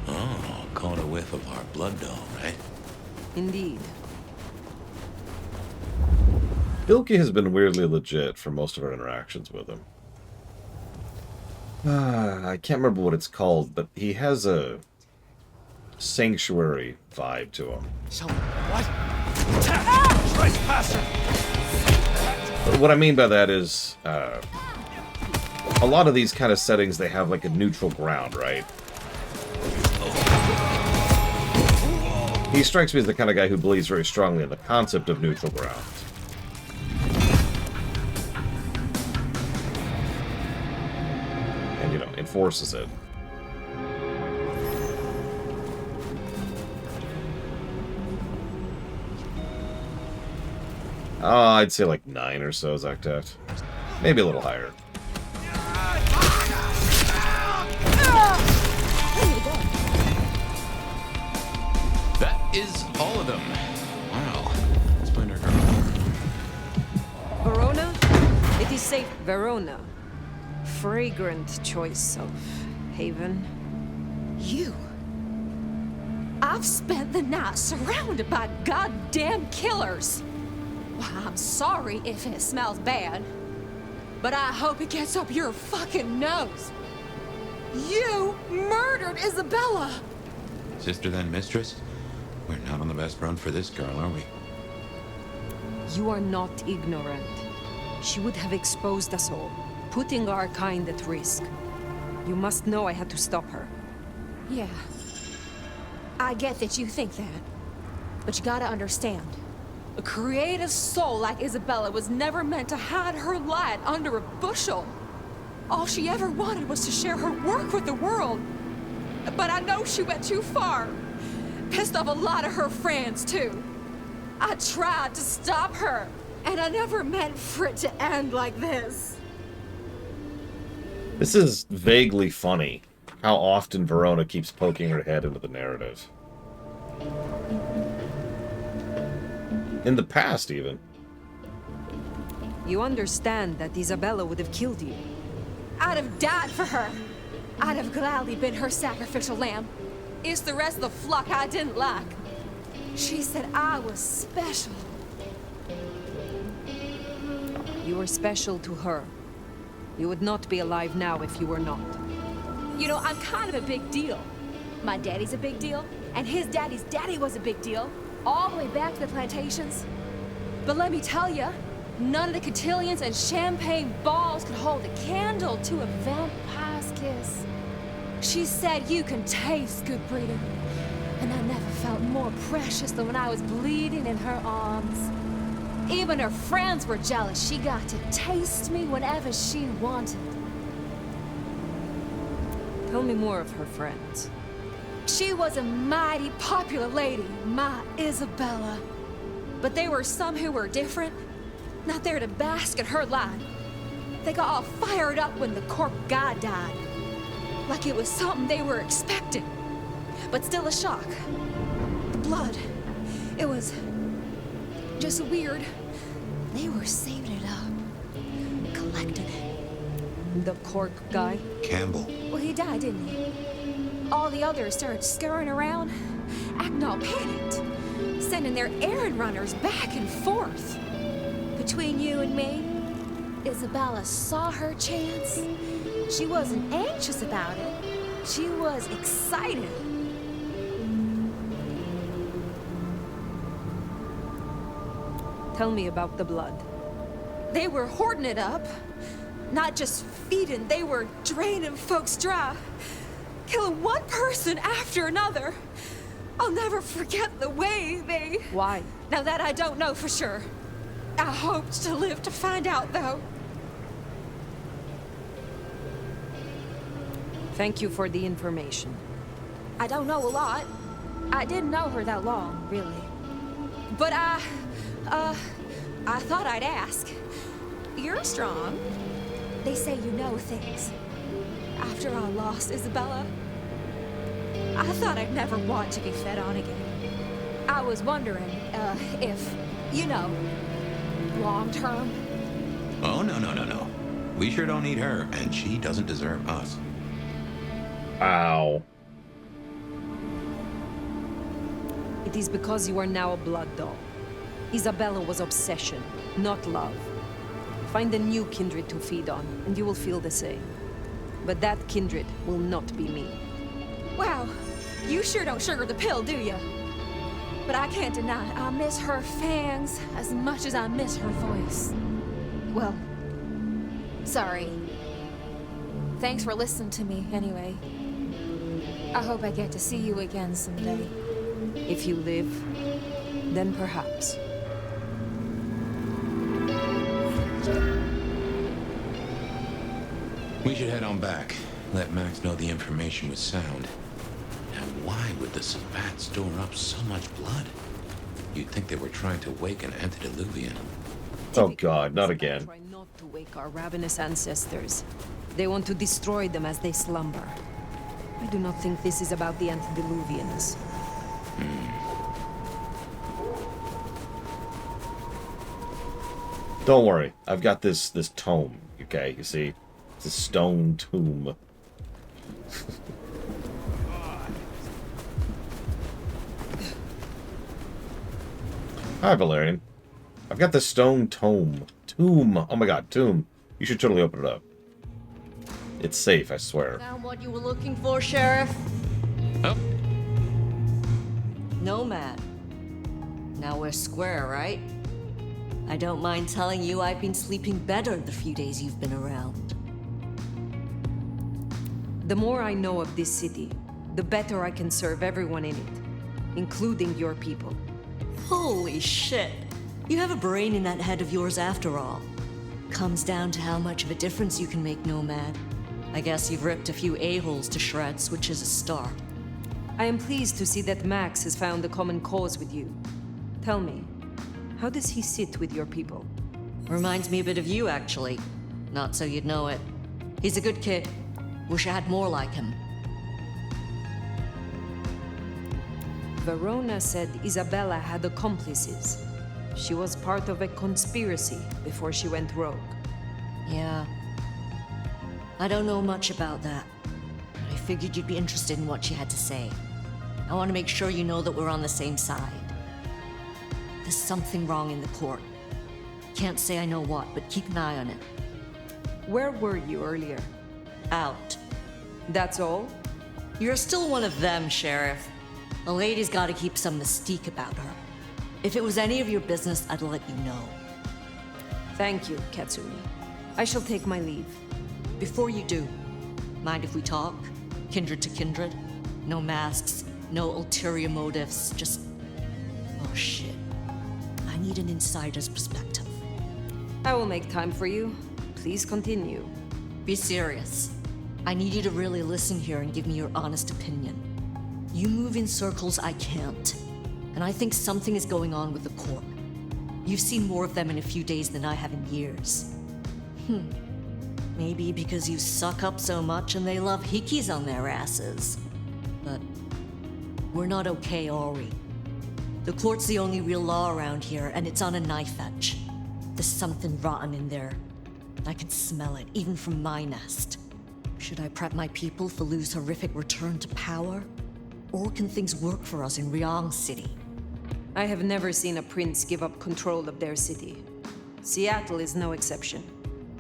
Speaker 2: Oh, caught a whiff of our blood doll, right?
Speaker 5: Indeed.
Speaker 1: Bilky has been weirdly legit for most of our interactions with him. I can't remember what it's called, but he has a sanctuary vibe to him.
Speaker 8: So, what? Trespasser!
Speaker 1: What I mean by that is, a lot of these kind of settings, they have like a neutral ground, right? He strikes me as the kind of guy who believes very strongly in the concept of neutral ground. And, you know, enforces it. I'd say like 9 or so, Zaktat. Maybe a little higher.
Speaker 2: That is all of them. Wow. Let's find our girl.
Speaker 5: Verona? It is safe, Verona. Fragrant choice of haven.
Speaker 15: You? I've spent the night surrounded by goddamn killers. Well, I'm sorry if it smells bad, but I hope it gets up your fucking nose. You murdered Isabella!
Speaker 2: Sister then mistress? We're not on the best run for this girl, are we?
Speaker 5: You are not ignorant. She would have exposed us all, putting our kind at risk. You must know I had to stop her.
Speaker 15: Yeah. I get that you think that, but you gotta understand. A creative soul like Isabella was never meant to hide her light under a bushel. All she ever wanted was to share her work with the world. But I know she went too far. Pissed off a lot of her friends, too. I tried to stop her, and I never meant for it to end like this.
Speaker 1: This is vaguely funny, how often Verona keeps poking her head into the narrative. In the past, even.
Speaker 5: You understand that Isabella would have killed you.
Speaker 15: I'd have died for her. I'd have gladly been her sacrificial lamb. It's the rest of the flock I didn't like. She said I was special.
Speaker 5: You were special to her. You would not be alive now if you were not.
Speaker 15: You know, I'm kind of a big deal. My daddy's a big deal, and his daddy's daddy was a big deal, all the way back to the plantations. But let me tell you, none of the cotillions and champagne balls could hold a candle to a vampire's kiss. She said you can taste good breeding, and I never felt more precious than when I was bleeding in her arms. Even her friends were jealous. She got to taste me whenever she wanted.
Speaker 5: Tell me more of her friends.
Speaker 15: She was a mighty popular lady, my Isabella. But there were some who were different, not there to bask in her light. They got all fired up when the corp guy died. Like it was something they were expecting, but still a shock. The blood, it was just weird. They were saving it up, collecting it.
Speaker 5: The cork guy?
Speaker 2: Campbell.
Speaker 15: Well, he died, didn't he? All the others started scurrying around, acting all panicked, sending their errand runners back and forth. Between you and me, Isabella saw her chance. She wasn't anxious about it. She was excited.
Speaker 5: Tell me about the blood.
Speaker 15: They were hoarding it up. Not just feeding, they were draining folks dry. Killing one person after another. I'll never forget the way they...
Speaker 5: Why?
Speaker 15: Now that I don't know for sure. I hoped to live to find out, though.
Speaker 5: Thank you for the information.
Speaker 15: I don't know a lot. I didn't know her that long, really. But I thought I'd ask. You're strong. They say you know things. After I lost Isabella, I thought I'd never want to be fed on again. I was wondering, if, you know, long term?
Speaker 2: Oh, no, no, no, no. We sure don't need her, and she doesn't deserve us.
Speaker 1: Ow.
Speaker 5: It is because you are now a blood doll. Isabella was obsession, not love. Find a new kindred to feed on, and you will feel the same. But that kindred will not be me.
Speaker 15: Wow, you sure don't sugar the pill, do you? But I can't deny I miss her fangs as much as I miss her voice. Well, sorry. Thanks for listening to me, anyway. I hope I get to see you again someday.
Speaker 5: If you live, then perhaps.
Speaker 2: We should head on back. Let Max know the information was sound. Now, why would the Sabbat store up so much blood? You'd think they were trying to wake an antediluvian.
Speaker 1: Oh god, not again.
Speaker 5: Try not to wake our ravenous ancestors. They want to destroy them as they slumber. I do not think this is about the antediluvians.
Speaker 1: Don't worry, I've got this tome, okay? You see? It's a stone tomb. Hi, Valerian. I've got the stone tome. Tomb. Oh my god, tomb. You should totally open it up. It's safe, I swear.
Speaker 18: Found what you were looking for, Sheriff?
Speaker 2: Oh.
Speaker 18: Nomad. Now we're square, right? I don't mind telling you I've been sleeping better the few days you've been around.
Speaker 5: The more I know of this city, the better I can serve everyone in it, including your people.
Speaker 18: Holy shit. You have a brain in that head of yours after all. Comes down to how much of a difference you can make, Nomad. I guess you've ripped a few a-holes to shreds, which is a start.
Speaker 5: I am pleased to see that Max has found a common cause with you. Tell me, how does he sit with your people?
Speaker 18: Reminds me a bit of you, actually. Not so you'd know it. He's a good kid. Wish I had more like him.
Speaker 5: Verona said Isabella had accomplices. She was part of a conspiracy before she went rogue.
Speaker 18: Yeah. I don't know much about that, but I figured you'd be interested in what she had to say. I want to make sure you know that we're on the same side. There's something wrong in the court. Can't say I know what, but keep an eye on it.
Speaker 5: Where were you earlier?
Speaker 18: Out.
Speaker 5: That's all?
Speaker 18: You're still one of them, Sheriff. A lady's got to keep some mystique about her. If it was any of your business, I'd let you know.
Speaker 5: Thank you, Katsumi. I shall take my leave.
Speaker 18: Before you do, mind if we talk? Kindred to kindred? No masks, no ulterior motives, just... Oh shit. I need an insider's perspective.
Speaker 5: I will make time for you. Please continue.
Speaker 18: Be serious. I need you to really listen here and give me your honest opinion. You move in circles I can't. And I think something is going on with the court. You've seen more of them in a few days than I have in years. Maybe because you suck up so much and they love hickeys on their asses. But we're not okay, are we? The court's the only real law around here, and it's on a knife edge. There's something rotten in there. I can smell it, even from my nest. Should I prep my people for Lu's horrific return to power? Or can things work for us in Ryong City?
Speaker 5: I have never seen a prince give up control of their city. Seattle is no exception.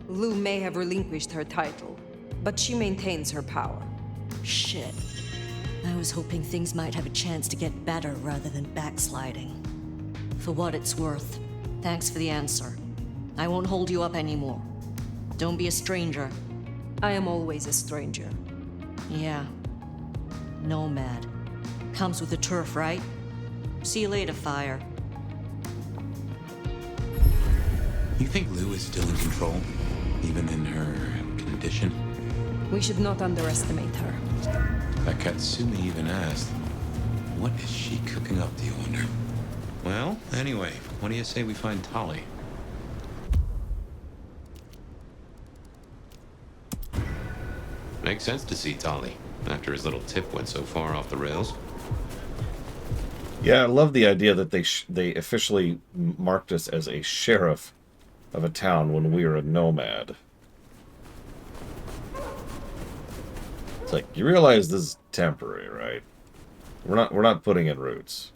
Speaker 5: Lu may have relinquished her title, but she maintains her power.
Speaker 18: Shit. I was hoping things might have a chance to get better rather than backsliding. For what it's worth, thanks for the answer. I won't hold you up anymore. Don't be a stranger.
Speaker 5: I am always a stranger.
Speaker 18: Yeah. Nomad. Comes with the turf, right? See you later, Fire.
Speaker 2: You think Lu is still in control? Even in her condition?
Speaker 5: We should not underestimate her.
Speaker 2: That Katsumi even asked, what is she cooking up, do you wonder? Well, anyway, what do you say we find Tali? Makes sense to see Tali, after his little tip went so far off the rails.
Speaker 1: Yeah, I love the idea that they officially marked us as a sheriff of a town when we were a nomad. It's like, you realize this is temporary, right? We're not putting in roots.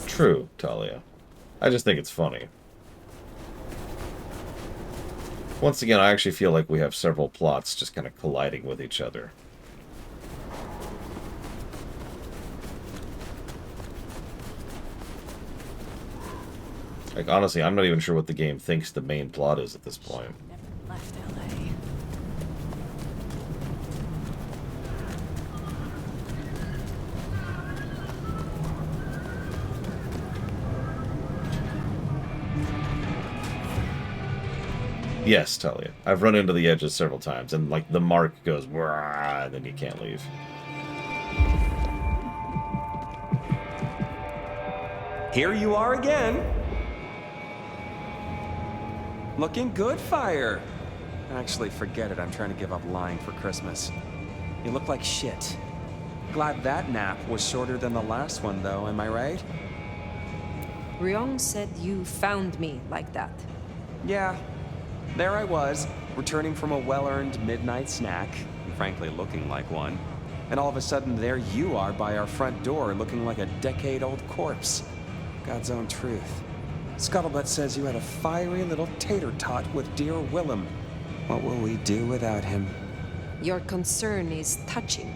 Speaker 1: True, Talia. I just think it's funny. Once again, I actually feel like we have several plots just kind of colliding with each other. Like, honestly, I'm not even sure what the game thinks the main plot is at this point.
Speaker 15: Left LA.
Speaker 1: Yes, Talia. I've run into the edges several times, and, like, the mark goes, "Wah," and then you can't leave.
Speaker 19: Here you are again. Looking good, Fire. Actually, forget it. I'm trying to give up lying for Christmas. You look like shit. Glad that nap was shorter than the last one, though, am I right?
Speaker 5: Ryong said you found me like that.
Speaker 19: Yeah. There I was, returning from a well-earned midnight snack, and frankly looking like one. And all of a sudden, there you are by our front door, looking like a decade-old corpse. God's own truth. Scuttlebutt says you had a fiery little tater-tot with dear Willem. What will we do without him?
Speaker 5: Your concern is touching.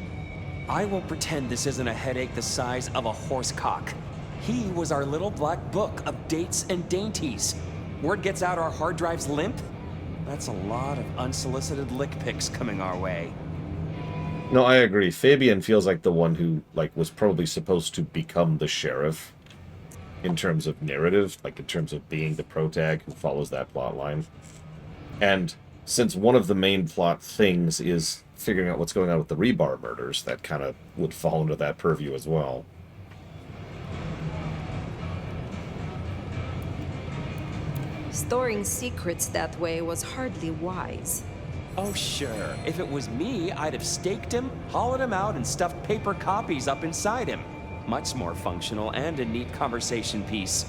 Speaker 19: I will pretend this isn't a headache the size of a horse cock. He was our little black book of dates and dainties. Word gets out our hard drive's limp? That's a lot of unsolicited lick pics coming our way.
Speaker 1: No, I agree. Fabian feels like the one who, like, was probably supposed to become the sheriff in terms of narrative, like in terms of being the protag who follows that plot line. And since one of the main plot things is figuring out what's going on with the Rebar murders, that kind of would fall into that purview as well.
Speaker 5: Storing secrets that way was hardly wise.
Speaker 19: Oh, sure. If it was me, I'd have staked him, hollowed him out, and stuffed paper copies up inside him. Much more functional and a neat conversation piece.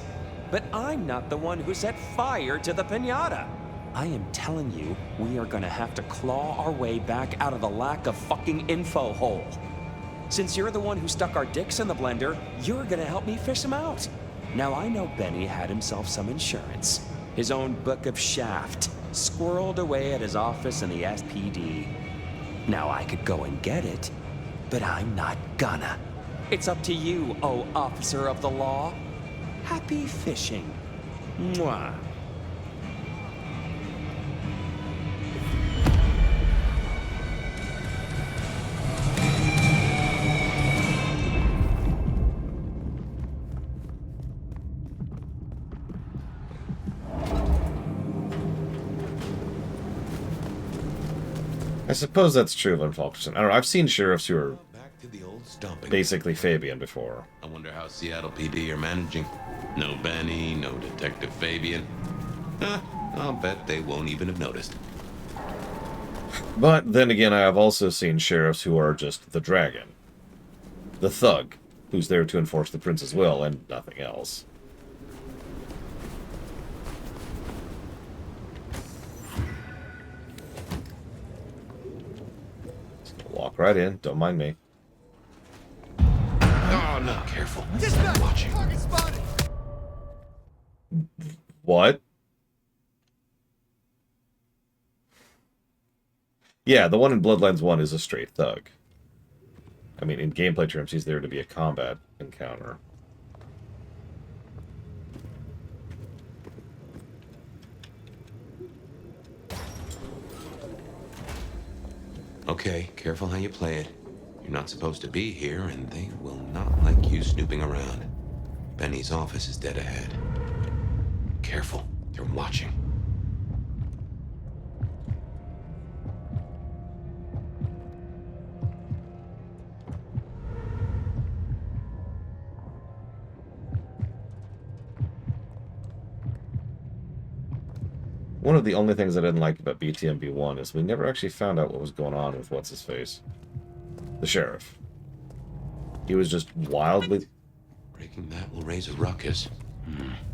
Speaker 19: But I'm not the one who set fire to the piñata. I am telling you, we are gonna have to claw our way back out of the lack of fucking info hole. Since you're the one who stuck our dicks in the blender, you're gonna help me fish them out. Now I know Benny had himself some insurance. His own book of Shaft, squirreled away at his office in the SPD. Now I could go and get it, but I'm not gonna. It's up to you, oh officer of the law. Happy fishing. Mwah.
Speaker 1: I suppose that's true of Unfalkerson. I don't know, I've seen sheriffs who are basically Fabian before.
Speaker 2: I wonder how Seattle PD are managing. No Benny, no Detective Fabian. I'll bet they won't even have noticed.
Speaker 1: But then again, I have also seen sheriffs who are just the dragon. The thug, who's there to enforce the prince's will and nothing else. Walk right in, don't mind me.
Speaker 2: Oh, no, careful. Watching.
Speaker 1: What? Yeah, the one in Bloodlines 1 is a straight thug. I mean, in gameplay terms, he's there to be a combat encounter.
Speaker 2: Okay, careful how you play it. You're not supposed to be here, and they will not like you snooping around. Benny's office is dead ahead. Careful, they're watching.
Speaker 1: one of the only things I didn't like about BTMB1 is we never actually found out what was going on with what's-his-face. The sheriff. He was just wildly...
Speaker 3: Breaking that will raise a ruckus.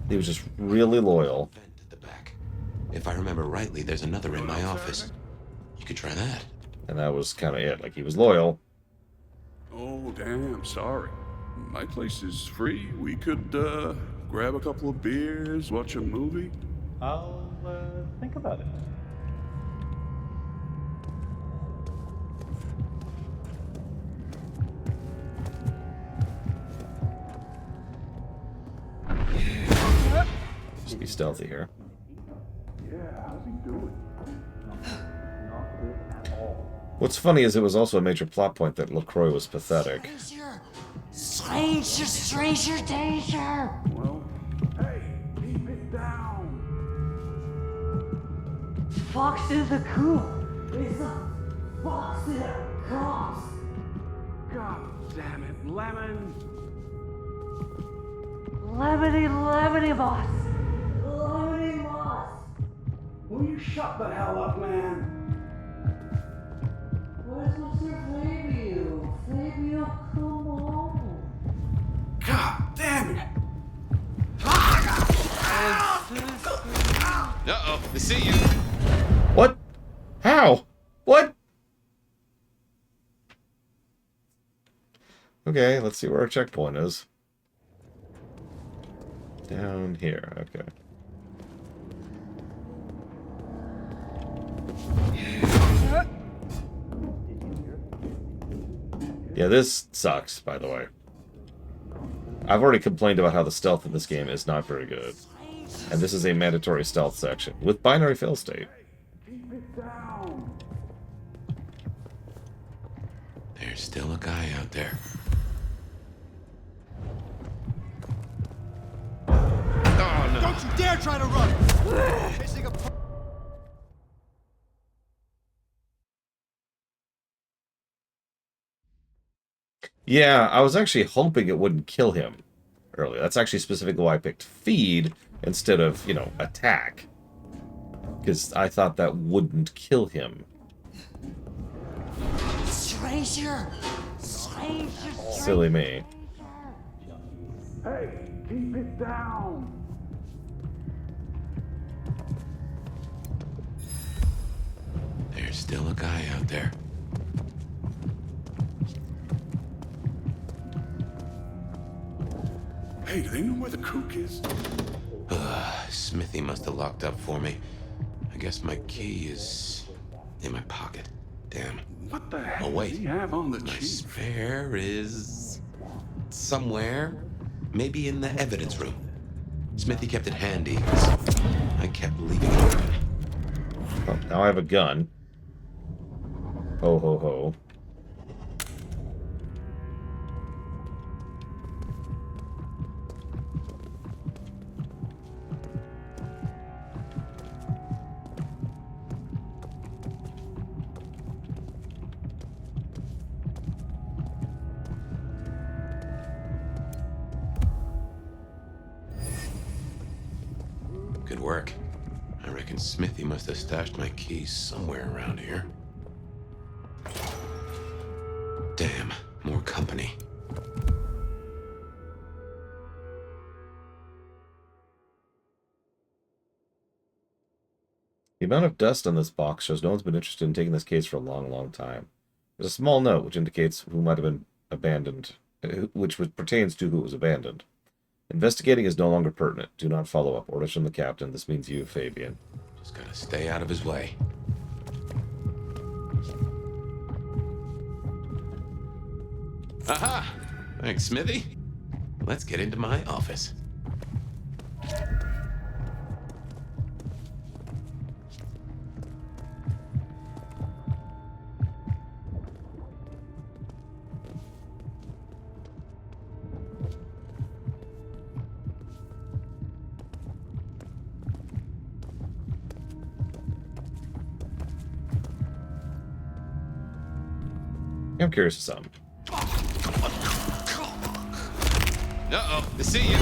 Speaker 1: He was just really loyal.
Speaker 3: If I remember rightly, there's another in my office. You could try that.
Speaker 1: And that was kind of it. Like, he was loyal.
Speaker 9: Oh, damn, sorry. My place is free. We could, grab a couple of beers, watch a movie.
Speaker 16: I'll, think about it.
Speaker 1: Just be stealthy here.
Speaker 9: Yeah, how's he doing?
Speaker 1: What's funny is it was also a major plot point that LaCroix was pathetic.
Speaker 17: Stranger danger!
Speaker 9: Well, hey, keep it down.
Speaker 17: Fox in the coop! It's a fox in a cops!
Speaker 9: God damn it, Lemon!
Speaker 17: Lemony boss! Lemony boss!
Speaker 9: Will you shut the hell up, man?
Speaker 17: Where's Mr. Fabio? Fabio, come on!
Speaker 9: God damn it!
Speaker 3: Uh-oh, they see you.
Speaker 1: What? How? What? Okay, let's see where our checkpoint is. Down here, okay. Yeah, this sucks, by the way. I've already complained about how the stealth in this game is not very good. And this is a mandatory stealth section, with binary fail state.
Speaker 3: There's still a guy out there.
Speaker 8: Oh, no. Don't you dare try to run! Chasing a...
Speaker 1: Yeah, I was actually hoping it wouldn't kill him earlier. That's actually specifically why I picked feed instead of, you know, attack. Because I thought that wouldn't kill him.
Speaker 17: Stranger!
Speaker 1: Silly me.
Speaker 9: Hey, keep it down.
Speaker 3: There's still a guy out there.
Speaker 9: Hey, do they know where the kook is?
Speaker 3: Smithy must have locked up for me. I guess my key is in my pocket. Damn.
Speaker 9: What the hell
Speaker 3: Oh, wait.
Speaker 9: does he have on the
Speaker 3: My
Speaker 9: cheap?
Speaker 3: spare is somewhere. Maybe in the evidence room. Smithy kept it handy. I kept leaving it open.
Speaker 1: Well, now I have a gun. Ho ho ho.
Speaker 3: Good work. I reckon Smithy must have stashed my keys somewhere around here. Damn, more company.
Speaker 1: The amount of dust on this box shows no one's been interested in taking this case for a long, long time. There's a small note which indicates who might have been abandoned, which pertains to who was abandoned. Investigating is no longer pertinent. Do not follow up. Orders from the captain. This means you, Fabian.
Speaker 3: Just gotta stay out of his way. Aha! Thanks, Smithy. Let's get into my office.
Speaker 1: I'm curious of something.
Speaker 3: Uh-oh, they see you.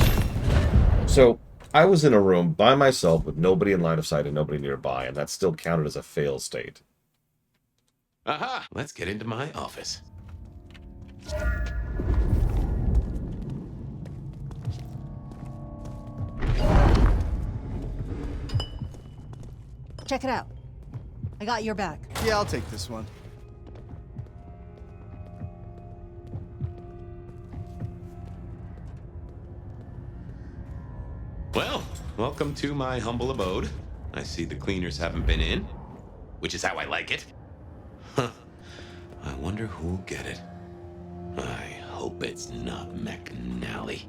Speaker 1: So, I was in a room by myself with nobody in line of sight and nobody nearby, and that still counted as a fail state.
Speaker 3: Aha! Let's get into my office.
Speaker 10: Check it out. I got your back.
Speaker 21: Yeah, I'll take this one.
Speaker 3: Well, welcome to my humble abode. I see the cleaners haven't been in, which is how I like it. Huh. I wonder who'll get it. I hope it's not McNally.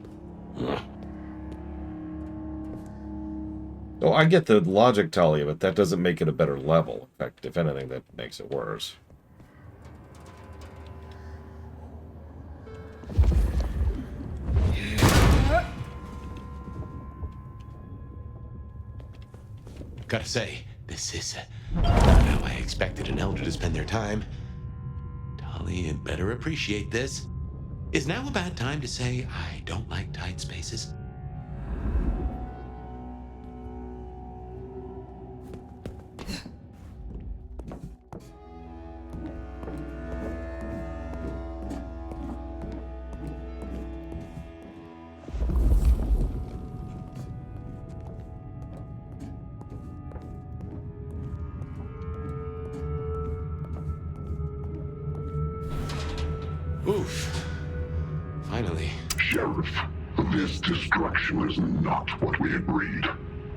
Speaker 1: Oh, I get the logic, Talia, but that doesn't make it a better level. In fact, if anything, that makes it worse.
Speaker 3: Gotta say, this is not how I expected an elder to spend their time. Talia had better appreciate this. Is now a bad time to say I don't like tight spaces? Oof. Finally.
Speaker 23: Sheriff, this destruction is not what we agreed.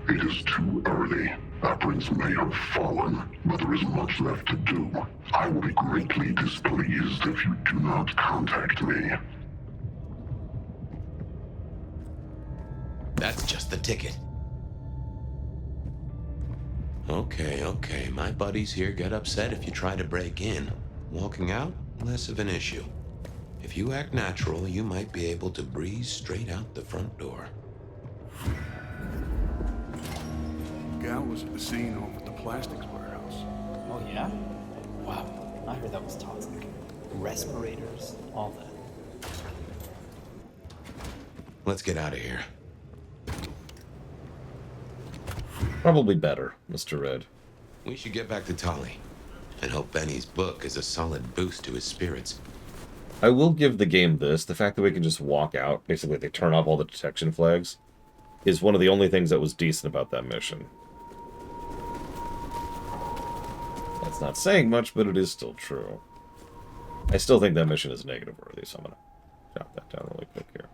Speaker 23: It is too early. Our prince may have fallen, but there is much left to do. I will be greatly displeased if you do not contact me.
Speaker 3: That's just the ticket. Okay. My buddies here get upset if you try to break in. Walking out, less of an issue. If you act natural, you might be able to breeze straight out the front door.
Speaker 9: Gal was at the scene over at the plastics warehouse.
Speaker 12: Oh, yeah? Wow, I heard that was toxic. Respirators, all that.
Speaker 3: Let's get out of here.
Speaker 1: Probably better, Mr. Red.
Speaker 3: We should get back to Tolly and hope Benny's book is a solid boost to his spirits.
Speaker 1: I will give the game this. The fact that we can just walk out, basically they turn off all the detection flags, is one of the only things that was decent about that mission. That's not saying much, but it is still true. I still think that mission is negative worthy, so I'm going to jot that down really quick here.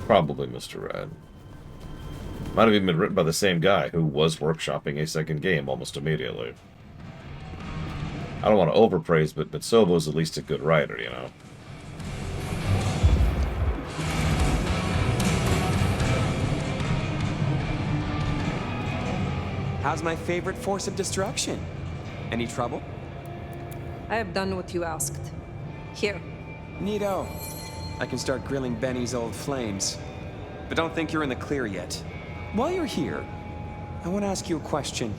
Speaker 1: Probably Mr. Red. Might have even been written by the same guy who was workshopping a second game almost immediately. I don't want to overpraise, but Mitsobo's at least a good writer, you know?
Speaker 19: How's my favorite force of destruction? Any trouble?
Speaker 5: I have done what you asked. Here.
Speaker 19: Neato. I can start grilling Benny's old flames. But don't think you're in the clear yet. While you're here, I want to ask you a question.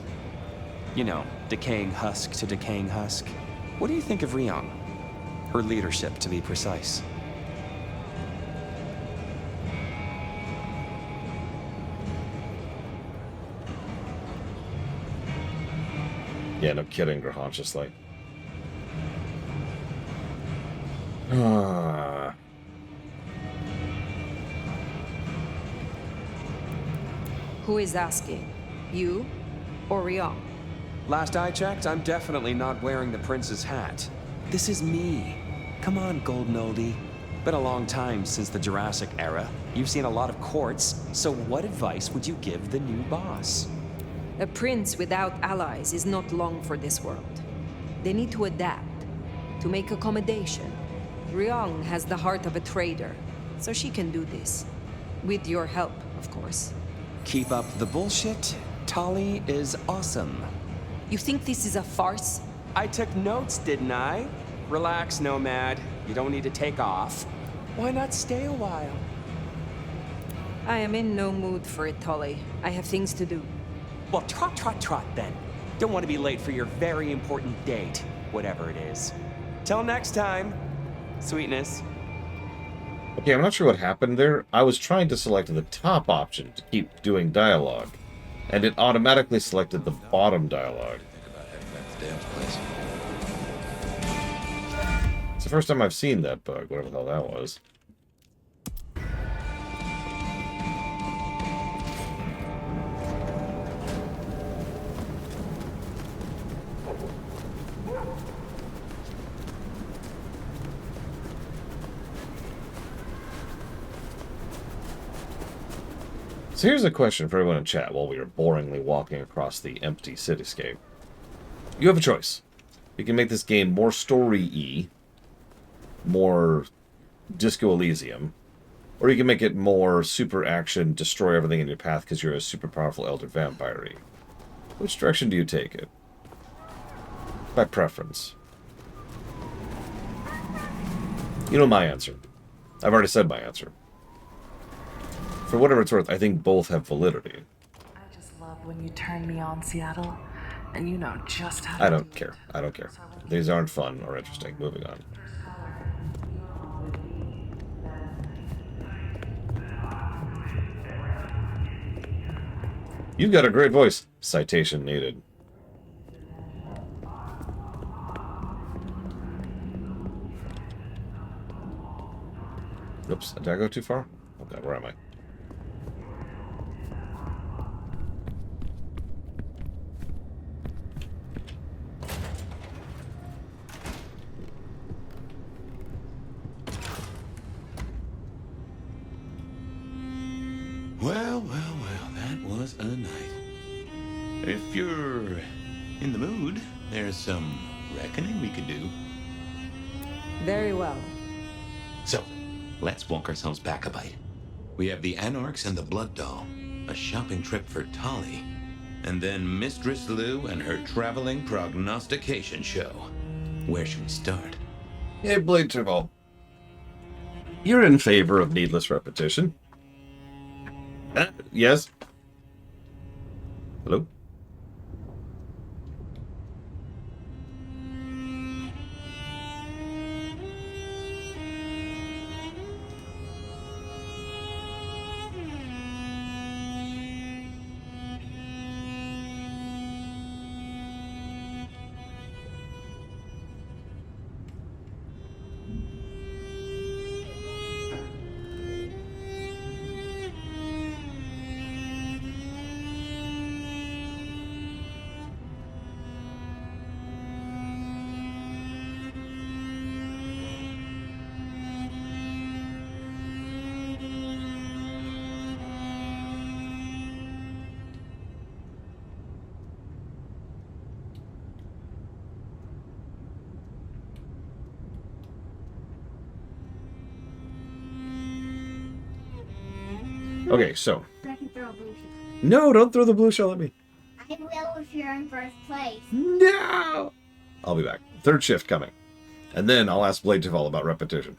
Speaker 19: You know, decaying husk to decaying husk. What do you think of Ryong? Her leadership, to be precise.
Speaker 1: Yeah, no kidding, Graham, just like...
Speaker 5: Who is asking? You or Ryong?
Speaker 19: Last I checked, I'm definitely not wearing the prince's hat. This is me. Come on, golden oldie. Been a long time since the Jurassic era. You've seen a lot of courts, so what advice would you give the new boss?
Speaker 5: A prince without allies is not long for this world. They need to adapt, to make accommodation. Ryong has the heart of a trader, so she can do this. With your help, of course.
Speaker 19: Keep up the bullshit. Tali is awesome.
Speaker 5: You think this is a farce?
Speaker 19: I took notes, didn't I? Relax, Nomad. You don't need to take off. Why not stay a while?
Speaker 5: I am in no mood for it, Tolly. I have things to do.
Speaker 19: Well, trot then. Don't want to be late for your very important date, whatever it is. Till next time, sweetness.
Speaker 1: Okay, I'm not sure what happened there. I was trying to select the top option to keep doing dialogue, and it automatically selected the bottom dialogue. It's the first time I've seen that bug, whatever the hell that was. So here's a question for everyone in chat while we are boringly walking across the empty cityscape. You have a choice. You can make this game more story-y, more Disco Elysium, or you can make it more super action, destroy everything in your path because you're a super powerful elder vampire-y. Which direction do you take it? By preference. You know my answer. I've already said my answer. For whatever it's worth, I think both have validity.
Speaker 20: I just love when you turn me on, Seattle, and you know just how to
Speaker 1: I don't care. I don't care. These aren't fun or interesting. Moving on. You've got a great voice. Citation needed. Oops, did I go too far? Okay, where am I?
Speaker 2: Well, that was a night. If you're in the mood, there's some reckoning we could do.
Speaker 5: Very well.
Speaker 2: So, let's walk ourselves back a bite. We have the Anarchs and the Blood Doll, a shopping trip for Tali, and then Mistress Lou and her traveling prognostication show. Where should we start?
Speaker 1: Hey, Blade Turval. You're in favor of needless repetition. Yes? Hello? Okay, so.
Speaker 21: I can throw a blue shell.
Speaker 1: No, don't throw the blue shell at me.
Speaker 21: I will if you're in first place.
Speaker 1: No! I'll be back. Third shift coming. And then I'll ask Blade Turval about repetition.